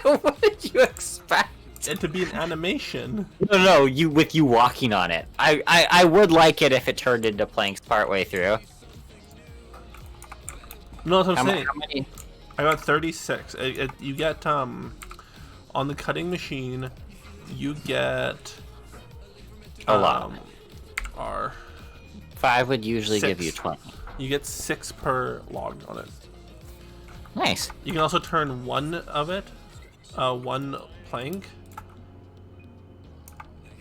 What did you expect? And to be an animation. No, you walking on it. I would like it if it turned into planks partway through. No, that's what I'm saying. How many? I got 36. You get, on the cutting machine, you get... A lot. R. 5 would usually give 6. you 20. You get 6 per log on it. Nice. You can also turn one of it, one plank,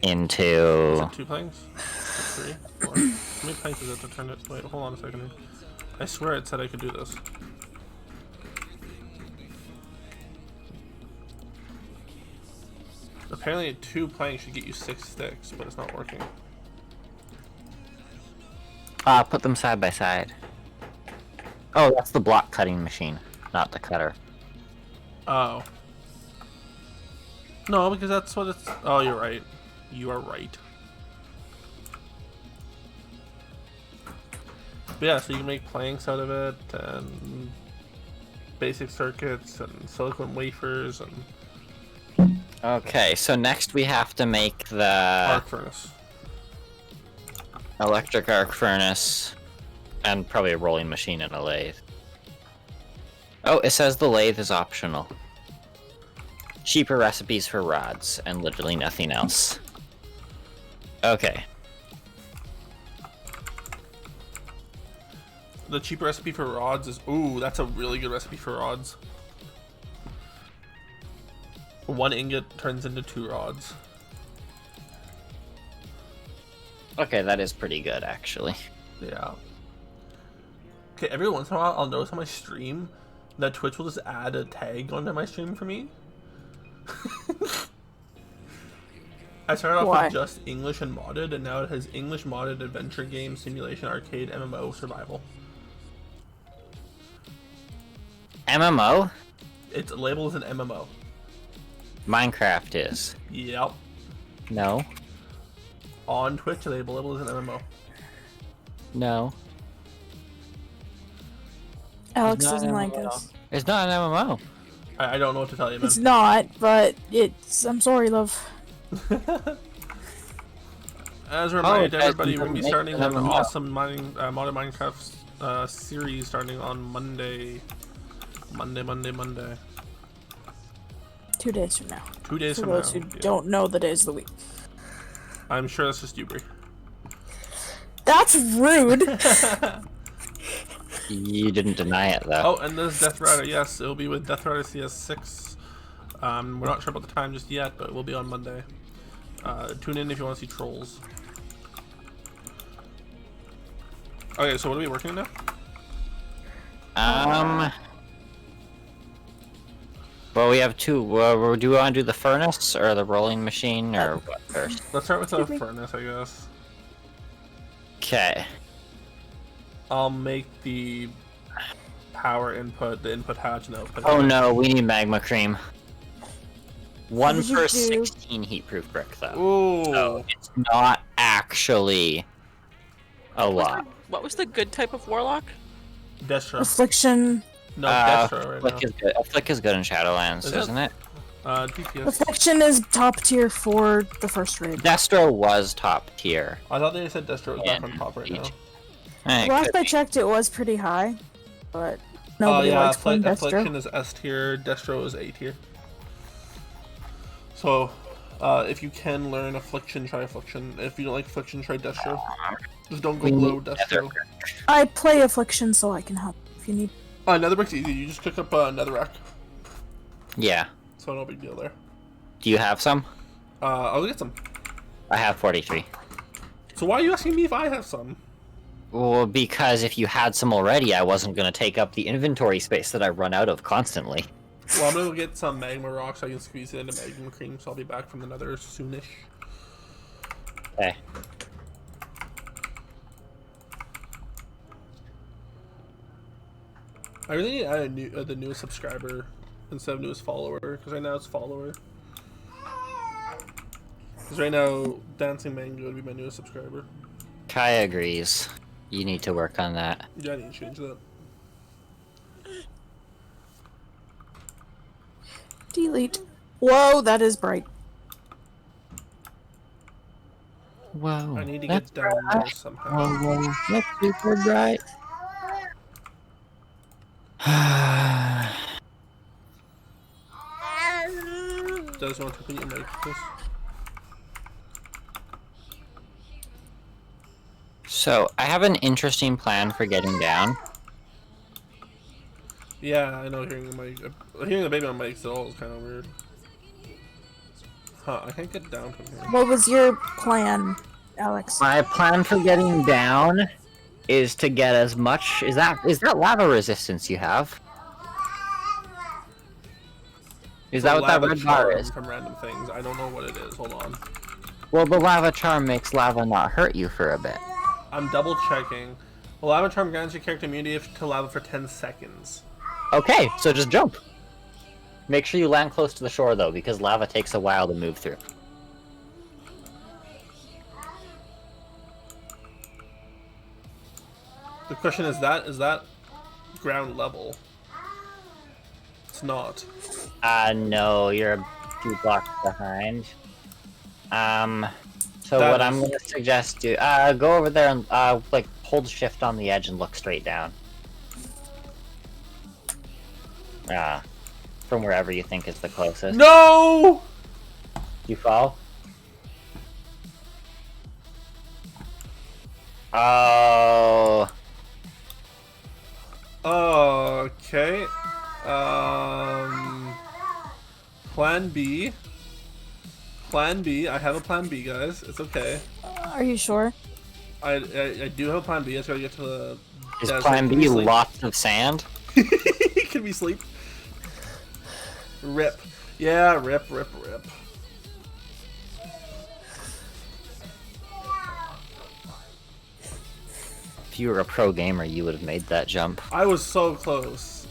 Into... is it 2 planks? 3? 4? How many planks is it to turn it? Wait, hold on a second. I swear it said I could do this. Apparently 2 planks should get you 6 sticks, but it's not working. Put them side by side. Oh, that's the block cutting machine, not the cutter. Oh. No, because that's what it's... Oh, you're right. You are right. But yeah, so you can make planks out of it, and basic circuits, and silicone wafers, and Okay, so next we have to make the arc furnace. electric arc furnace, and probably a rolling machine and a lathe. Oh, it says the lathe is optional. Cheaper recipes for rods, and literally nothing else. Okay. The cheap recipe for rods is... Ooh, that's a really good recipe for rods. 1 ingot turns into 2 rods. Okay, that is pretty good, actually. Yeah. Okay, every once in a while, I'll notice on my stream that Twitch will just add a tag onto my stream for me. I started off Why? with just English and modded, and now it has English modded adventure game, simulation, arcade, MMO, survival. MMO? It's labeled as an MMO. Minecraft is. Yep. No. On Twitch, they label it as an MMO. No. Alex Not doesn't like MMO. this. It's not an MMO. I don't know what to tell you, man. It's not, but it's. I'm sorry, love. As a reminder, guys, everybody, you we're going to be didn't starting make an them awesome modern Minecraft series starting on Monday. Monday. 2 days from now. 2 days For from those now. who Yeah. don't know the days of the week. I'm sure that's just you, Brie. That's rude. You didn't deny it though. Oh, and there's Death Rider. Yes, it'll be with Death Rider CS6. We're not sure about the time just yet, but it will be on Monday. Tune in if you want to see trolls. Okay, so what are we working on now? Well, we have two. Do we want to do the furnace or the rolling machine or what first? Let's start with the furnace, I guess. Okay. I'll make the power input, the input hatch, and output. Oh hatch. no, we need magma cream. One What did you per do? 16 heat-proof brick, though. Ooh. So it's not actually a lot. What was the good type of warlock? Destro. Affliction. No, Destro right now. Flick is good in Shadowlands, Is it? isn't it? DPS. Affliction is top tier for the first raid. Destro was top tier. I thought they said Destro was back on in top right now. Siege. Eh, it Last could I be. checked, it was pretty high, but nobody Yeah, likes playing Affliction Destro. is S tier, Destro is A tier. So, if you can learn Affliction, try Affliction. If you don't like Affliction, try Destro. Just don't go We below need Destro. I play Affliction so I can help if you need. Netherbrick's easy. You just cook up Netherrack. Yeah. So no big deal there. Do you have some? I'll get some. I have 43. So why are you asking me if I have some? Well, because if you had some already, I wasn't going to take up the inventory space that I run out of constantly. Well, I'm gonna go get some magma rocks so I can squeeze it into magma cream, so I'll be back from the nether soonish. Okay. I really need to add the newest subscriber instead of newest follower, because right now it's follower. Because right now, Dancing Mango would be my newest subscriber. Kaya agrees. You need to work on that. Yeah, I need to change that. Delete. Whoa, that is bright. Whoa. I need to that's get down there somehow. Whoa, that's super bright. Does want to open your mic, please? So, I have an interesting plan for getting down. Yeah, I know hearing the baby on mic still is kind of weird. Huh, I can't get down from here. What was your plan, Alex? My plan for getting down is to get as much... Is that lava resistance you have? Is that what that red bar is? From random things. I don't know what it is. Hold on. Well, the lava charm makes lava not hurt you for a bit. I'm double checking. The lava charm grants your character immunity to lava for 10 seconds. Okay, so just jump. Make sure you land close to the shore, though, because lava takes a while to move through. The question is that ground level? It's not. No, you're a few blocks behind. So That what I'm is- gonna suggest go over there and, like, hold shift on the edge and look straight down. From wherever you think is the closest. No! You fall? Oh. Okay. Plan B. Plan B. I have a plan B, guys. It's okay. Are you sure? I do have a plan B. I just gotta get to the. Is desert. plan Can B we sleep? lots of sand? Can we sleep? Rip. Yeah, rip. If you were a pro gamer, you would have made that jump. I was so close.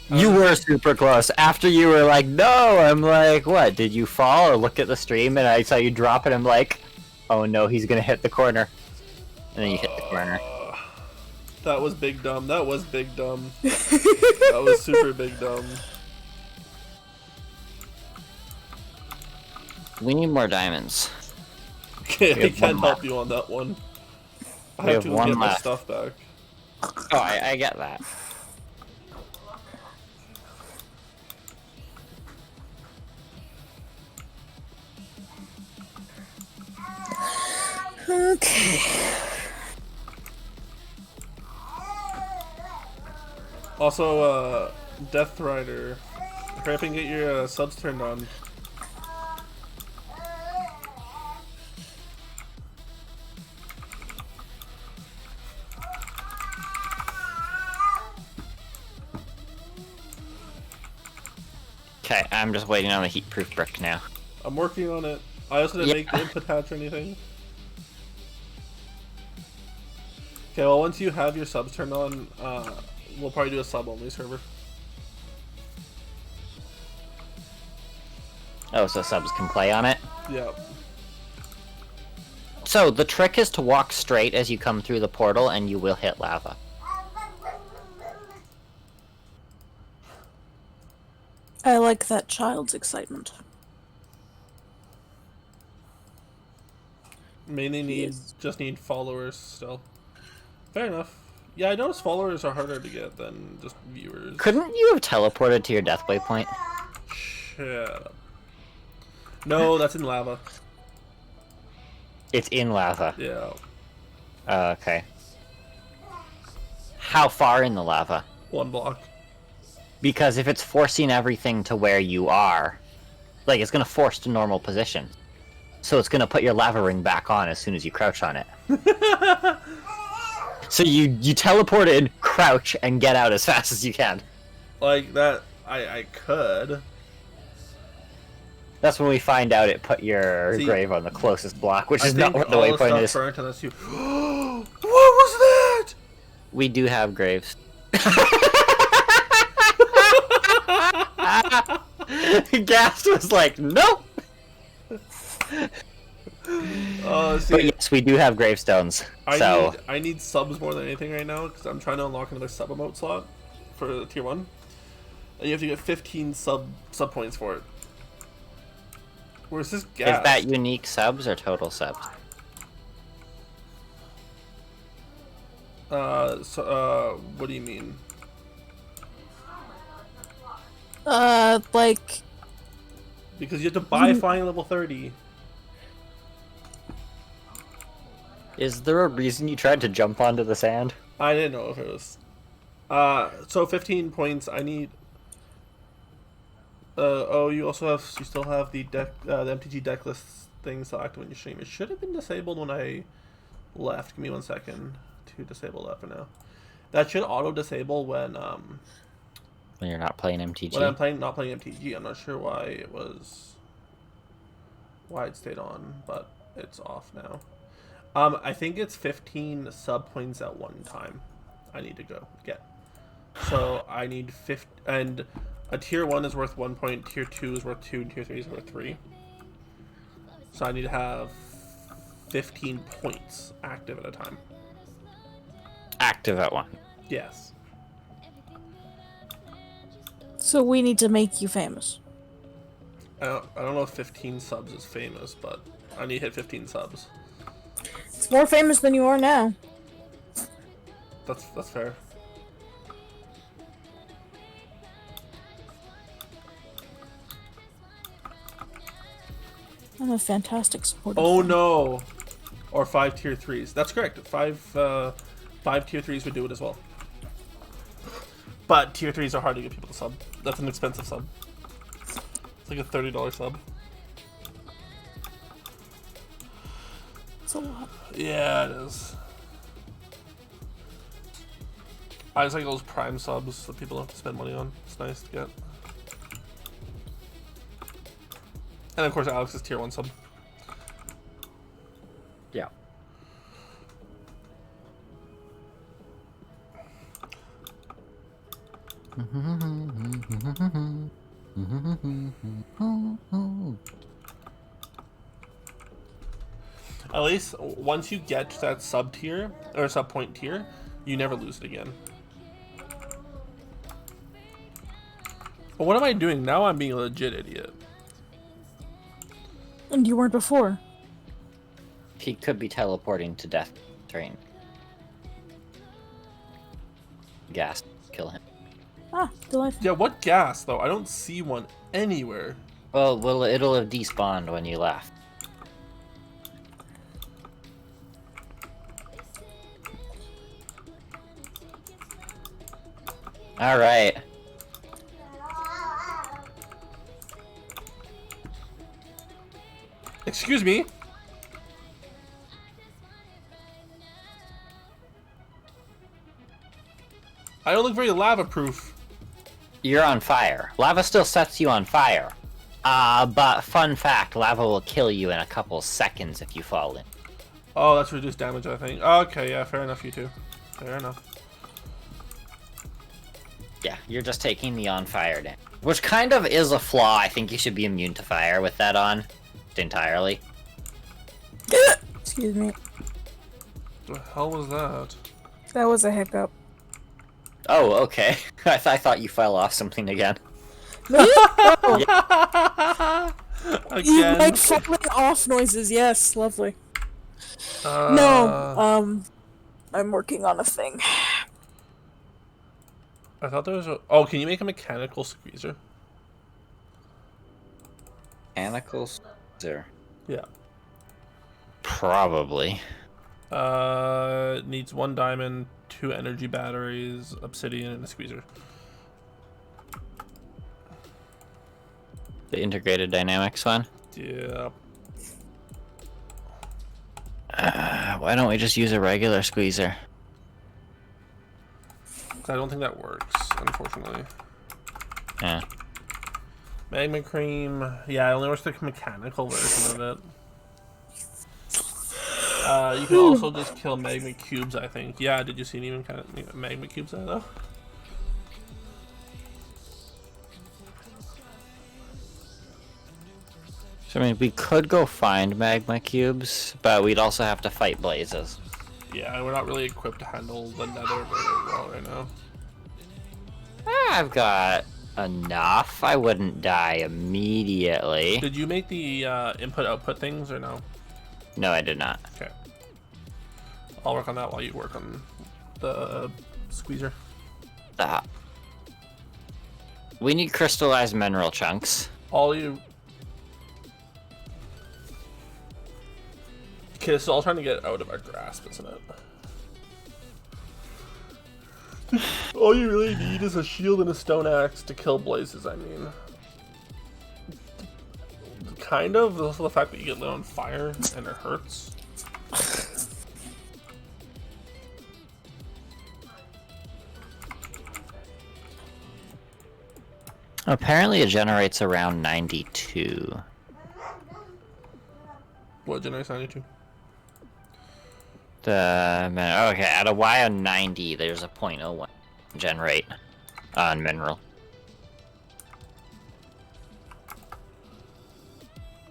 You were super close. After you were like, no, I'm like, what? Did you fall or look at the stream and I saw you drop it? I'm like, oh no, he's gonna hit the corner. And then you hit the corner. That was big dumb. That was big dumb. That was super big dumb. We need more diamonds. Okay, I have can't one help left. you on that one. I We have have to go one get my left. stuff back. Oh, I get that. Okay. Also, Death Rider, hurry up and get your subs turned on. Okay, I'm just waiting on the heat-proof brick now. I'm working on it. I also didn't Yeah. make the input hatch or anything. Okay, well once you have your subs turned on, we'll probably do a sub-only server. Oh, so subs can play on it? Yeah. So, the trick is to walk straight as you come through the portal, and you will hit lava. I like that child's excitement. Mainly need Yes. just need followers still. Fair enough. Yeah, I noticed followers are harder to get than just viewers. Couldn't you have teleported to your death waypoint? Shut up. No, that's in lava. It's in lava. Yeah. Okay. How far in the lava? 1 block. Because if it's forcing everything to where you are, like, it's gonna force to normal position. So it's gonna put your lava ring back on as soon as you crouch on it. So you teleport in, crouch, and get out as fast as you can. Like that, I could. That's when we find out it put your See, grave on the closest block, which I is not think what the all waypoint stuff is. burnt unless you. What was that? We do have graves. Gas was like, nope! See, But yes, we do have gravestones. So, I need subs more than anything right now because I'm trying to unlock another sub emote slot for tier 1. And you have to get 15 sub points for it. Where's this gas? is that unique subs or total subs? What do you mean? Like, Because you have to buy flying level 30. Is there a reason you tried to jump onto the sand? I didn't know if it was. So 15 points. I need. Oh, you still have the the MTG deck list thing still active on your stream. It should have been disabled when I left. Give me 1 second to disable that for now. That should auto disable when When you're not playing MTG? when I'm not playing MTG. I'm not sure why it stayed on, but it's off now. I think it's 15 sub points at one time. I need to go get. So I need 50, and a tier 1 is worth 1 point, tier 2 is worth 2, and tier 3 is worth 3. So I need to have 15 points active at a time. Active at one. Yes. so we need to make you famous. I don't know if 15 subs is famous, but I need to hit 15 subs. It's more famous than you are now. That's fair. I'm a fantastic supporter. Oh no! Or 5 tier 3s. That's correct. 5 tier 3s would do it as well. But tier 3s are hard to get people to sub. That's an expensive sub. It's like a $30 sub. It's a lot. Yeah, it is. I just like those prime subs that people don't have to spend money on. It's nice to get. And of course Alex's tier 1 sub. Yeah. At least once you get to that sub tier or sub point tier, you never lose it again. But what am I doing now? I'm being a legit idiot. And you weren't before. He could be teleporting to death train. Gas. Kill him. Ah, delightful. Yeah, what gas though? I don't see one anywhere. Well, it'll have despawned when you left. All right. Excuse me. I don't look very lava-proof. You're on fire. Lava still sets you on fire. But fun fact, lava will kill you in a couple seconds if you fall in. Oh, that's reduced damage, I think. Okay, yeah, fair enough, you two. Fair enough. Yeah, you're just taking the on fire damage. Which kind of is a flaw. I think you should be immune to fire with that on. Entirely. Excuse me. The hell was that? That was a hiccup. Oh, okay. I thought you fell off something again. You Again. like falling off noises, yes, lovely. Uh, No, I'm working on a thing. I thought there was a... Oh, can you make a mechanical squeezer? Mechanical squeezer. Yeah. Probably. It needs 1 diamond, 2 energy batteries, obsidian, and a squeezer. The integrated dynamics one. Yeah. Why don't we just use a regular squeezer? I don't think that works, unfortunately. Yeah. Magma cream. Yeah, it only works the mechanical version of it. You can also just kill magma cubes, I think. Yeah, did you see any even kind of magma cubes there, though? So, I mean, we could go find magma cubes, but we'd also have to fight blazes. Yeah, we're not really equipped to handle the nether very well right now. I've got enough. I wouldn't die immediately. Did you make the input-output things, or no? No, I did not. Okay. I'll work on that while you work on the squeezer. We need crystallized mineral chunks. All you... Okay, this is all trying to get out of our grasp, isn't it? All you really need is a shield and a stone axe to kill blazes, I mean. Kind of. Also the fact that you get lit on fire and it hurts. Apparently it generates around 92. What generates 92? Okay, at a Y of 90, there's a 0.01 generate on mineral.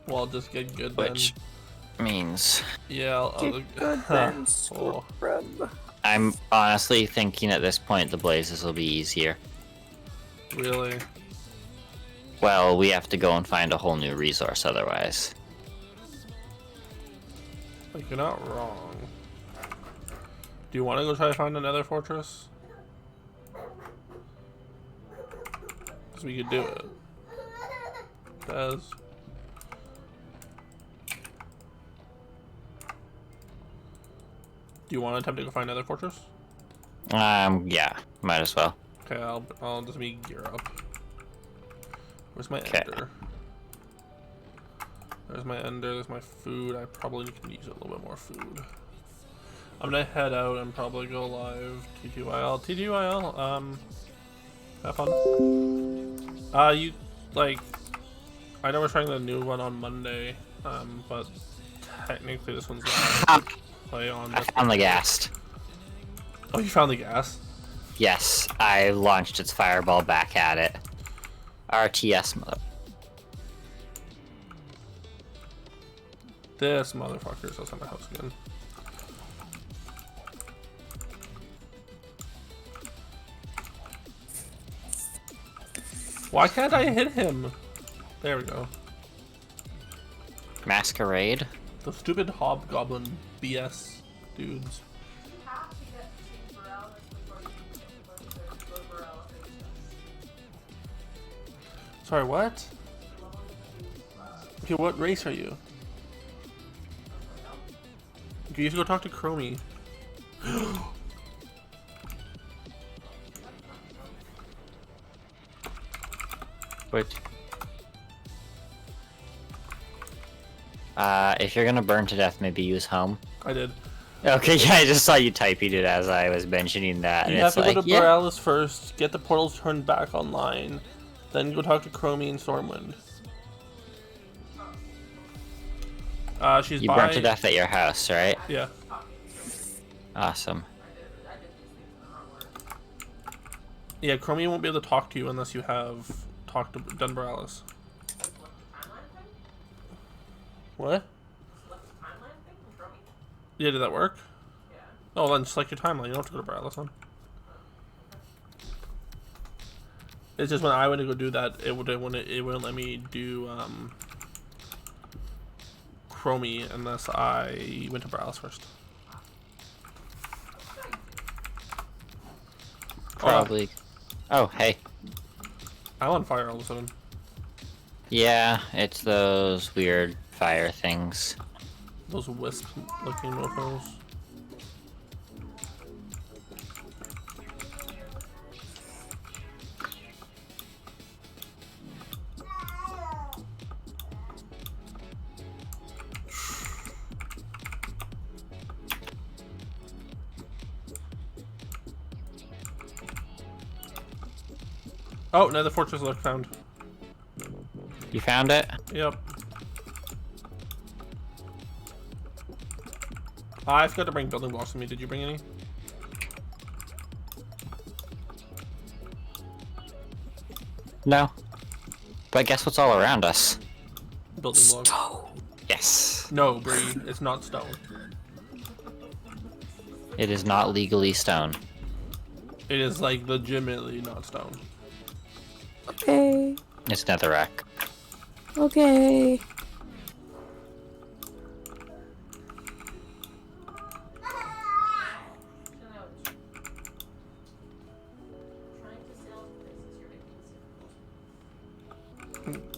Well, I'll just get good Which means... Yeah, I'll Get good then, oh. scrub. I'm honestly thinking at this point the blazes will be easier. Really? Well, we have to go and find a whole new resource otherwise. Like, you're not wrong. Do you want to go try to find another fortress? Because we could do it. Des. Do you want to attempt to go find another fortress? Yeah, might as well. Okay, I'll just be gear up. Where's my Okay. ender? There's my ender, there's my food. I probably can use a little bit more food. I'm gonna head out and probably go live. TTYL. TTYL, have fun. You, like, I know we're trying the new one on Monday, but technically this one's live. Play on I this found the ghast. Oh, you found the gas? Yes, I launched its fireball back at it. RTS mother. This motherfucker is outside my house again. Why can't I hit him? There we go. Masquerade? The stupid hobgoblin BS dudes. Sorry, what? Okay, what race are you? Okay, you have to go talk to Chromie. Wait. If you're gonna burn to death, maybe use home. I did. Okay, yeah, I just saw you typing it as I was mentioning that. You and have it's to like, go to yeah. Borealis first, get the portals turned back online, then go talk to Chromie and Stormwind. She's You by... burnt to death at your house, right? Yeah. Awesome. Yeah, Chromie won't be able to talk to you unless you have done Borealis. What? Yeah, did that work? Oh, then select your timeline. You don't have to go to Borealis then. It's just when I went to go do that, it wouldn't let me do Chromie unless I went to Borealis first. Probably. Oh, hey. I'm on fire all of a sudden. Yeah, it's those weird fire things. Those wisp-looking mofos. Oh, another fortress look found. You found it? Yep. I forgot to bring building blocks with me. Did you bring any? No. But guess what's all around us? Building blocks. Yes. No, Bree, it's not stone. It is not legally stone. It is like legitimately not stone. Okay. It's netherrack. Okay.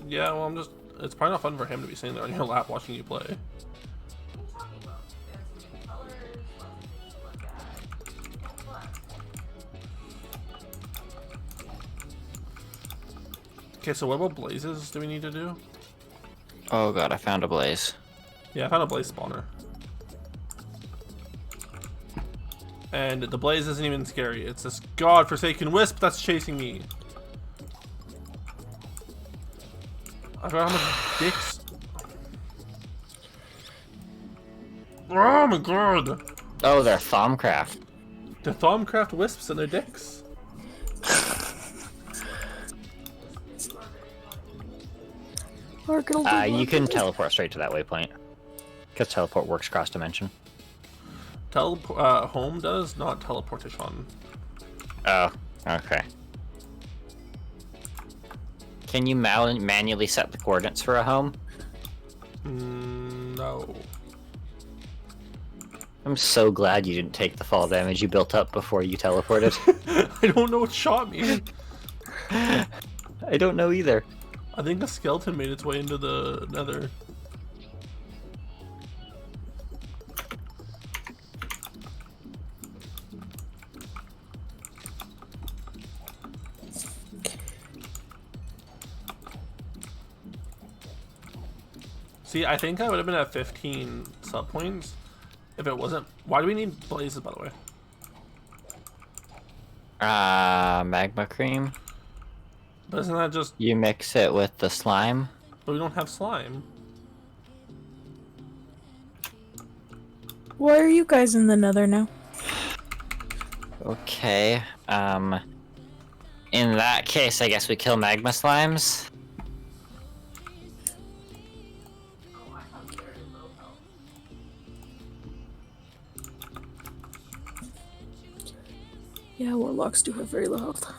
Yeah, well, it's probably not fun for him to be sitting there on your lap watching you play. Okay, so what about blazes do we need to do? Oh god, I found a blaze. Yeah, I found a blaze spawner. And the blaze isn't even scary. It's this godforsaken wisp that's chasing me. I forgot how much dicks. Oh my god! Oh, they're Thaumcraft. The Thaumcraft wisps and their dicks. You can teleport straight to that waypoint. Because teleport works cross dimension. Home does, not teleportation. Oh, okay. Can you manually set the coordinates for a home? No. I'm so glad you didn't take the fall damage you built up before you teleported. I don't know what shot me. I don't know either. I think a skeleton made its way into the nether. See, I think I would have been at 15 sub points if it wasn't. Why do we need blazes, by the way? Magma cream. But isn't that just... You mix it with the slime. But we don't have slime. Why are you guys in the nether now? Okay, in that case, I guess we kill magma slimes. Yeah, warlocks do have very low health.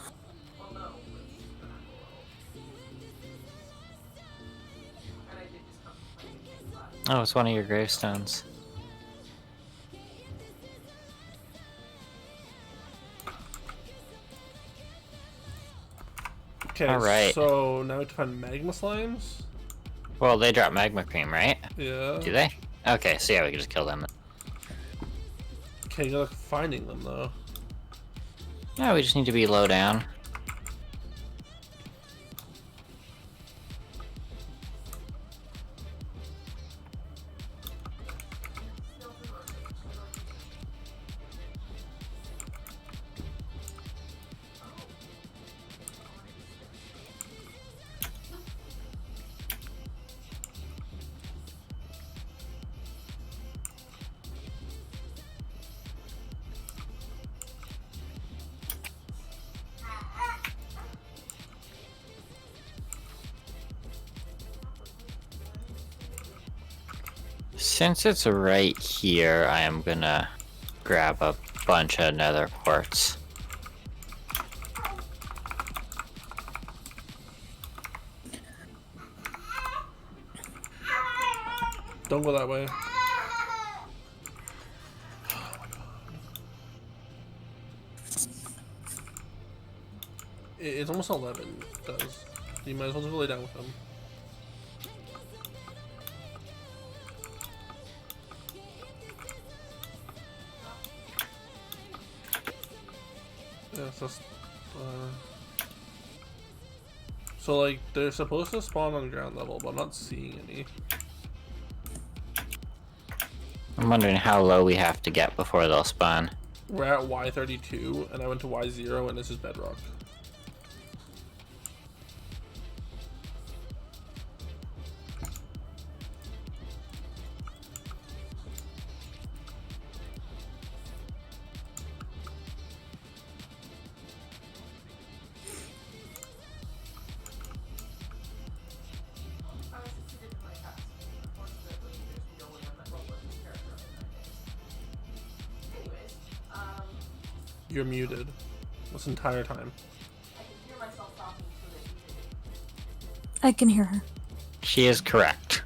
Oh, it's one of your gravestones. Okay, Alright. so now we have to find magma slimes. Well, they drop magma cream, right? Yeah. Do they? Okay, so yeah, we can just kill them. Okay, good luck finding them though. Yeah, we just need to be low down. Since it's right here, I am gonna grab a bunch of nether quartz. Don't go that way. It's almost 11, guys. You might as well just lay down with them. Yeah, so like, they're supposed to spawn on ground level, but I'm not seeing any. I'm wondering how low we have to get before they'll spawn. We're at Y32, and I went to Y0, and this is bedrock. You're muted this entire time. I can hear her. She is correct.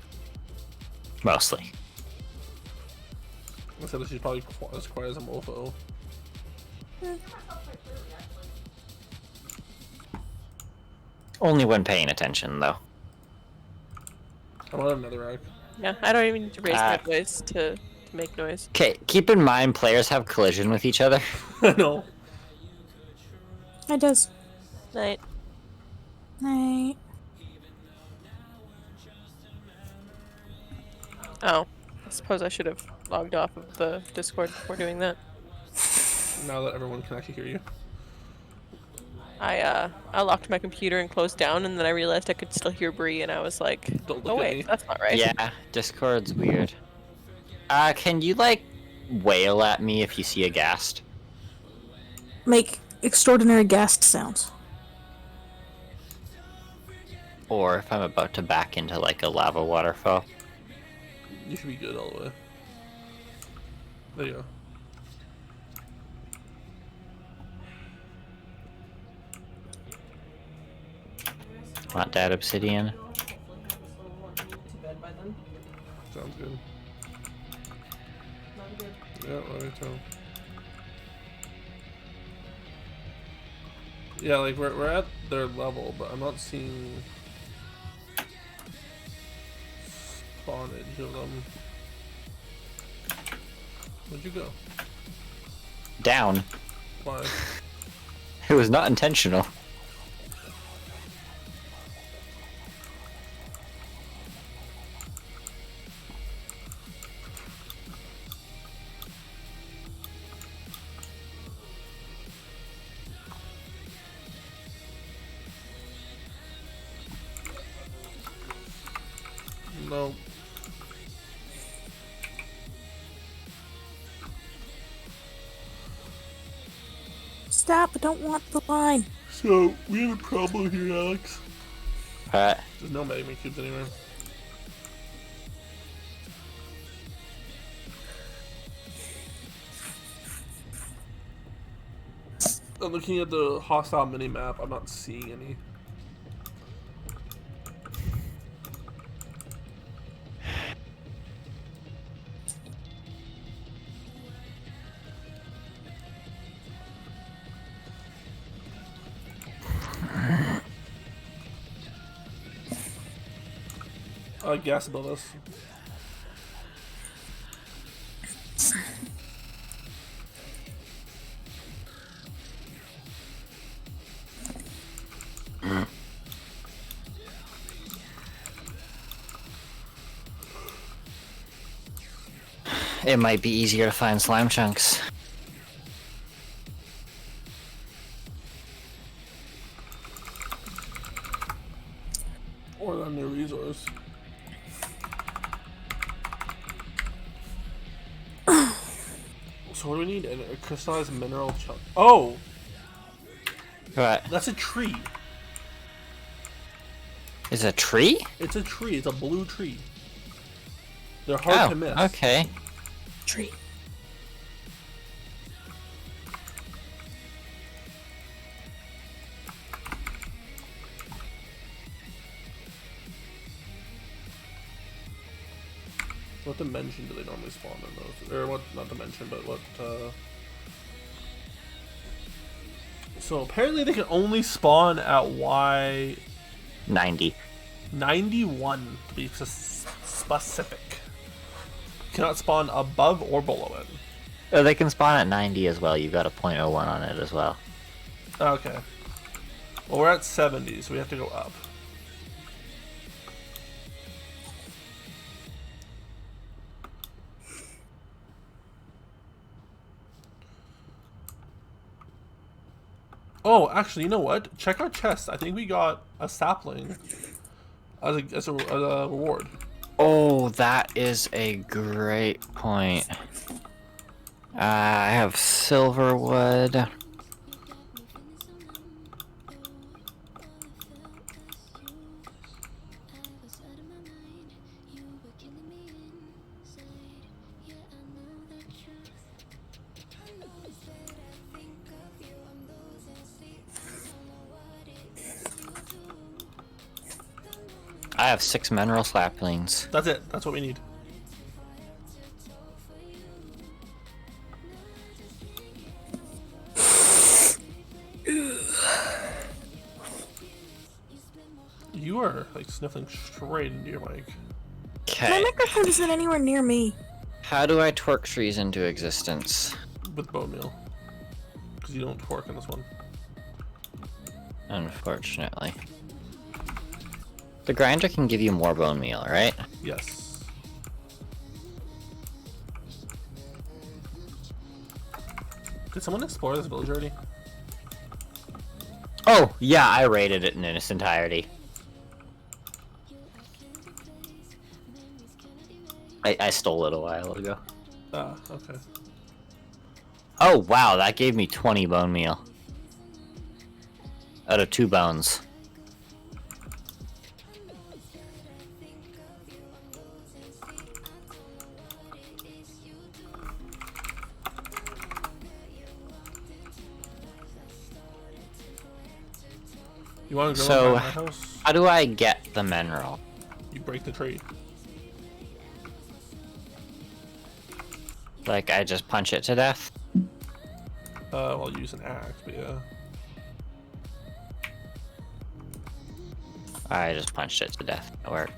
Mostly. I said that she's probably as quiet as a mofo. Only when paying attention, though. I'm on another rack. Yeah, I don't even need to raise my voice to make noise. Okay, keep in mind players have collision with each other. I know. It does. Night. Night. Oh, I suppose I should have logged off of the Discord before doing that. Now that everyone can actually hear you. I locked my computer and closed down, and then I realized I could still hear Bree, and I was like, Don't oh look at wait, me. that's not right. Yeah, Discord's weird. Can you, like, wail at me if you see a ghast? Make extraordinary ghast sounds. Or if I'm about to back into, like, a lava waterfall. You should be good all the way. There you go. Want that obsidian? Sounds good. Yeah, let me tell. Yeah, like we're at their level, but I'm not seeing spawnage of them. Where'd you go? Down. Why? It was not intentional. No. Stop, I don't want the line. So we have a problem here, Alex. Alright. There's no magma cubes anywhere. I'm looking at the hostile mini-map. I'm not seeing any. gas abilities. It might be easier to find slime chunks. Or the new resource. So what do we need? A crystallized mineral chunk. Oh! What? That's a tree. Is it a tree? It's a tree. It's a blue tree. They're hard to miss. Okay. Tree. What dimension do they normally spawn in those? Or what, not dimension, but what, So apparently they can only spawn at Y 90. 91 to be specific. Cannot spawn above or below it. Oh, they can spawn at 90 as well. You've got a .01 on it as well. Okay. Well, we're at 70, so we have to go up. Oh, actually, you know what? Check our chest. I think we got a sapling as a reward. Oh, that is a great point. I have silver wood. I have 6 mineral saplings. That's it. That's what we need. You are like sniffling straight into your mic. My Okay. microphone isn't anywhere near me. How do I twerk trees into existence? With bone meal. Because you don't torque in this one. Unfortunately. The grinder can give you more bone meal, right? Yes. Did someone explore this village already? Oh, yeah, I raided it in its entirety. I stole it a while ago. Ah, okay. Oh, wow, that gave me 20 bone meal. Out of 2 bones. You want to go So, to my house? how do I get the mineral? You break the tree. Like, I just punch it to death? Well, use an axe, but yeah. I just punched it to death. That worked.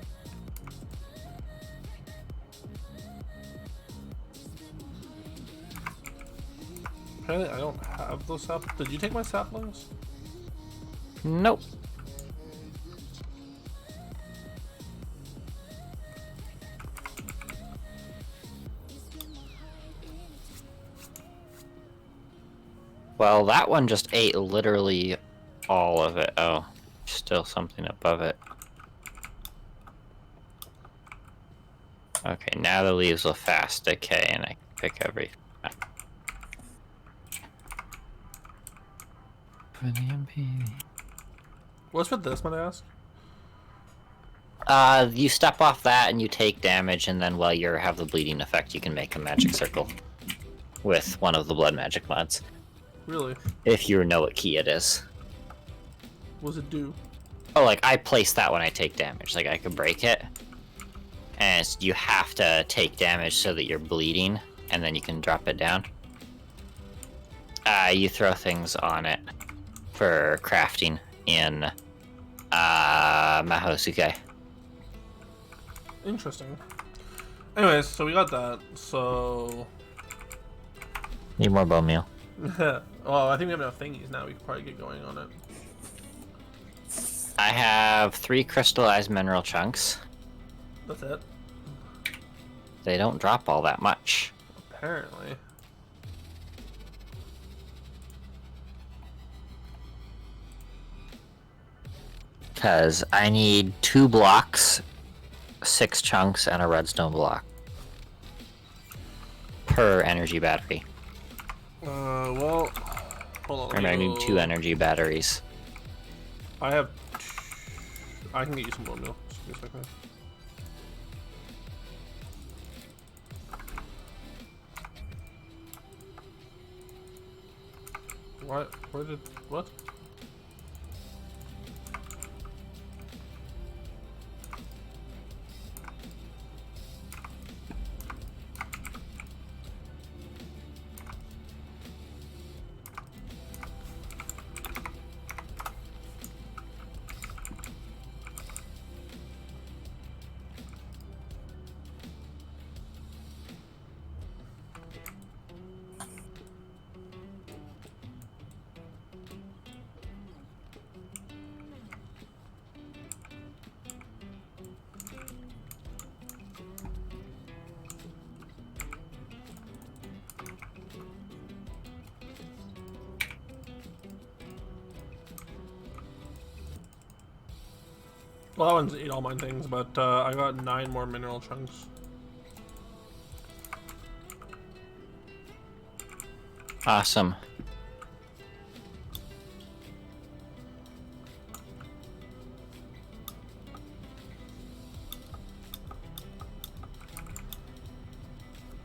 Apparently, I don't have those saplings. Did you take my saplings? Nope. Well, that one just ate literally all of it. Oh, still something above it. Okay, now the leaves will fast decay and I can pick everything up. For the MP. What's with this, might I ask? You step off that and you take damage, and then while you have the bleeding effect, you can make a magic circle with one of the blood magic mods. Really? If you know what key it is. What does it do? Oh, like, I place that when I take damage. Like, I could break it. And you have to take damage so that you're bleeding, and then you can drop it down. You throw things on it for crafting in Mahosuke. Interesting. Anyways, so we got that. So, Need more bone meal. well, I think we have enough thingies now. We could probably get going on it. I have 3 crystallized mineral chunks. That's it. They don't drop all that much. Apparently. Because I need 2 blocks, 6 chunks, and a redstone block per energy battery. Well, hold on. Or I need 2 energy batteries. I have. I can get you some more meal. Just give me a second. What? Where did. What? Well, that one's ate all my things, but I got 9 more mineral chunks. Awesome.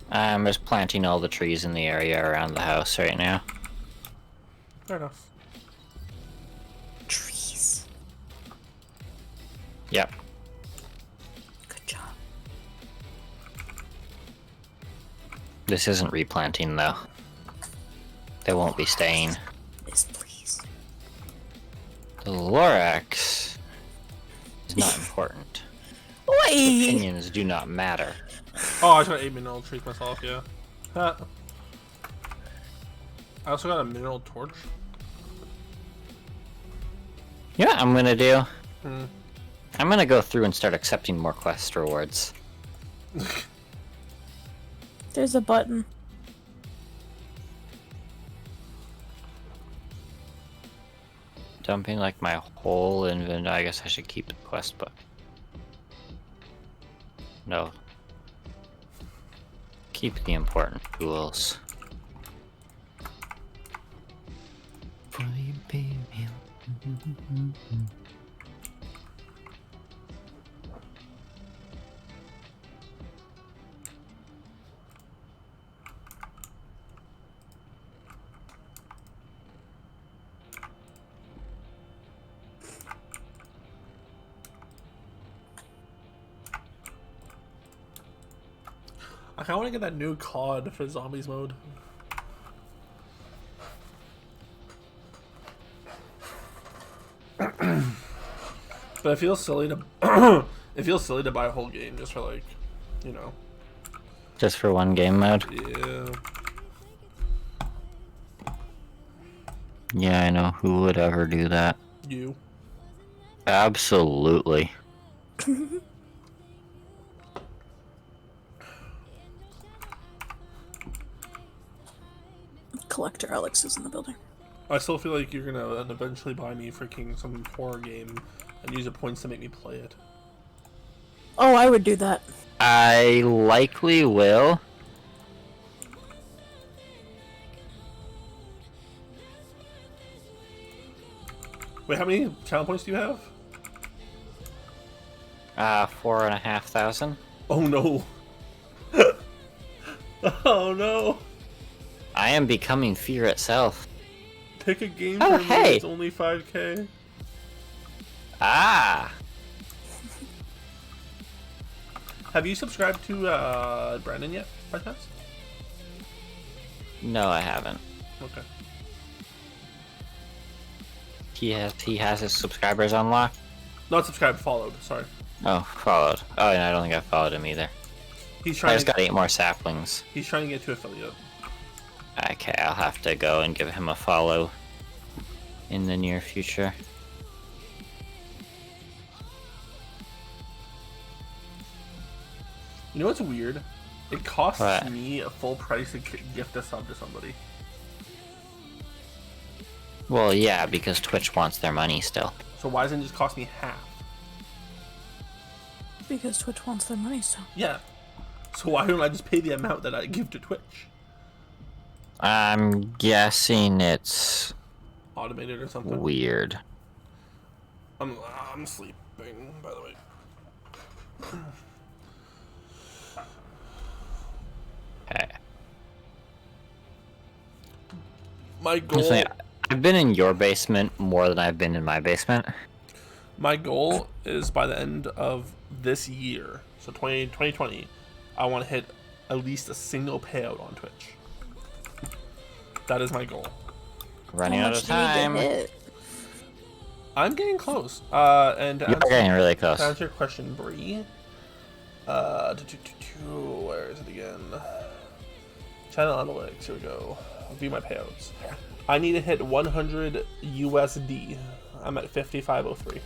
I'm just planting all the trees in the area around the house right now. Fair enough. Trees. Yep. Good job. This isn't replanting though. They won't be staying. Yes, please. The Lorax is not important. Wait. Opinions do not matter. Oh, I just got 8 mineral trees myself, yeah. I also got a mineral torch. You know what I'm gonna do? Hmm. I'm gonna go through and start accepting more quest rewards. There's a button. Dumping like my whole inventory. I guess I should keep the quest book. No. Keep the important tools. I kinda wanna get that new COD for zombies mode. But it feels silly to it feels silly to buy a whole game just for like, you know. Just for one game mode? Yeah. Yeah, I know. Who would ever do that? You. Absolutely. Collector Alex is in the building. I still feel like you're gonna eventually buy me freaking some horror game and use the points to make me play it. Oh, I would do that. I likely will. Wait, how many talent points do you have? 4,500. Oh no. Oh no. I am becoming fear itself. Pick a game Oh, for me hey. that's only 5k. Ah! Have you subscribed to Brandon yet, by chance? No, I haven't. Okay. He has his subscribers unlocked. Not subscribed, followed, sorry. Oh, followed. Oh, and I don't think I followed him either. He's I trying. just got 8 more saplings. He's trying to get to affiliate. Okay, I'll have to go and give him a follow in the near future. You know what's weird? It costs What? me a full price to gift a sub to somebody. Well, yeah, because Twitch wants their money still. So why doesn't it just cost me half? Because Twitch wants their money, so. Yeah. So why don't I just pay the amount that I give to Twitch? I'm guessing it's Automated or something? weird. I'm sleeping, by the way. Okay. My goal... Honestly, I've been in your basement more than I've been in my basement. My goal is by the end of this year, so 2020, I want to hit at least a single payout on Twitch. That is my goal. Running How out much of do you need to time. hit? I'm getting close. And to You're getting really close. to answer your question, Bree, where is it again? Channel analytics. Here we go. View my payouts. I need to hit 100 USD. I'm at 5503.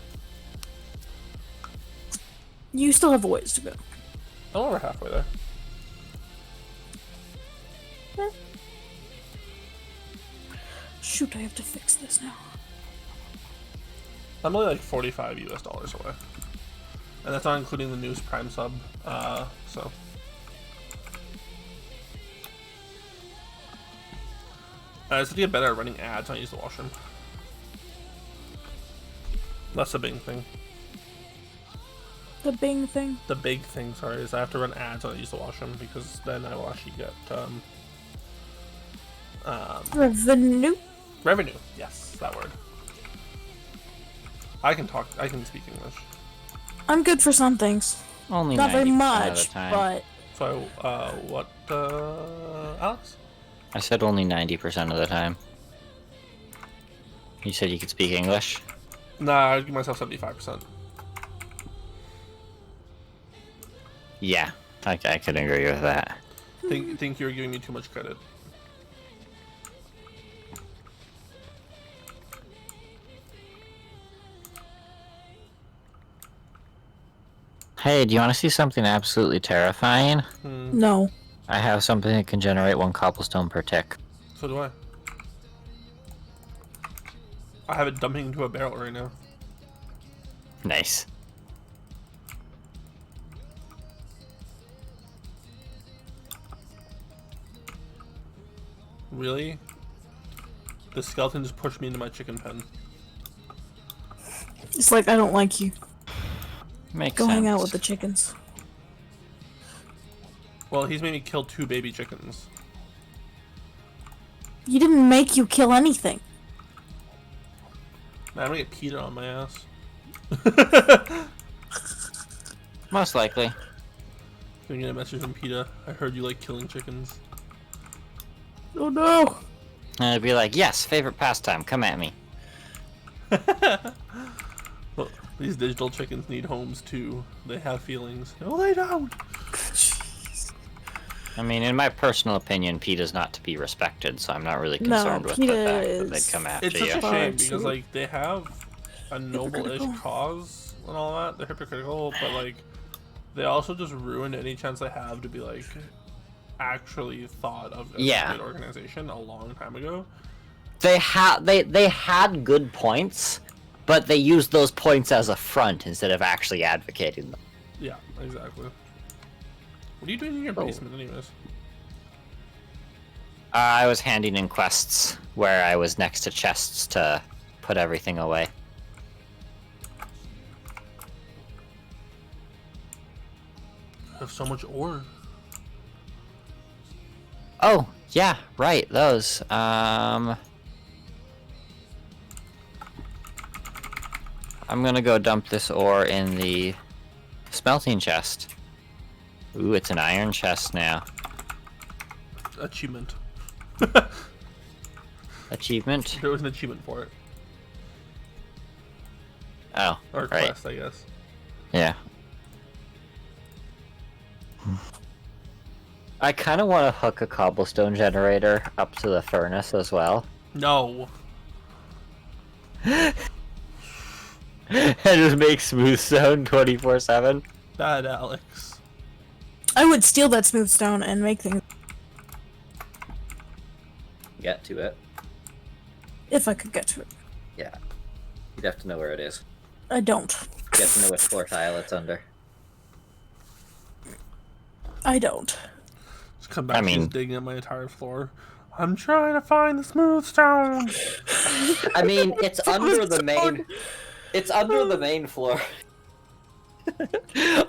You still have a ways to go. I'm over halfway there. Shoot, I have to fix this now. I'm only like 45 US dollars away. And that's not including the news Prime sub, so. I just have to get better at running ads when I use the washroom. That's the big thing. The Bing thing. The big thing, sorry, is I have to run ads when I use the washroom because then I will actually get, Revenue. revenue. Yes, that word. I can speak English. I'm good for some things. Only Not very 90% of the much, time. but So, what, Alex? I said only 90% of the time. You said you could speak English? Nah, I'd give myself 75%. Yeah, I could agree with that. Think you're giving me too much credit. Hey, do you want to see something absolutely terrifying? no. I have something that can generate 1 cobblestone per tick. So do I. I have it dumping into a barrel right now. Nice. Really? The skeleton just pushed me into my chicken pen. It's like I don't like you. Makes Go sense. hang out with the chickens. Well, he's made me kill 2 baby chickens. He didn't make you kill anything. Man, I'm gonna get PETA on my ass. Most likely. Can we get a message from PETA? I heard you like killing chickens. Oh no. And it'd be like, yes, favorite pastime, come at me. Well, these digital chickens need homes too. They have feelings. No, they don't. I mean, in my personal opinion, PETA's not to be respected, so I'm not really No, concerned with the PETA fact that is- they'd come after It's such you. a Far shame too because like they have a noble-ish hypocritical. cause and all that. They're hypocritical, but like they also just ruined any chance they have to be like actually thought of as Yeah. a good organization a long time ago. They had good points, but they used those points as a front instead of actually advocating them. Yeah, exactly. What are you doing in your basement, anyways? I was handing in quests where I was next to chests to put everything away. I have so much ore. Oh, yeah, right, those. I'm gonna go dump this ore in the smelting chest. Ooh, it's an iron chest now. Achievement. Achievement? There was an achievement for it. Oh, Or right. quest, I guess. Yeah. I kind of want to hook a cobblestone generator up to the furnace as well. No. And just make smooth stone 24/7. Bad Alex. I would steal that smooth stone and make things Get to it. if I could get to it. Yeah. You'd have to know where it is. I don't. You have to know which floor tile it's under. I don't. Just come back I mean- and digging at my entire floor. I'm trying to find the smooth stone. I mean, it's under the main. It's under the main floor.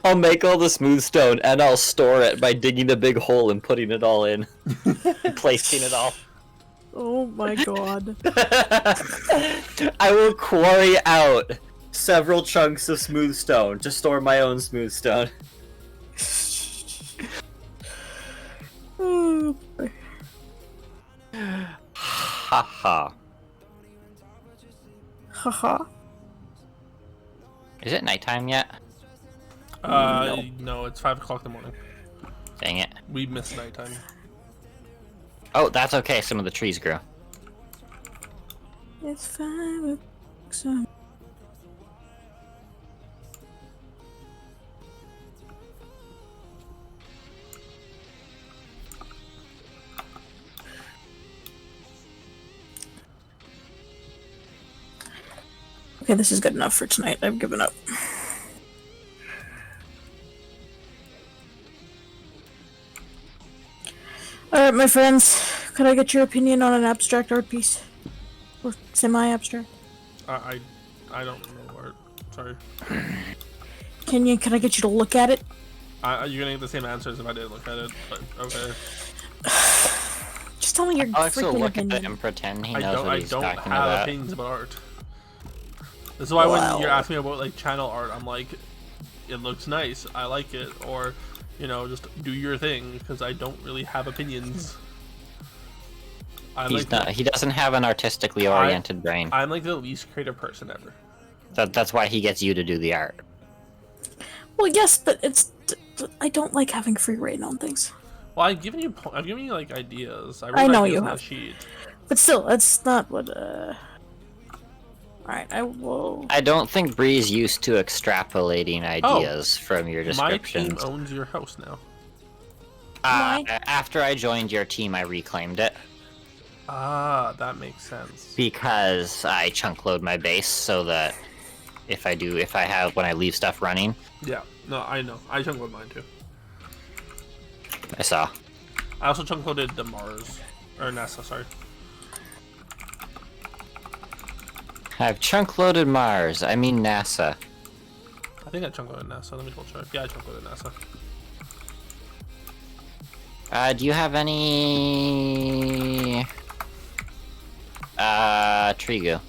I'll make all the smooth stone and I'll store it by digging a big hole and putting it all in. Placing it all. Oh my god. I will quarry out several chunks of smooth stone to store my own smooth stone. Oh, boy. Haha. Haha. Is it nighttime yet? No, it's 5 o'clock in the morning. Dang it. We missed nighttime. Oh, that's okay. Some of the trees grew. It's 5 o'clock. So... Okay, this is good enough for tonight. I've given up. Alright, my friends. Could I get your opinion on an abstract art piece? Or semi-abstract? I don't know art. Sorry. Can I get you to look at it? You're gonna get the same answers if I didn't look at it, but okay. Just tell me your Alex will freaking look at opinion. it and pretend he I knows don't. what I he's don't talking have about. opinions about art. This is why when Wow. you're asking me about like channel art, I'm like, it looks nice. I like it, or just do your thing because I don't really have opinions. He doesn't have an artistically oriented brain. I'm like the least creative person ever. That's why he gets you to do the art. Well, yes, but I don't like having free reign on things. Well, I've given you like ideas. I know you on the have. sheet. But still, that's not what, Alright, I will... I don't think Bree's used to extrapolating ideas from your My team descriptions. owns your house now. Why? After I joined your team, I reclaimed it Ah, that makes sense. because I chunk load my base so that when I leave stuff running, Yeah, no, I know. I chunk loaded mine too. I saw. I also chunk loaded the Mars or NASA. Sorry. I've chunk loaded Mars. I mean NASA. I think I chunk loaded NASA. Let me double check. Yeah, I chunk loaded NASA. Do you have any Trigu?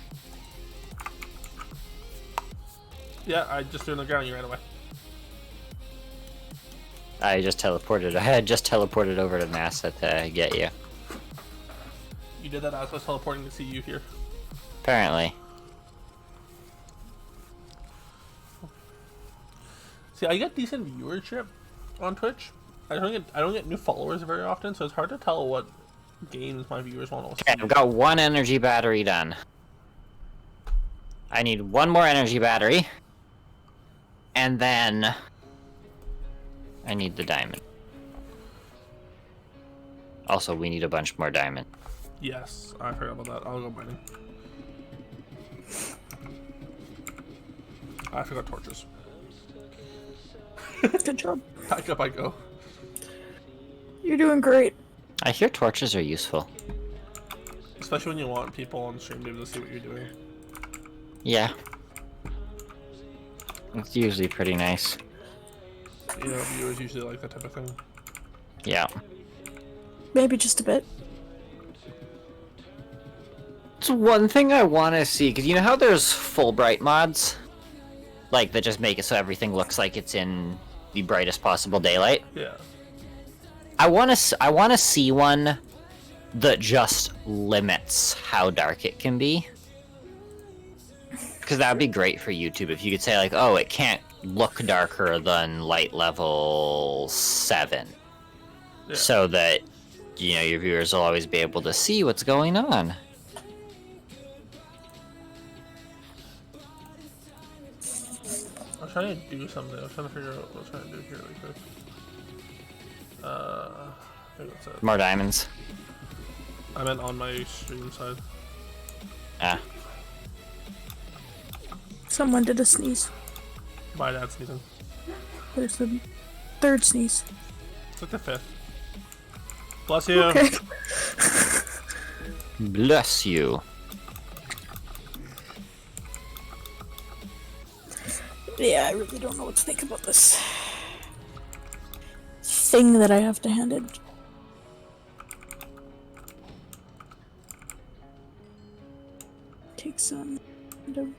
Yeah, I just threw it on the ground. You ran away. I just teleported. I had just teleported over to NASA to get you. You did that as I was teleporting to see you here. Apparently. See, I get decent viewership on Twitch. I don't get new followers very often, so it's hard to tell what games my viewers want to see. Okay, I've got one energy battery done. I need one more energy battery. And then I need the diamond. Also, we need a bunch more diamond. Yes, I forgot about that. I'll go mining. I forgot torches. Good job. Back up I go. You're doing great. I hear torches are useful. Especially when you want people on stream to be able to see what you're doing. Yeah. It's usually pretty nice. Viewers usually like that type of thing. Yeah. Maybe just a bit. It's one thing I want to see, because you know how there's Fulbright mods? Like, that just make it so everything looks like it's in the brightest possible daylight? Yeah. I want to see one that just limits how dark it can be. Because that would be great for YouTube if you could say, like, oh, it can't look darker than light level 7. Yeah. So that, you know, your viewers will always be able to see what's going on. I was trying to do something. I was trying to figure out what I was trying to do here really quick. I think that's it. More diamonds. I meant on my stream side. Ah. Someone did a sneeze. My dad's sneezing. There's the third sneeze. It's like the 5th. Bless you. Okay. Bless you. Yeah, I really don't know what to think about this thing that I have to hand in. Take some. What's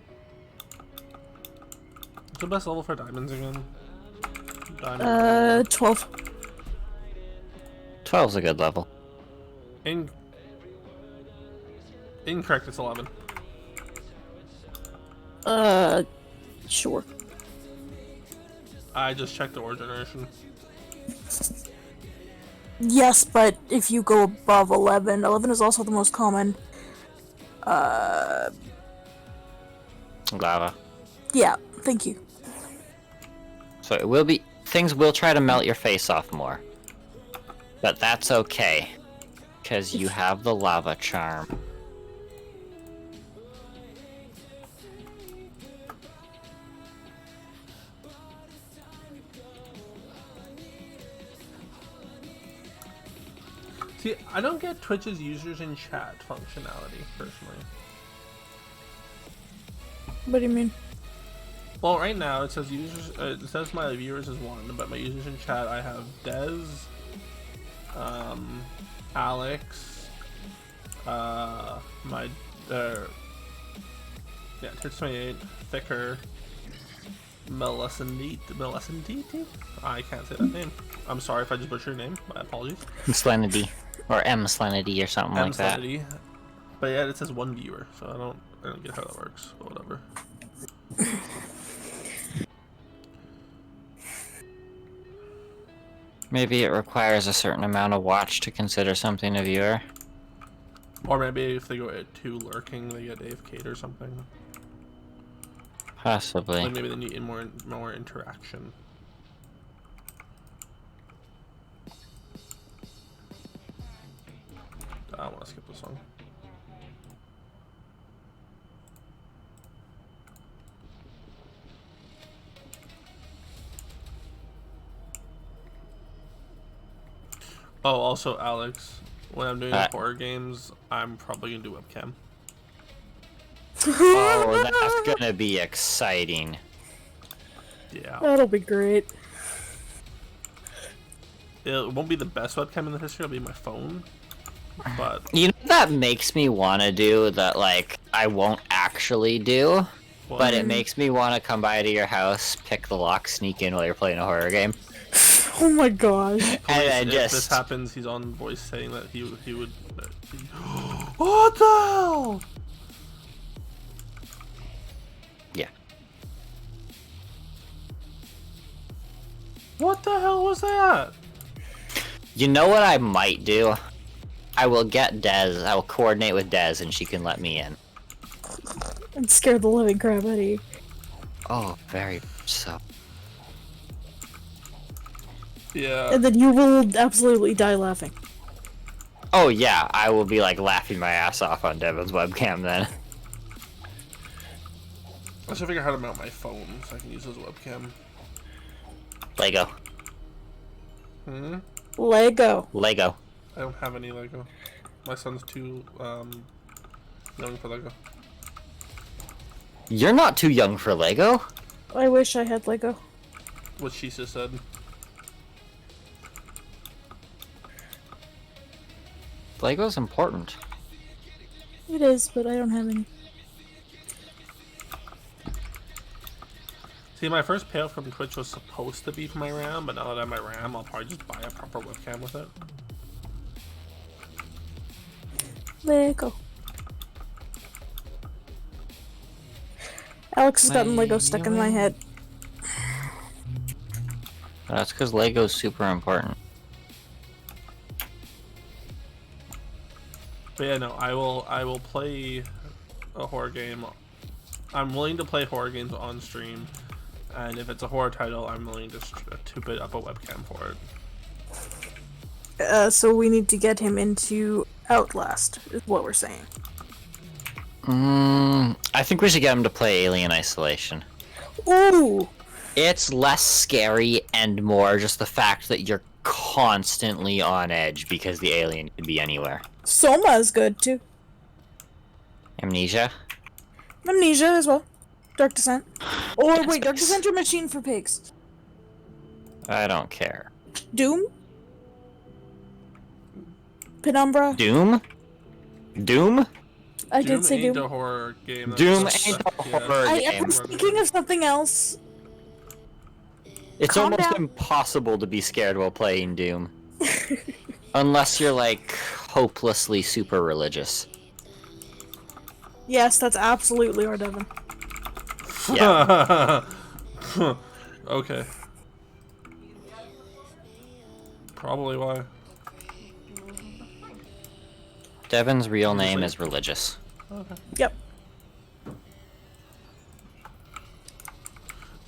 the best level for diamonds again? Diamond. 12. 12's a good level. Incorrect, it's 11. Sure. I just checked the ore generation. Yes, but if you go above 11, 11 is also the most common. Lava. Yeah, thank you. So it will be... Things will try to melt your face off more. But that's okay. Because you have the lava charm. See, I don't get Twitch's users in chat functionality, personally. What do you mean? Well, right now it says users. It says my viewers is 1, but my users in chat I have Dez, Alex, my yeah, Tier28, Thicker, Melisanditi? I can't say that name. I'm sorry if I just butchered your name. My apologies. Slenity. Or M-Slenity or something like that. But yeah, it says 1 viewer, so I don't get how that works, but whatever. Maybe it requires a certain amount of watch to consider something a viewer. Or maybe if they go at 2 lurking, they get AFK'd or something. Possibly. Like maybe they need more interaction. I don't want to skip this song. Oh, also, Alex, when I'm doing horror games, I'm probably gonna do webcam. Oh, that's gonna be exciting. Yeah. That'll be great. It won't be the best webcam in the history, it'll be my phone. But You know what that makes me want to do that, like, I won't actually do? what? But it makes me want to come by to your house, pick the lock, sneak in while you're playing a horror game. Oh my gosh. And then if just... this happens, he's on voice saying that he would. What the hell? Yeah. What the hell was that? You know what I might do? I will get Dez, I will coordinate with Dez, and she can let me in. And scare the living crap out of you. Oh, very so. Yeah. And then you will absolutely die laughing. Oh yeah, I will be like laughing my ass off on Devin's webcam then. I should figure out how to mount my phone so I can use his webcam. Lego. Hmm? Lego. Lego. I don't have any Lego. My son's too young for Lego. You're not too young for Lego. I wish I had Lego. What she just said. Lego's important. It is, but I don't have any. See, my first payout from Twitch was supposed to be for my RAM, but now that I have my RAM, I'll probably just buy a proper webcam with it. Lego. Alex has gotten Lego stuck in my head. That's because Lego's super important. But yeah, no, I will play a horror game. I'm willing to play horror games on stream, and if it's a horror title, I'm willing to put up a webcam for it. So we need to get him into Outlast, is what we're saying. I think we should get him to play Alien Isolation. Ooh! It's less scary and more just the fact that you're constantly on edge because the alien could be anywhere. Soma is good too. Amnesia? Amnesia as well. Dark Descent. Or wait, Dark Descent or Machine for Pigs? I don't care. Doom? Penumbra? Doom? Doom? I Doom did say ain't Doom. a horror game. that's Doom just- ain't a yeah. horror I game. was thinking of something else. It's Calm almost down. impossible to be scared while playing Doom. Unless you're like hopelessly super religious. Yes, that's absolutely our Devon. Yeah. Okay. Probably why. Devon's real name is religious. Okay. Yep.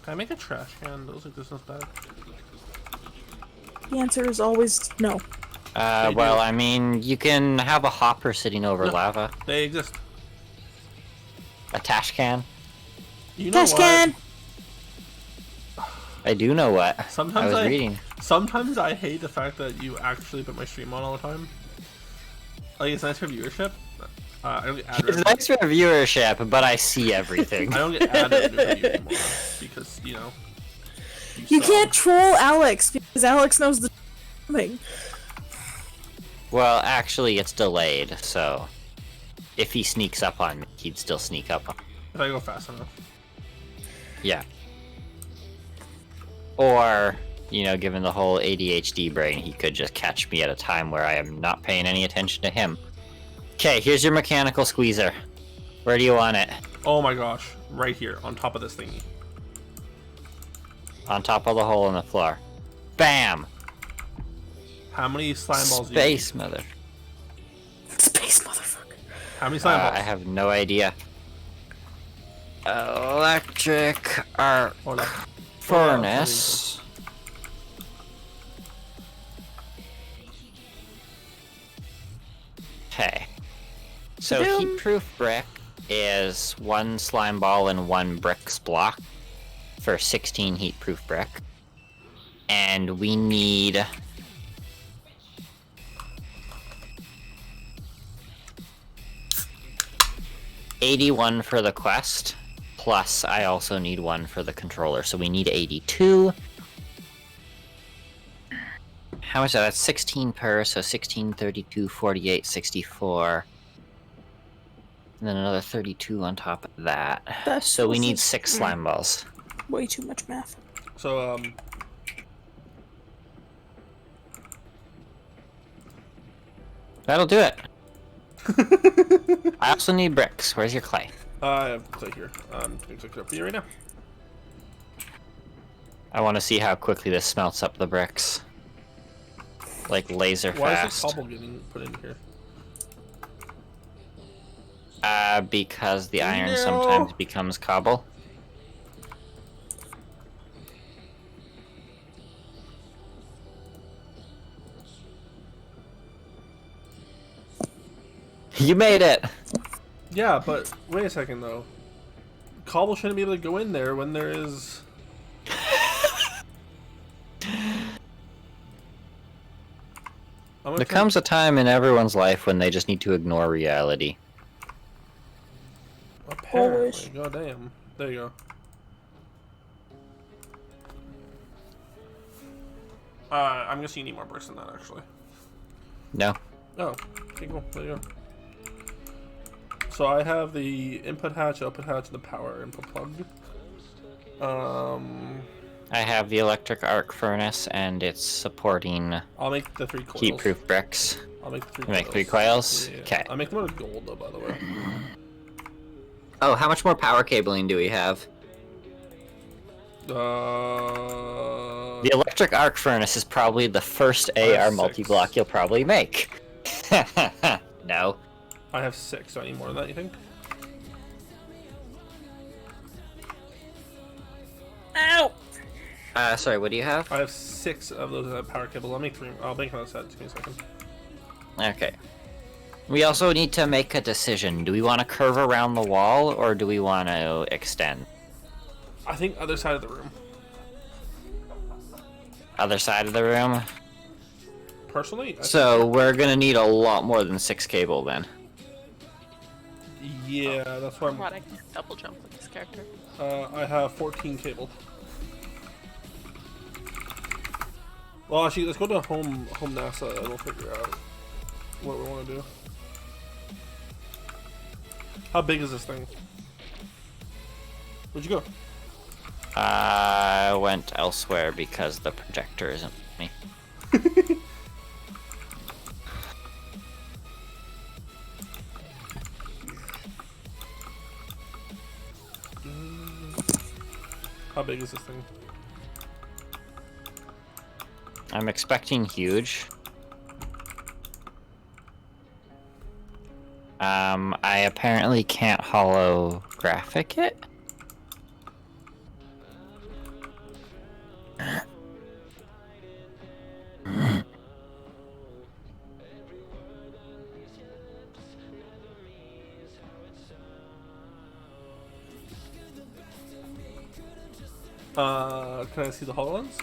Can I make a trash can? Those like this is bad. The answer is always no. They do. Well, I mean, you can have a hopper sitting over No. lava. They exist. A tash can. You know Cash what? can! I do know what. Sometimes I was reading. Sometimes I hate the fact that you actually put my stream on all the time. Like, it's nice for viewership. I don't get added. It's nice for viewership, but I see everything. I don't get added to you anymore because you know. You suck. can't troll Alex because Alex knows the thing. Well, actually, it's delayed, so if he sneaks up on me, he'd still sneak up on me. If I go fast enough. Yeah. Or, you know, given the whole ADHD brain, he could just catch me at a time where I am not paying any attention to him. Okay, here's your mechanical squeezer. Where do you want it? Oh my gosh! Right here, on top of this thingy. On top of the hole in the floor. Bam! How many slime balls? Do you need? Space, mother. Space motherfucker. How many slime balls? I have no idea. Electric arc Oh, no. furnace. Okay. So Boom. heat-proof brick is 1 slime ball and 1 bricks block for 16 heat-proof brick. And we need 81 for the quest, plus I also need 1 for the controller, so we need 82. How much is that? That's 16 per, so 16, 32, 48, 64. And then another 32 on top of that. That's So we also- need 6 slime balls. Way too much math. So That'll do it. I also need bricks. Where's your clay? I have clay here. I'm gonna cook it up for you right now. I want to see how quickly this smelts up the bricks. Like laser Why fast. is the cobble getting put in here? Because the iron No. sometimes becomes cobble. You made it! Yeah, but wait a second though. Cobble shouldn't be able to go in there when there is. There comes a time in everyone's life when they just need to ignore reality. Apparently, god damn. There you go. I'm guessing you need more bricks than that, actually. No. Oh, okay, cool. There you go. So I have the input hatch, output hatch, and the power input plug. I have the electric arc furnace, and it's supporting I'll make the 3 coils. heat-proof bricks. I'll make the 3 You coils. make 3 coils? Yeah. Okay. I'll make them out of gold, though, by the way. Oh, how much more power cabling do we have? You The electric arc furnace is probably the first have AR 6. multi-block you'll probably make. No. I have 6, so I need more than that, you think? Ow! Sorry, what do you have? I have 6 of those power cables. I'll make 3. I'll make another set. Just give me a second. Okay. We also need to make a decision. Do we want to curve around the wall, or do we want to extend? I think other side of the room. Other side of the room? Personally, So we're gonna need a lot more than 6 cable then. yeah, that's why God, I can double jump with this character. I have 14 cable. Well, actually, let's go to home NASA and we'll figure out what we want to do. How big is this thing? Where'd you go? I went elsewhere because the projector isn't with me. How big is this thing? I'm expecting huge. I apparently can't holographic it. Can I see the HoloLens?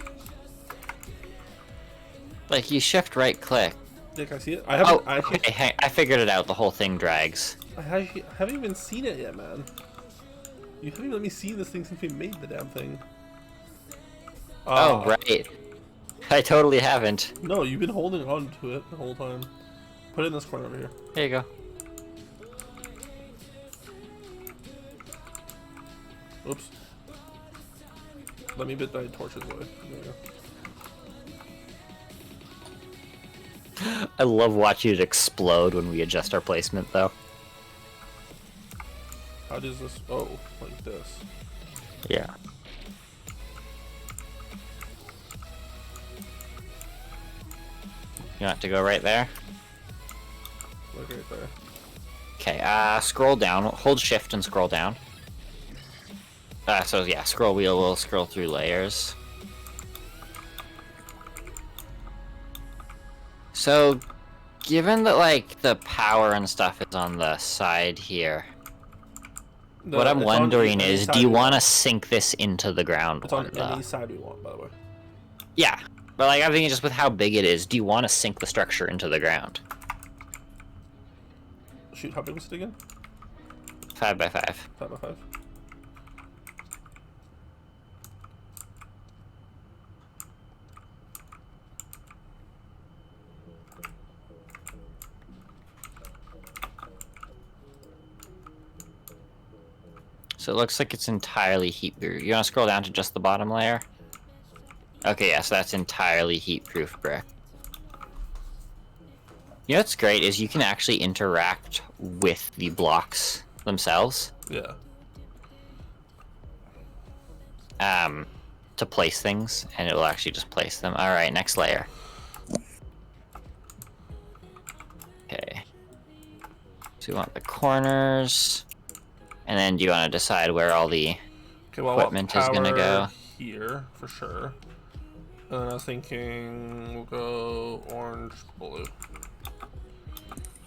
Like, you shift right click. Yeah, can I see it? I haven't. Oh, okay, hey, I figured it out. The whole thing drags. I haven't even seen it yet, man. You haven't even let me see this thing since we made the damn thing. Oh, right. I totally haven't. No, you've been holding on to it the whole time. Put it in this corner over here. There you go. Oops. Let me bit my torches away. There we go. I love watching it explode when we adjust our placement, though. How does this? Oh, like this. Yeah. You want to go right there? Like right there. Okay, scroll down. Hold shift and scroll down. So yeah, scroll wheel will scroll through layers. So, given that, like, the power and stuff is on the side here, what I'm wondering is, do you want to sink this into the ground? It's on any side we want, by the way. Yeah, but, like, I'm thinking just with how big it is, do you want to sink the structure into the ground? Shoot, how big was it again? 5 by 5. 5 by 5. So it looks like it's entirely heat-proof. You want to scroll down to just the bottom layer? Okay, yeah, so that's entirely heat-proof brick. You know what's great is you can actually interact with the blocks themselves. Yeah. To place things, and it will actually just place them. Alright, next layer. Okay. So we want the corners. And then do you want to decide where all the equipment is going to go? Here, for sure. And then I was thinking we'll go orange, blue.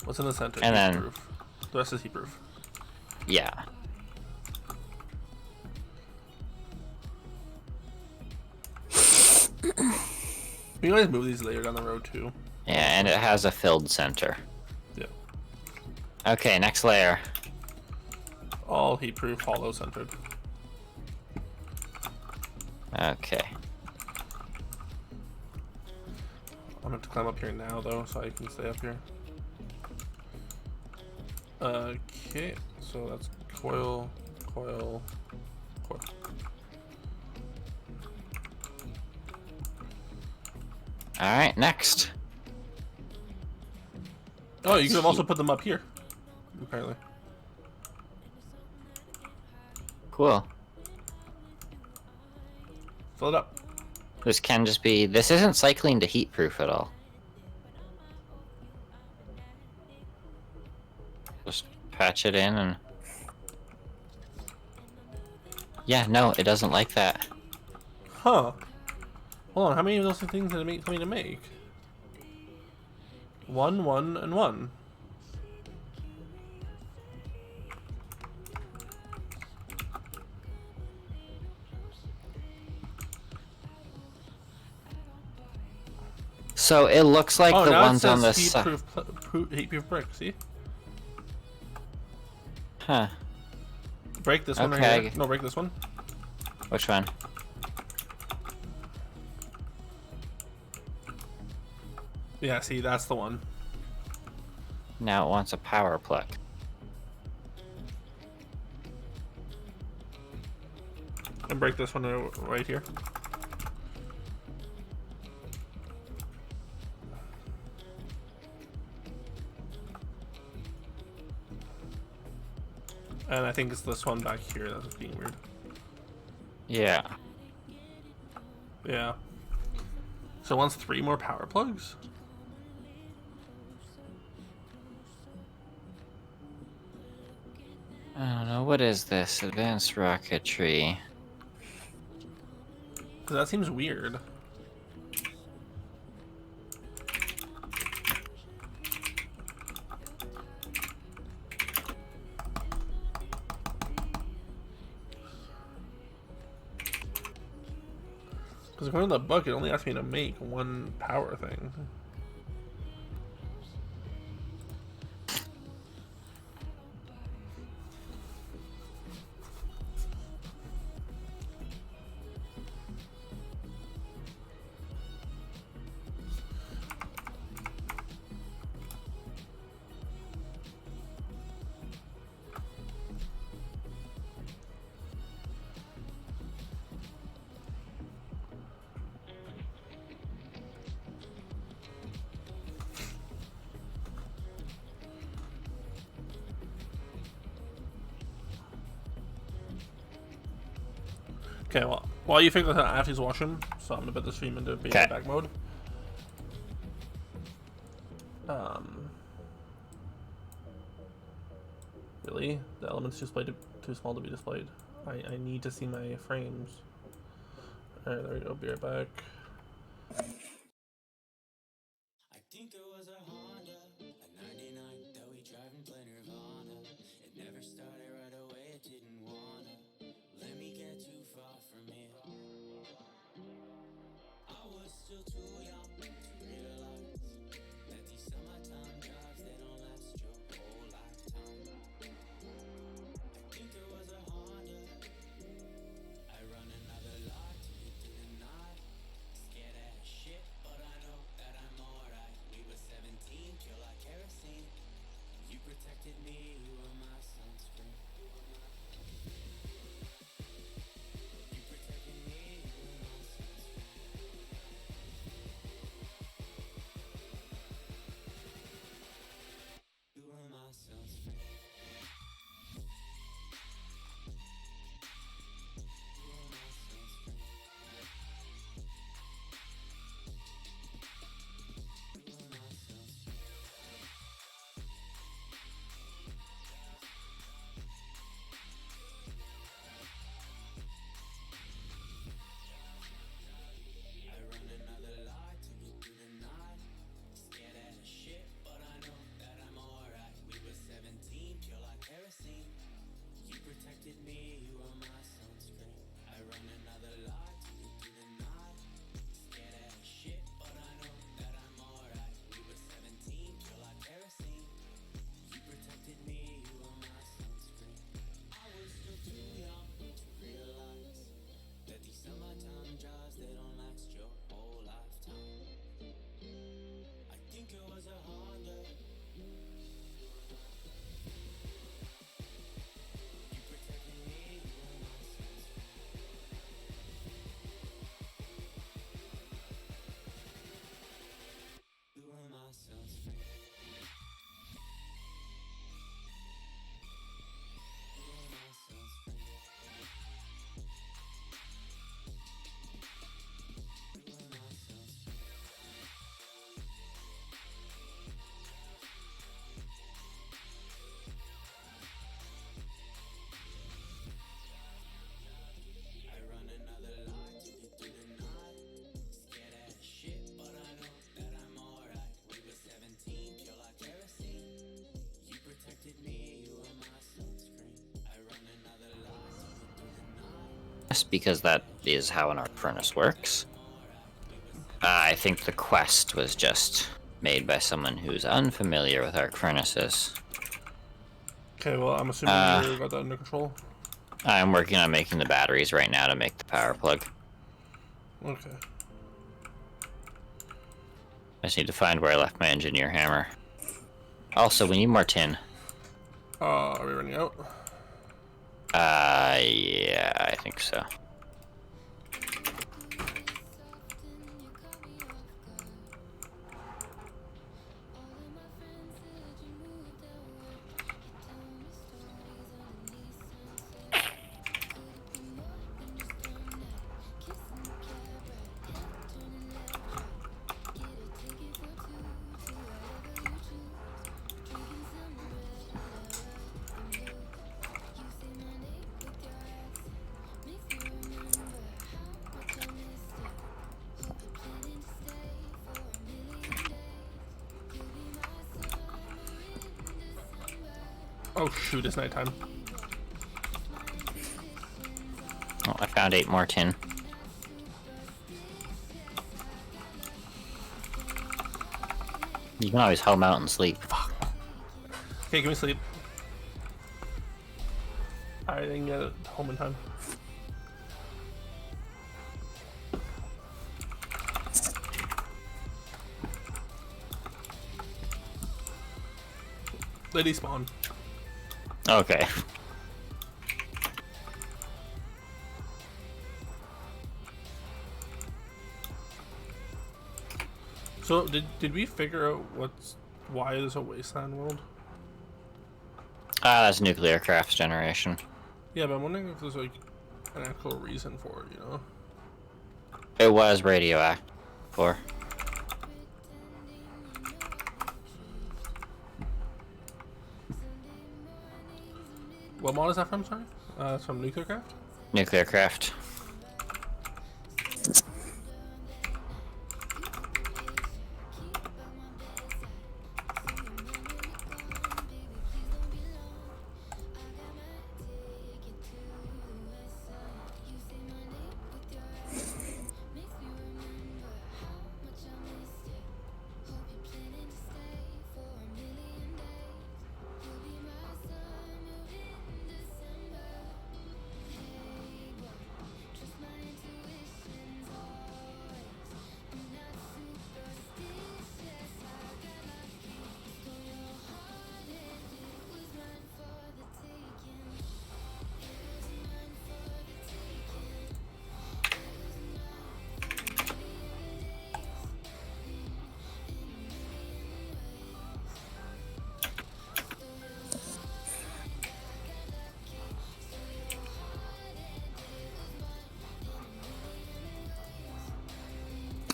What's in the center? And then heat-proof. The rest is heat-proof. Yeah. We can always move these later down the road too. Yeah, and it has a filled center. Yeah. Okay, next layer. All heat-proof, hollow centered. Okay. I'm gonna have to climb up here now though, so I can stay up here. Okay, so that's coil, coil, coil. Alright, next. Oh, you could have also put them up here, apparently. Cool. Fill it up. This can just be. This isn't cycling to heat proof at all. Just patch it in and. Yeah, no, it doesn't like that. Huh. Hold on, how many of those things did it tell me to make? 1, 1, and 1. So it looks like Oh, the now ones it on the says side. heat-proof brick, see? Huh. Break this one right Okay. here. No, break this one. Which one? Yeah, see, that's the one. Now it wants a power plug. And break this one right here. And I think it's this one back here that's being weird. Yeah. Yeah. So it wants 3 more power plugs? I don't know. What is this? Advanced rocketry. Because that seems weird. Because according to the book, it only asked me to make 1 power thing. Okay, well, while you figure that out, I have to use washroom, so I'm gonna put the stream into back mode. Really? The element's too small to be displayed. I need to see my frames. Alright, there we go, be right back. I think there was a Honda, a 99 that we drive and play Nirvana. It never started right away, it didn't wanna let me get too far from here. I was still too young to realize that these summertime drives, they don't last your whole lifetime. I think there was a Honda, I run another lot till you didn't nod. Scared as shit, but I know that I'm alright. We were 17, kill like kerosene. You protected me, you were my sunscreen. You protected me, you were my sunscreen. because that is how an arc furnace works. I think the quest was just made by someone who's unfamiliar with arc furnaces. Okay, well, I'm assuming you got that under control. I'm working on making the batteries right now to make the power plug. Okay. I just need to find where I left my engineer hammer. Also, we need more tin. Are we running out? Yeah, I think so. Oh shoot, it's nighttime. Oh, I found 8 more tin. You can always home out and sleep. Okay, give me sleep. I didn't get it home in time. Lady spawn. Okay. So did we figure out why there's a wasteland world? That's nuclear crafts generation. Yeah, but I'm wondering if there's like an actual reason for it, you know? It was radioactive before. What mod is that from, sorry? It's from Nuclear Craft? Nuclear craft.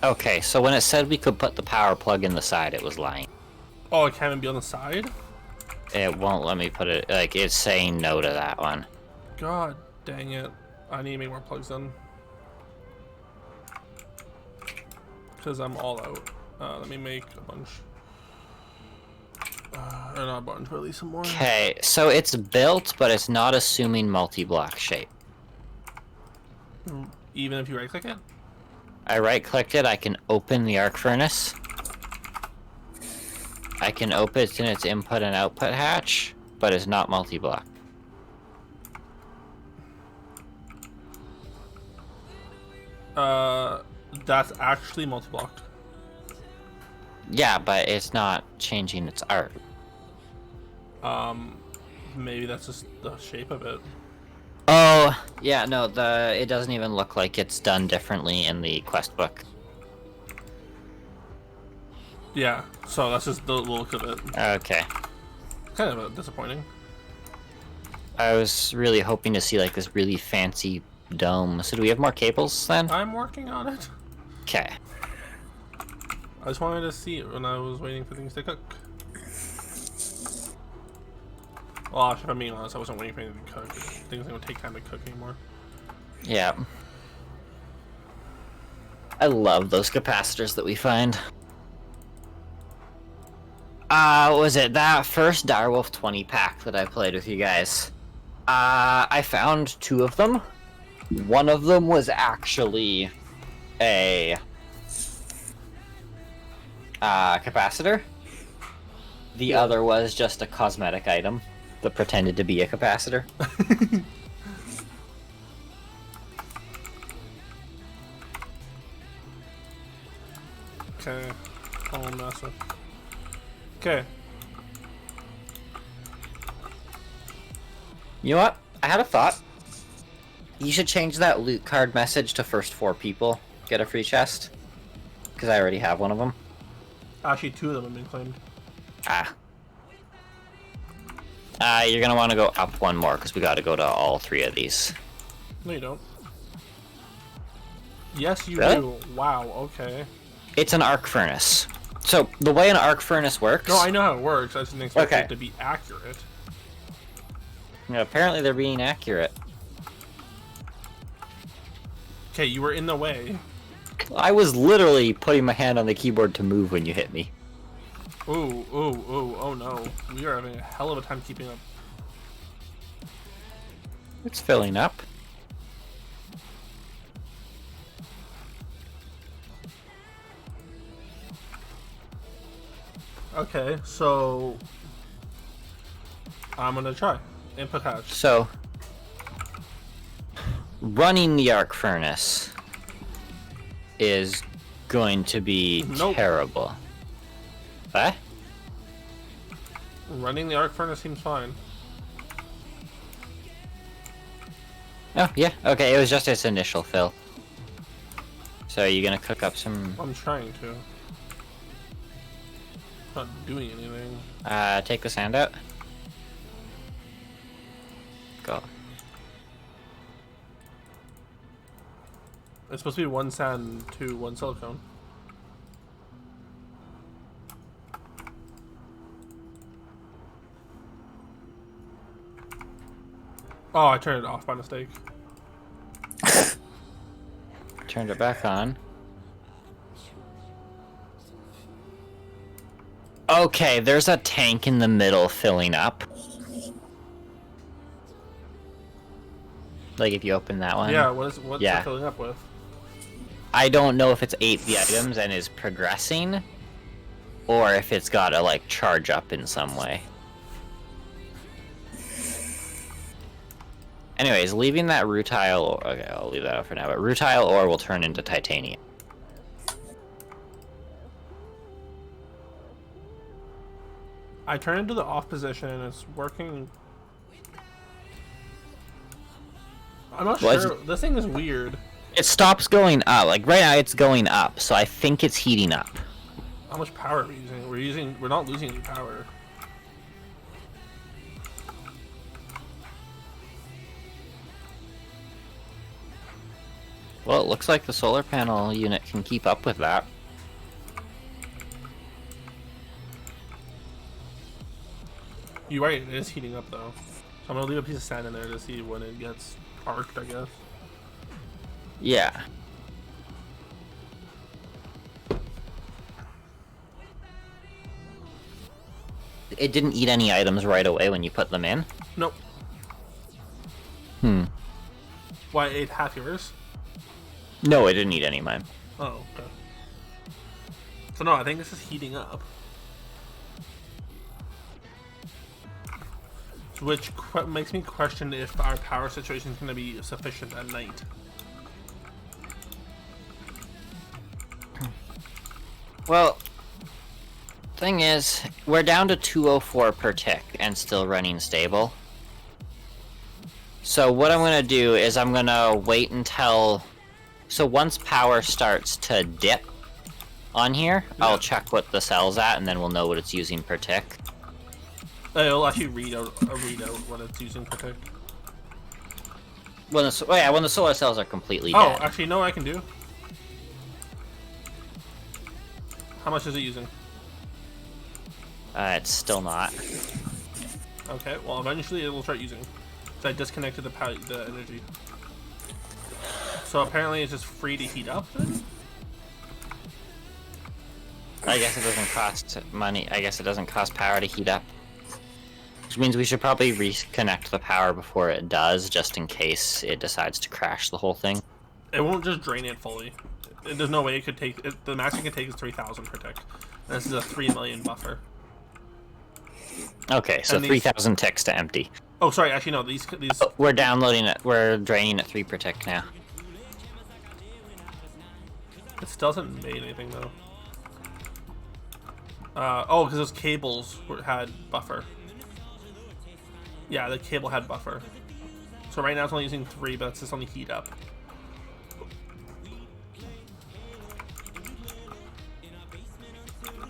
Okay, so when it said we could put the power plug in the side, it was lying. Oh, it can't even be on the side? It won't let me put it, like, it's saying no to that one. God dang it. I need to make more plugs then. Because I'm all out. Let me make a bunch. Or not a bunch, but at least some more. Okay, so it's built, but it's not assuming multi-block shape. Even if you right click it? I right-clicked it, I can open the arc furnace. I can open it in its input and output hatch, but it's not multi-block. That's actually multi-blocked. Yeah, but it's not changing its art. Maybe that's just the shape of it. Oh, yeah, no, it doesn't even look like it's done differently in the quest book. Yeah, so that's just the look of it. Okay. Kind of disappointing. I was really hoping to see like this really fancy dome. So do we have more cables then? I'm working on it. Okay. I just wanted to see it when I was waiting for things to cook. Well, actually, if I'm being honest, I wasn't waiting for anything to cook. Things don't take time to cook anymore. Yeah. I love those capacitors that we find. Was it that first Direwolf 20 pack that I played with you guys? I found 2 of them. One of them was actually a capacitor. The other was just a cosmetic item that pretended to be a capacitor. Okay. Oh, massive. Okay. You know what? I had a thought. You should change that loot card message to first 4 people get a free chest. Because I already have one of them. Actually, 2 of them have been claimed. You're gonna want to go up one more because we got to go to all 3 of these. No, you don't. Yes, you Really? do. Wow, okay. It's an arc furnace. So the way an arc furnace works. No, I know how it works. I just didn't expect Okay. it to be accurate. Apparently they're being accurate. Okay, you were in the way. I was literally putting my hand on the keyboard to move when you hit me. Ooh, ooh, ooh, oh no. We are having a hell of a time keeping up. It's filling up. Okay, so I'm gonna try. Input hatch. So running the arc furnace is going to be Nope. terrible. What? Running the arc furnace seems fine. Oh, yeah. Okay, it was just its initial fill. So you're gonna cook up some... I'm trying to. Not doing anything. take the sand out. Go. It's supposed to be 1 sand to 1 silicone. Oh, I turned it off by mistake. Turned it back on. Okay, there's a tank in the middle filling up. Like if you open that one. Yeah, what's Yeah. it filling up with? I don't know if it's ate the items and is progressing, or if it's got to like charge up in some way. Anyways, leaving that rutile. Okay, I'll leave that out for now. But rutile ore will turn into titanium. I turned into the off position and it's working. I'm not Well, sure. This thing is weird. It stops going up. Like right now, it's going up. So I think it's heating up. How much power are we using? We're not losing any power. Well, it looks like the solar panel unit can keep up with that. You're right, it is heating up though. So I'm gonna leave a piece of sand in there to see when it gets arced, I guess. Yeah. It didn't eat any items right away when you put them in? Nope. Hmm. Why, it ate half yours? No, it didn't eat any of mine. Oh, okay. So no, I think this is heating up. Which makes me question if our power situation is going to be sufficient at night. Well, thing is, we're down to 204 per tick and still running stable. So what I'm going to do is I'm going to wait until... So once power starts to dip on here, I'll check what the cell's at and then we'll know what it's using per tick. It'll actually read out what it's using per tick. When the, when the solar cells are completely Oh, dead. actually, no, I can do. How much is it using? It's still not. Okay, well, eventually it will start using. So I disconnected the energy. So apparently it's just free to heat up then? I guess it doesn't cost money. I guess it doesn't cost power to heat up. Which means we should probably reconnect the power before it does, just in case it decides to crash the whole thing. It won't just drain it fully. There's no way it could take it. The max it can take is 3,000 per tick. And this is a 3 million buffer. Okay, so And these- 3,000 ticks to empty. Oh, sorry. Actually, no. These. We're downloading it. We're draining at 3 per tick now. It still hasn't made anything though. Oh, because those cables had buffer. Yeah, the cable had buffer. So right now it's only using 3, but it's just on the heat up.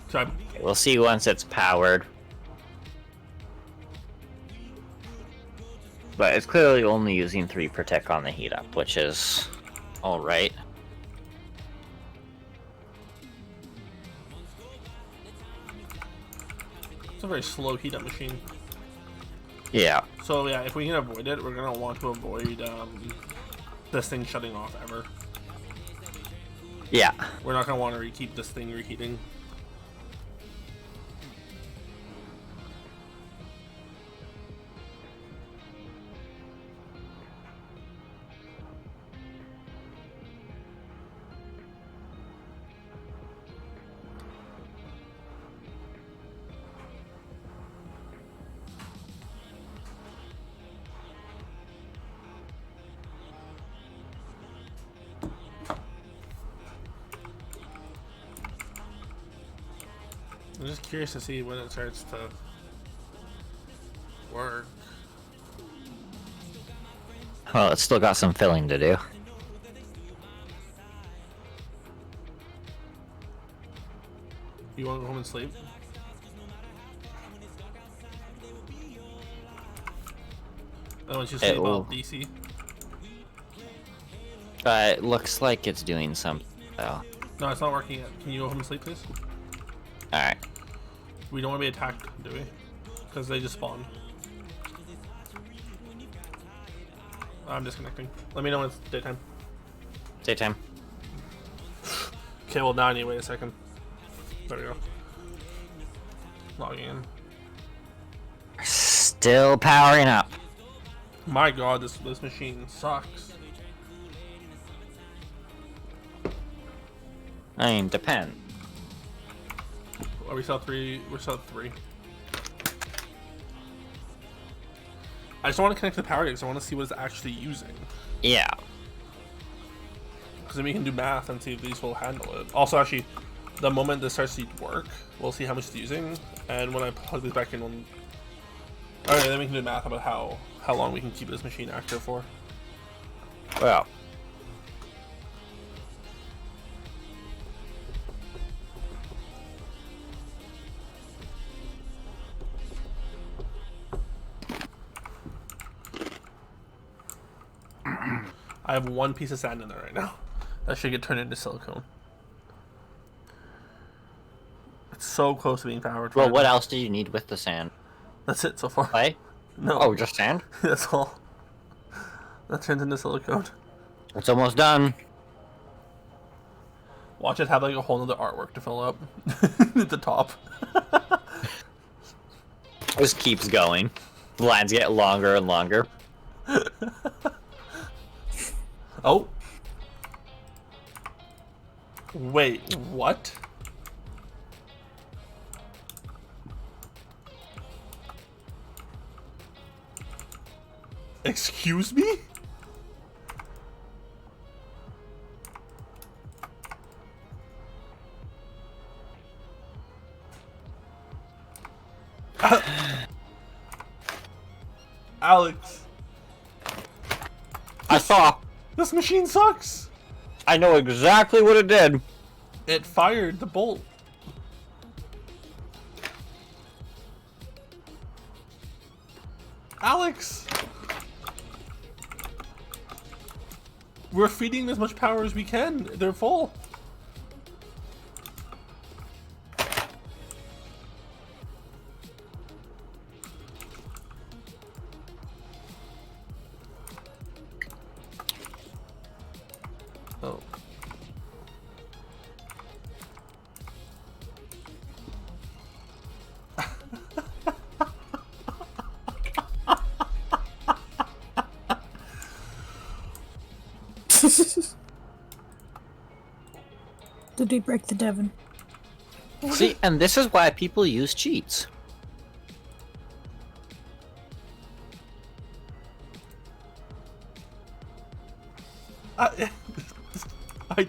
So We'll see once it's powered. But it's clearly only using 3 per tick on the heat up, which is alright. it's a very slow heat up machine. Yeah. So yeah, if we can avoid it, we're gonna want to avoid this thing shutting off ever. Yeah. We're not gonna want to keep this thing reheating. I'm just curious to see when it starts to work. Well, it's still got some filling to do. You want to go home and sleep? Oh, once you sleep, will- I'll DC. It looks like it's doing something, though. No, it's not working yet. Can you go home and sleep, please? Alright. We don't want to be attacked, do we? Because they just spawn. I'm disconnecting. Let me know when it's daytime. Daytime. Okay, well now I need to wait a second. There we go. Logging in. Still powering up. My god, this machine sucks. I mean, depend. Are we still 3? We're still at 3. I just want to connect the power because I want to see what it's actually using. Yeah. Because then we can do math and see if these will handle it. Also, actually, the moment this starts to work, we'll see how much it's using. And when I plug these back in, okay, then we can do math about how long we can keep this machine active for. Well. I have 1 piece of sand in there right now. That should get turned into silicone. It's so close to being powered. Well, what else do you need with the sand? That's it so far. Clay? No. Oh, just sand? That's all. That turns into silicone. It's almost done. Watch it have like a whole other artwork to fill up at the top. Just keeps going. The lines get longer and longer. Oh. Wait, what? Excuse me? Alex, I saw. this machine sucks. I know exactly what it did. It fired the bolt. Alex! We're feeding as much power as we can. They're full. Oh. Did he break the Devon? See, and this is why people use cheats. I, I.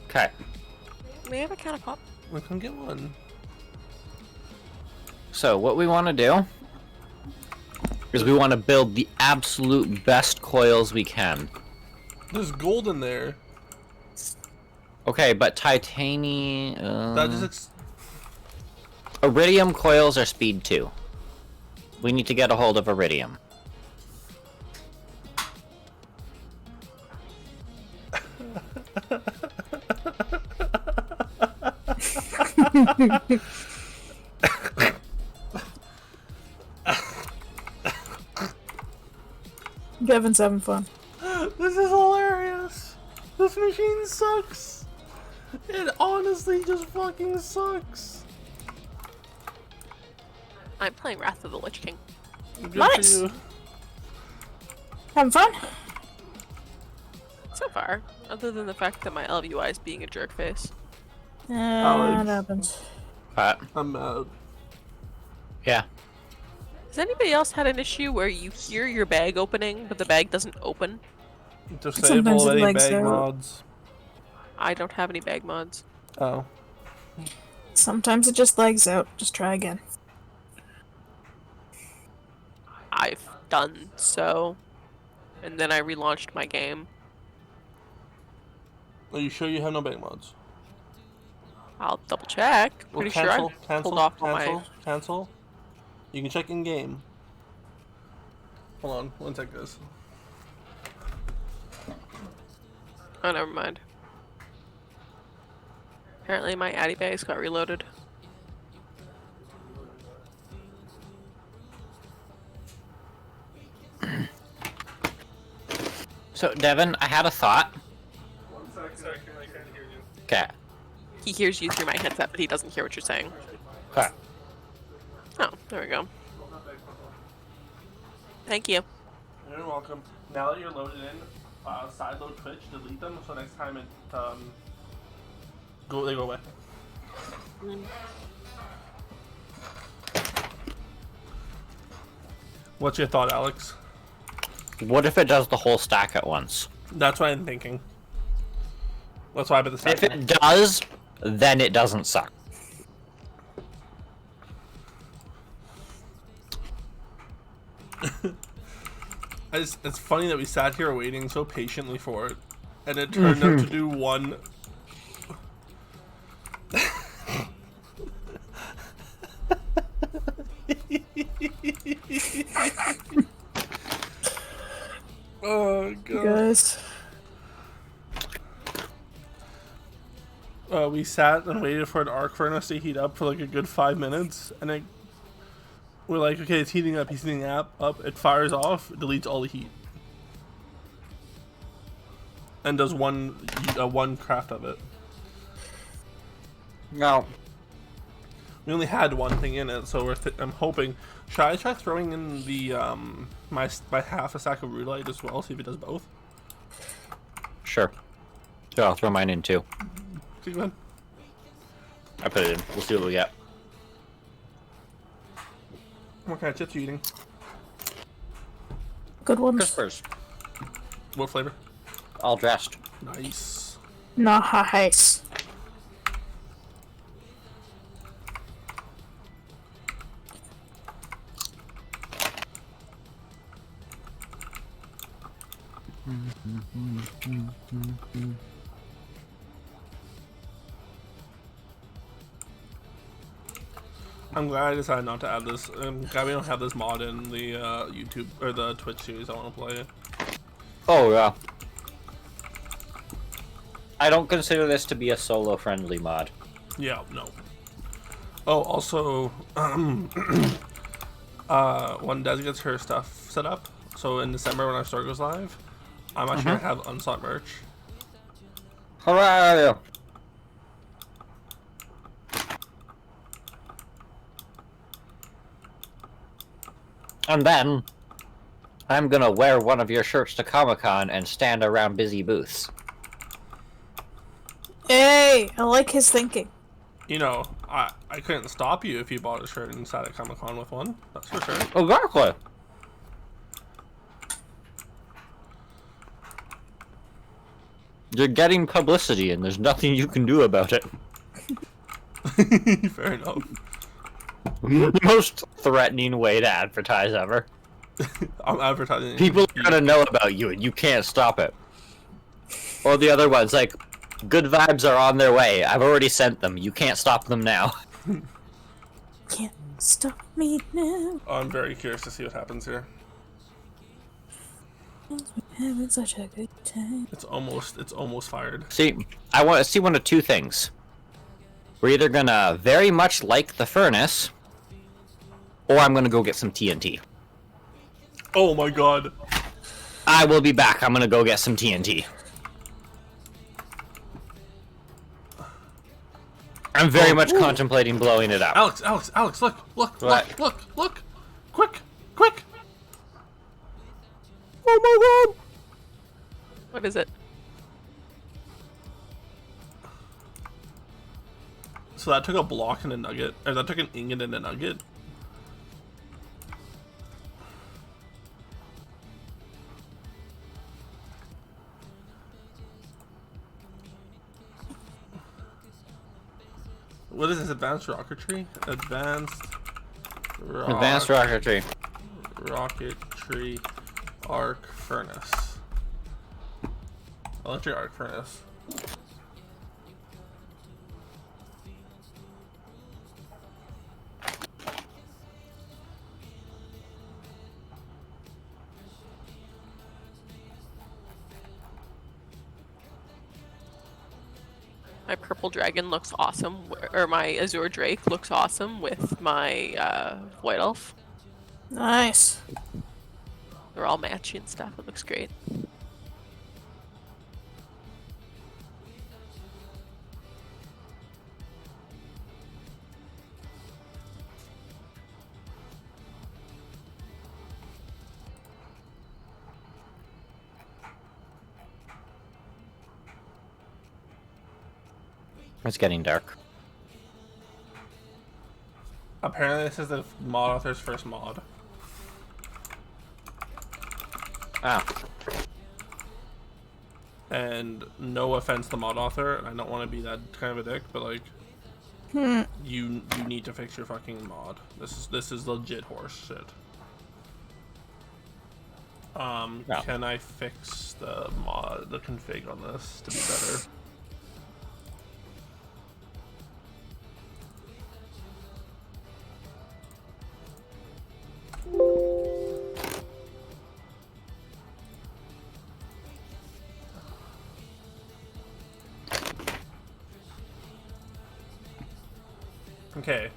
Okay. May I have a can of pop? We can get one. So what we want to do is we want to build the absolute best coils we can. There's gold in there. Okay, but titanium... That is Iridium coils are speed 2. We need to get a hold of iridium. Devin's having fun. This is hilarious. This machine sucks. It honestly just fucking sucks. I'm playing Wrath of the Lich King. Good Nice. for you. Having fun? So far, other than the fact that my LVUI is being a jerk face. That happens. I'm mad. Yeah. Has anybody else had an issue where you hear your bag opening, but the bag doesn't open? Disable Sometimes it any lags bag out. mods. I don't have any bag mods. Oh. Sometimes it just lags out. Just try again. I've done so. And then I relaunched my game. Are you sure you have no bag mods? I'll double check. Well, Pretty cancel, sure I cancel, pulled off all cancel, my... cancel. You can check in game. Hold on, one sec, guys. Oh, never mind. Apparently my Addy bags got reloaded. So, Devin, I had a thought. Okay. He hears you through my headset, but he doesn't hear what you're saying. Okay. Oh, there we go. Thank you. You're welcome. Now that you're loaded in, sideload Twitch, delete them, so next time it, they go away. What's your thought, Alex? What if it does the whole stack at once? That's what I'm thinking. That's why I put the stack If it does, then it doesn't suck. It's funny that we sat here waiting so patiently for it, and it turned out to do one. Oh god. Guys. We sat and waited for an arc furnace to heat up for like a good 5 minutes, and we're like, okay, it's heating up. He's heating up. It fires off, deletes all the heat, and does one craft of it. No. We only had one thing in it, so I'm hoping. Should I try throwing in the my half a stack of rudite as well? See if it does both. Sure. Yeah, I'll throw mine in too. See, go ahead. I put it in. We'll see what we get. What kind of chips are you eating? Good ones. Crispers. What flavor? All dressed. Nice. Nice. I'm glad I decided not to add this. I'm glad we don't have this mod in the YouTube or the Twitch series I want to play. Oh, yeah. I don't consider this to be a solo-friendly mod. Yeah, no. Oh, also, when Des gets her stuff set up, so in December when our store goes live, I'm actually gonna have unsought merch. Hooray! And then I'm gonna wear one of your shirts to Comic-Con and stand around busy booths. Hey, I like his thinking. You know, I couldn't stop you if you bought a shirt and sat at Comic Con with one. That's for sure. Exactly. You're getting publicity, and there's nothing you can do about it. Fair enough. The most threatening way to advertise ever. I'm advertising. People are gonna know about you, and you can't stop it. Or the other one's like, good vibes are on their way. I've already sent them. You can't stop them now. Can't stop me now. I'm very curious to see what happens here. We're having such a good time. It's almost fired. See, I want to see one of two things. We're either gonna very much like the furnace, or I'm gonna go get some TNT. Oh my god. I will be back. I'm gonna go get some TNT. I'm very much contemplating blowing it up. Alex, look, What? look. Quick. Oh my god. What is it? So that took a block and a nugget, or that took an ingot and a nugget. What is this? Advanced rocketry? Advanced rocketry. Rocketry arc furnace. Electric arc furnace. My purple dragon looks awesome, or my azure drake looks awesome with my white elf. Nice. They're all matchy and stuff. It looks great. It's getting dark. Apparently this is the mod author's first mod. Ah. And no offense to mod author, and I don't want to be that kind of a dick, but like, you need to fix your fucking mod. This is legit horse shit. Yeah. Can I fix the config on this to be better? Okay.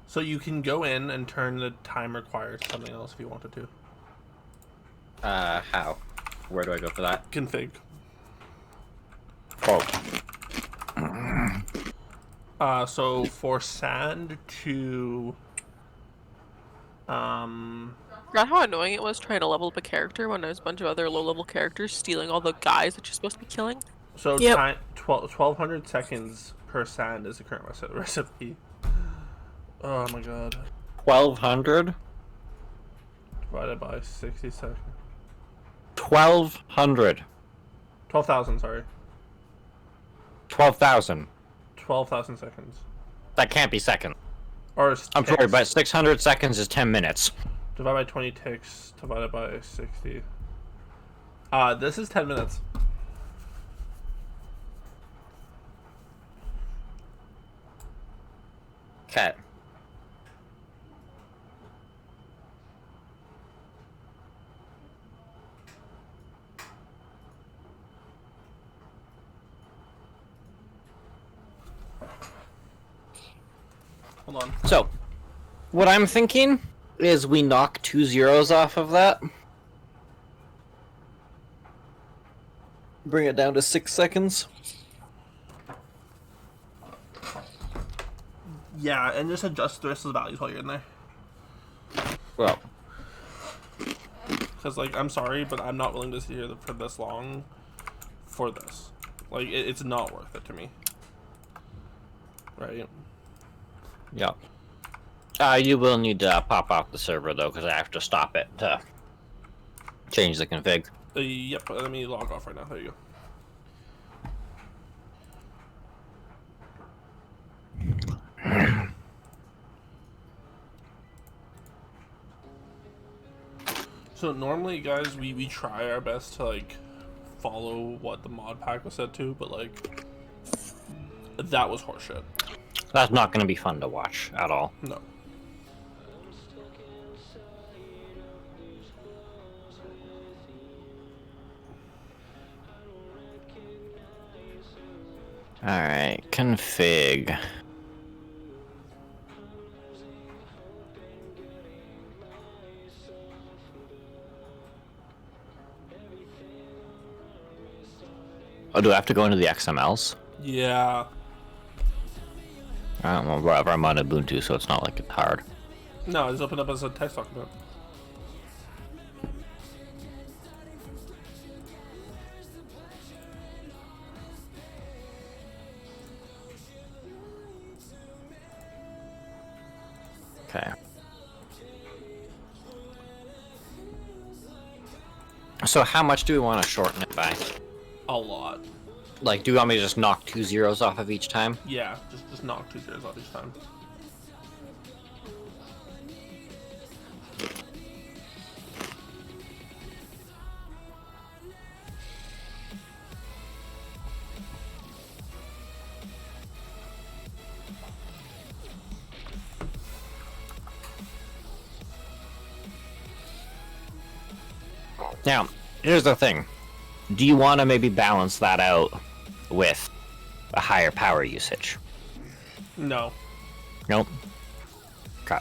So you can go in and turn the time required to something else if you wanted to. How? Where do I go for that? Config. Oh. So for sand to Forgot how annoying it was trying to level up a character when there's a bunch of other low-level characters stealing all the guys that you're supposed to be killing. So Yep. time 1200 seconds per sand is the current recipe. Oh my god. 1200? Divided by 60 seconds. 1200. 12,000, sorry. 12,000. 12,000 seconds. That can't be second. Or I'm sorry, but 600 seconds is 10 minutes. divided by 20 ticks, divided by 60. This is 10 minutes. Okay. Hold on. So, what I'm thinking is we knock 2 zeros off of that. Bring it down to 6 seconds. Yeah, and just adjust the rest of the values while you're in there. Well, Because, like, I'm sorry, but I'm not willing to sit here for this long for this. Like, it's not worth it to me. Right? yeah. You will need to pop off the server, though, because I have to stop it to change the config. Yep, let me log off right now. There you go. So normally, guys, we try our best to, like, follow what the mod pack was set to, but, like, that was horseshit. That's not going to be fun to watch at all. No. Alright, config. Oh, do I have to go into the XMLs? Yeah. I don't know, wherever I'm on Ubuntu, so it's not like it's hard. No, it's opened up as a text document. Okay. So how much do we want to shorten it by? A lot. Like, do you want me to just knock 2 zeros off of each time? Yeah, just knock 2 zeros off each time. Now, here's the thing. Do you want to maybe balance that out with a higher power usage? No. Nope. Okay.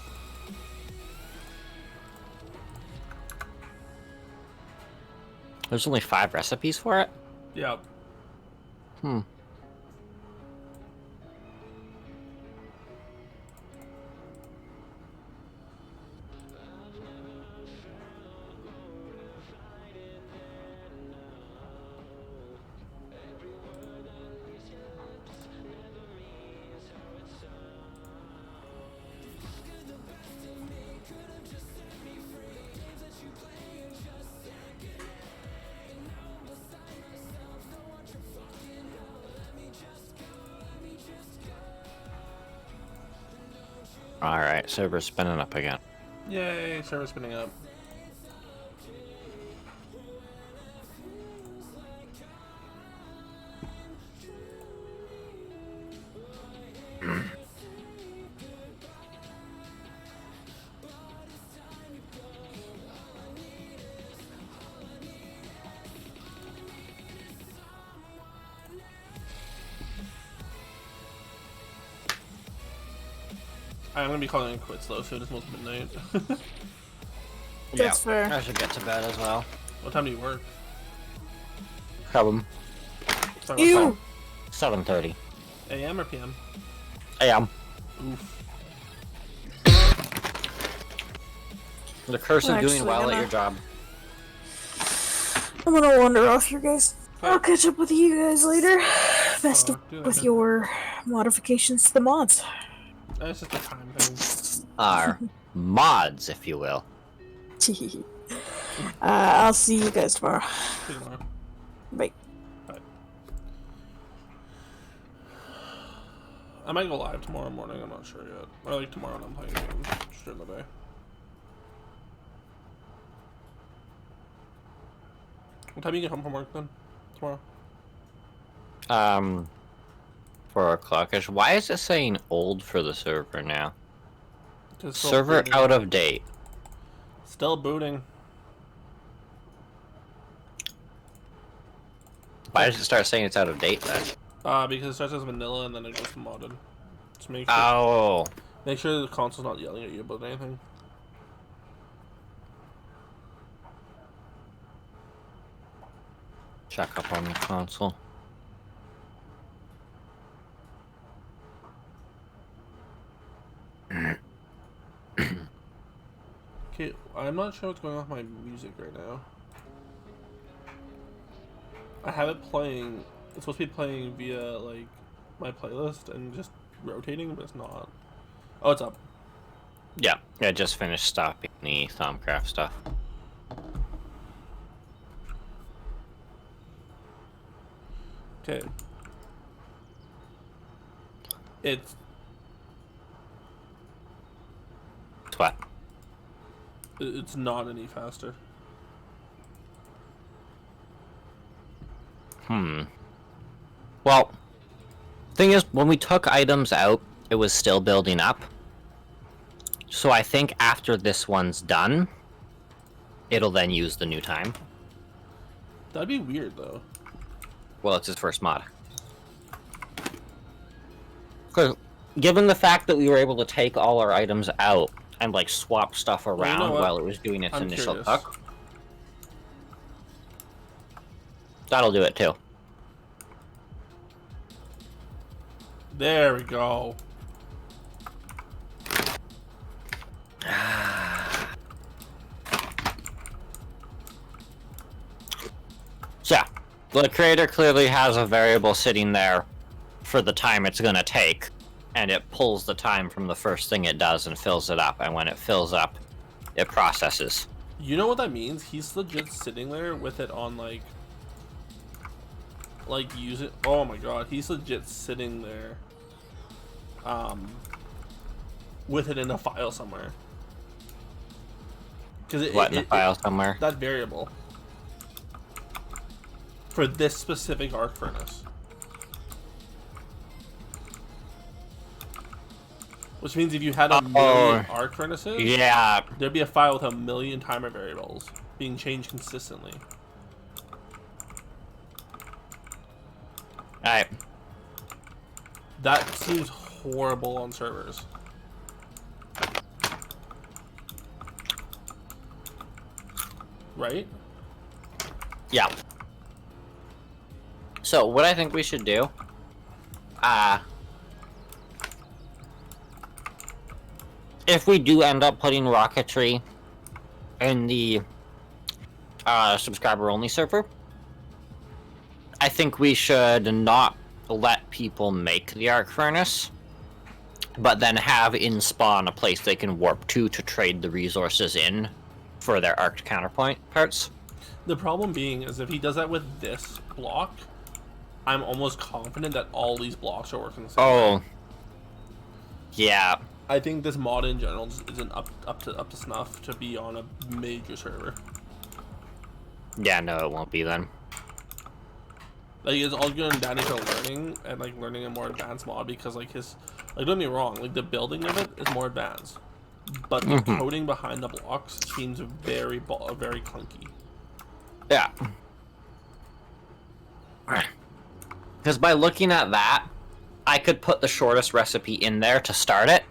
There's only 5 recipes for it? Yeah. Hmm. Alright, server's spinning up again. Yay, server spinning up. I'm gonna be calling it quits though, soon. It's almost midnight. That's fair. I should get to bed as well. What time do you work? Problem. Sorry, what Ew! time? 7:30 AM or PM? a.m. Oof. The curse of doing Actually, well at Emma. your job. I'm gonna wander off here, guys. I'll catch up with you guys later. Best of do that, with man. your modifications to the mods. It's just a time thing. Our mods, if you will. I'll see you guys tomorrow. See you tomorrow. Bye. Bye. I might go live tomorrow morning, I'm not sure yet. Or like tomorrow when I'm playing games just during the day. What time do you get home from work then? Tomorrow? 4 o'clock-ish. Why is it saying old for the server now? It's still Server booting. out of date. Still booting. Why does it start saying it's out of date then? Because it starts as vanilla and then it goes to modded. Just make sure, Oh. make sure the console's not yelling at you about anything. check up on the console. Okay, I'm not sure what's going on with my music right now. I have it playing. It's supposed to be playing via like my playlist and just rotating, but it's not. Oh, it's up. Yeah, I just finished stopping the Thumbcraft stuff. Okay. It's What? it's not any faster. Well, thing is, when we took items out, it was still building up. So I think after this one's done, it'll then use the new time. That'd be weird though. Well, it's his first mod. Because given the fact that we were able to take all our items out and like swap stuff around what? while it was doing its I'm initial curious. cook, that'll do it too. There we go. So yeah, the creator clearly has a variable sitting there for the time it's gonna take, and it pulls the time from the first thing it does and fills it up, and when it fills up, it processes. You know what that means? He's legit sitting there with it on like use it. Oh my god, he's legit sitting there with it in a file somewhere. Because In the file somewhere? That variable for this specific arc furnace, which means if you had a million arc furnaces, Yeah. there'd be a file with a million timer variables being changed consistently. Alright. That seems horrible on servers. Right? Yeah. So, what I think we should do, if we do end up putting rocketry in the subscriber-only server, I think we should not let people make the arc furnace, but then have in spawn a place they can warp to trade the resources in for their arc counterpoint parts. The problem being is if he does that with this block, I'm almost confident that all these blocks are working the same way. Oh. Yeah. I think this mod in general just isn't up to snuff to be on a major server. Yeah, no, it won't be then. Like, it's all good and dandy for learning and like learning a more advanced mod because like his, like, don't get me wrong, like the building of it is more advanced, but the coding behind the blocks seems very clunky. Yeah. Because by looking at that, I could put the shortest recipe in there to start it,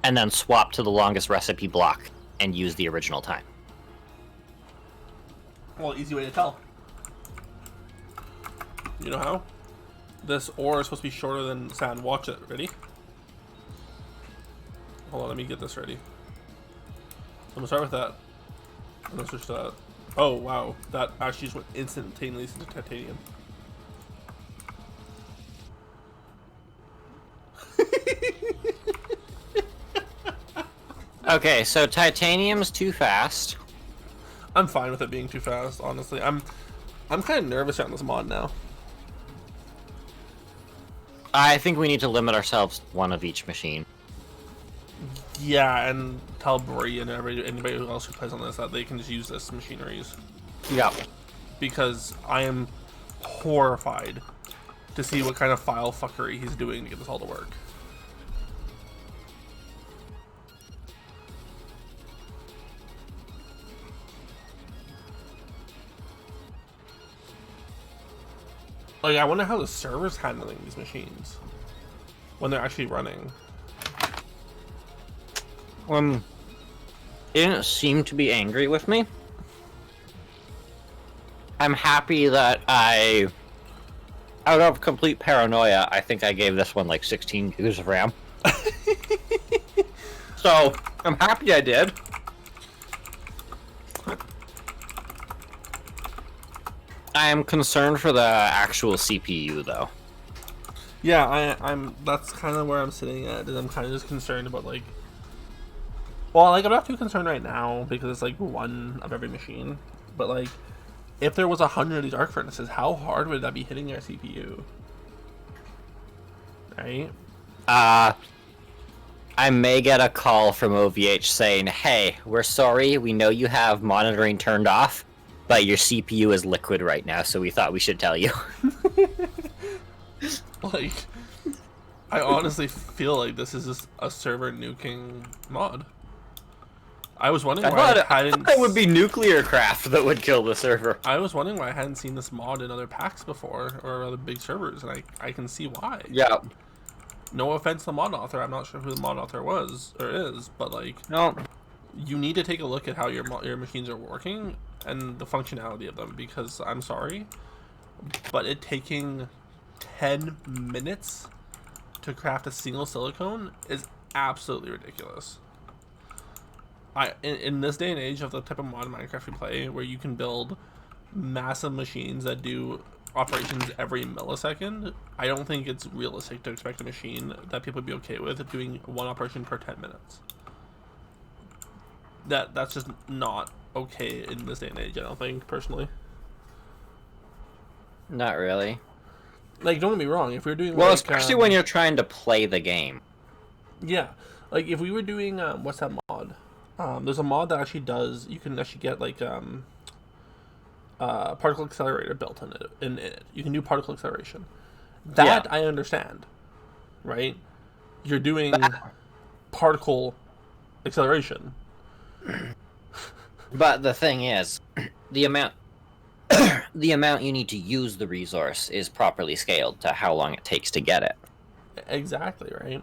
and then swap to the longest recipe block and use the original time. Well, easy way to tell. You know how? This ore is supposed to be shorter than sand. Watch it. Ready? Hold on, let me get this ready. I'm gonna start with that. I'm gonna switch to that. Oh wow, that actually just went instantaneously into titanium. Okay, so titanium's too fast. I'm fine with it being too fast, honestly. I'm kind of nervous around this mod now. I think we need to limit ourselves to one of each machine. Yeah, and tell Brie and anybody else who plays on this that they can just use this machineries. Yep. Because I am horrified to see what kind of file fuckery he's doing to get this all to work. Like, I wonder how the server's handling these machines when they're actually running. It didn't seem to be angry with me. I'm happy that out of complete paranoia, I think I gave this one like 16 gigs of RAM. So, I'm happy I did. I am concerned for the actual CPU, though. Yeah, I'm. That's kind of where I'm sitting at. Is I'm kind of just concerned about like. Well, like I'm not too concerned right now because it's like one of every machine, but like, if there was 100 of these arc furnaces, how hard would that be hitting your CPU? Right. I may get a call from OVH saying, "Hey, we're sorry. We know you have monitoring turned off, but your CPU is liquid right now, so we thought we should tell you." Like, I honestly feel like this is just a server nuking mod. I was wondering why I hadn't. It would be nuclear craft that would kill the server. I was wondering why I hadn't seen this mod in other packs before or other big servers, and I can see why. Yeah. No offense to the mod author, I'm not sure who the mod author was or is, but like, No. you need to take a look at how your machines are working and the functionality of them, because I'm sorry, but it taking 10 minutes to craft a single silicone is absolutely ridiculous. In this day and age of the type of mod Minecraft we play, where you can build massive machines that do operations every millisecond, I don't think it's realistic to expect a machine that people would be okay with doing one operation per 10 minutes. That's just not okay in this day and age, I don't think, personally. Not really. Like, don't get me wrong, if we were doing Well, like, especially when you're trying to play the game. Yeah, like if we were doing what's that mod? There's a mod that actually does. You can actually get like particle accelerator built in it. You can do particle acceleration. That Yeah. I understand, right? You're doing particle acceleration. But the thing is, the amount the amount you need to use the resource is properly scaled to how long it takes to get it. Exactly, right?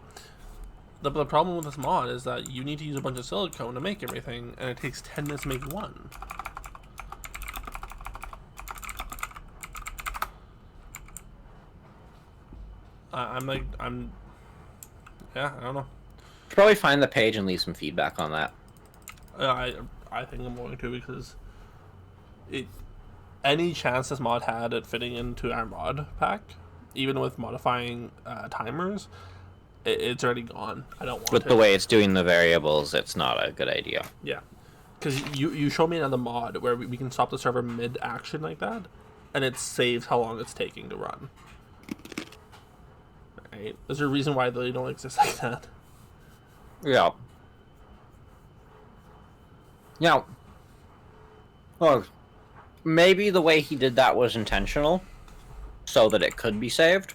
The problem with this mod is that you need to use a bunch of silicone to make everything, and it takes 10 minutes to make one. Yeah, I don't know. Probably find the page and leave some feedback on that. I think I'm going to, because any chance this mod had at fitting into our mod pack, even with modifying timers, it's already gone. I don't want With it. the way it's doing the variables, it's not a good idea. Yeah, because you showed me another mod where we can stop the server mid-action like that, and it saves how long it's taking to run. Right? There's a reason why they don't exist like that. Yeah. Yeah. Well, maybe the way he did that was intentional, so that it could be saved.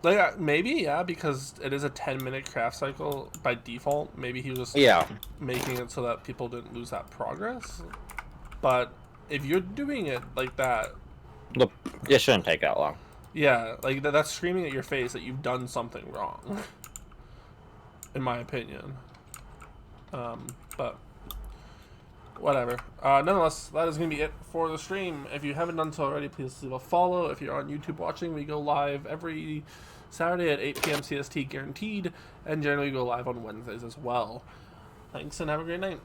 Like, maybe, yeah, because it is a 10-minute craft cycle by default. Maybe he was Yeah. making it so that people didn't lose that progress. But if you're doing it like that, Look, it shouldn't take that long. yeah, like that's screaming at your face that you've done something wrong, in my opinion. But whatever. Nonetheless, that is going to be it for the stream. If you haven't done so already, please leave a follow. If you're on YouTube watching, we go live every Saturday at 8 p.m. CST guaranteed, and generally go live on Wednesdays as well. Thanks, and have a great night.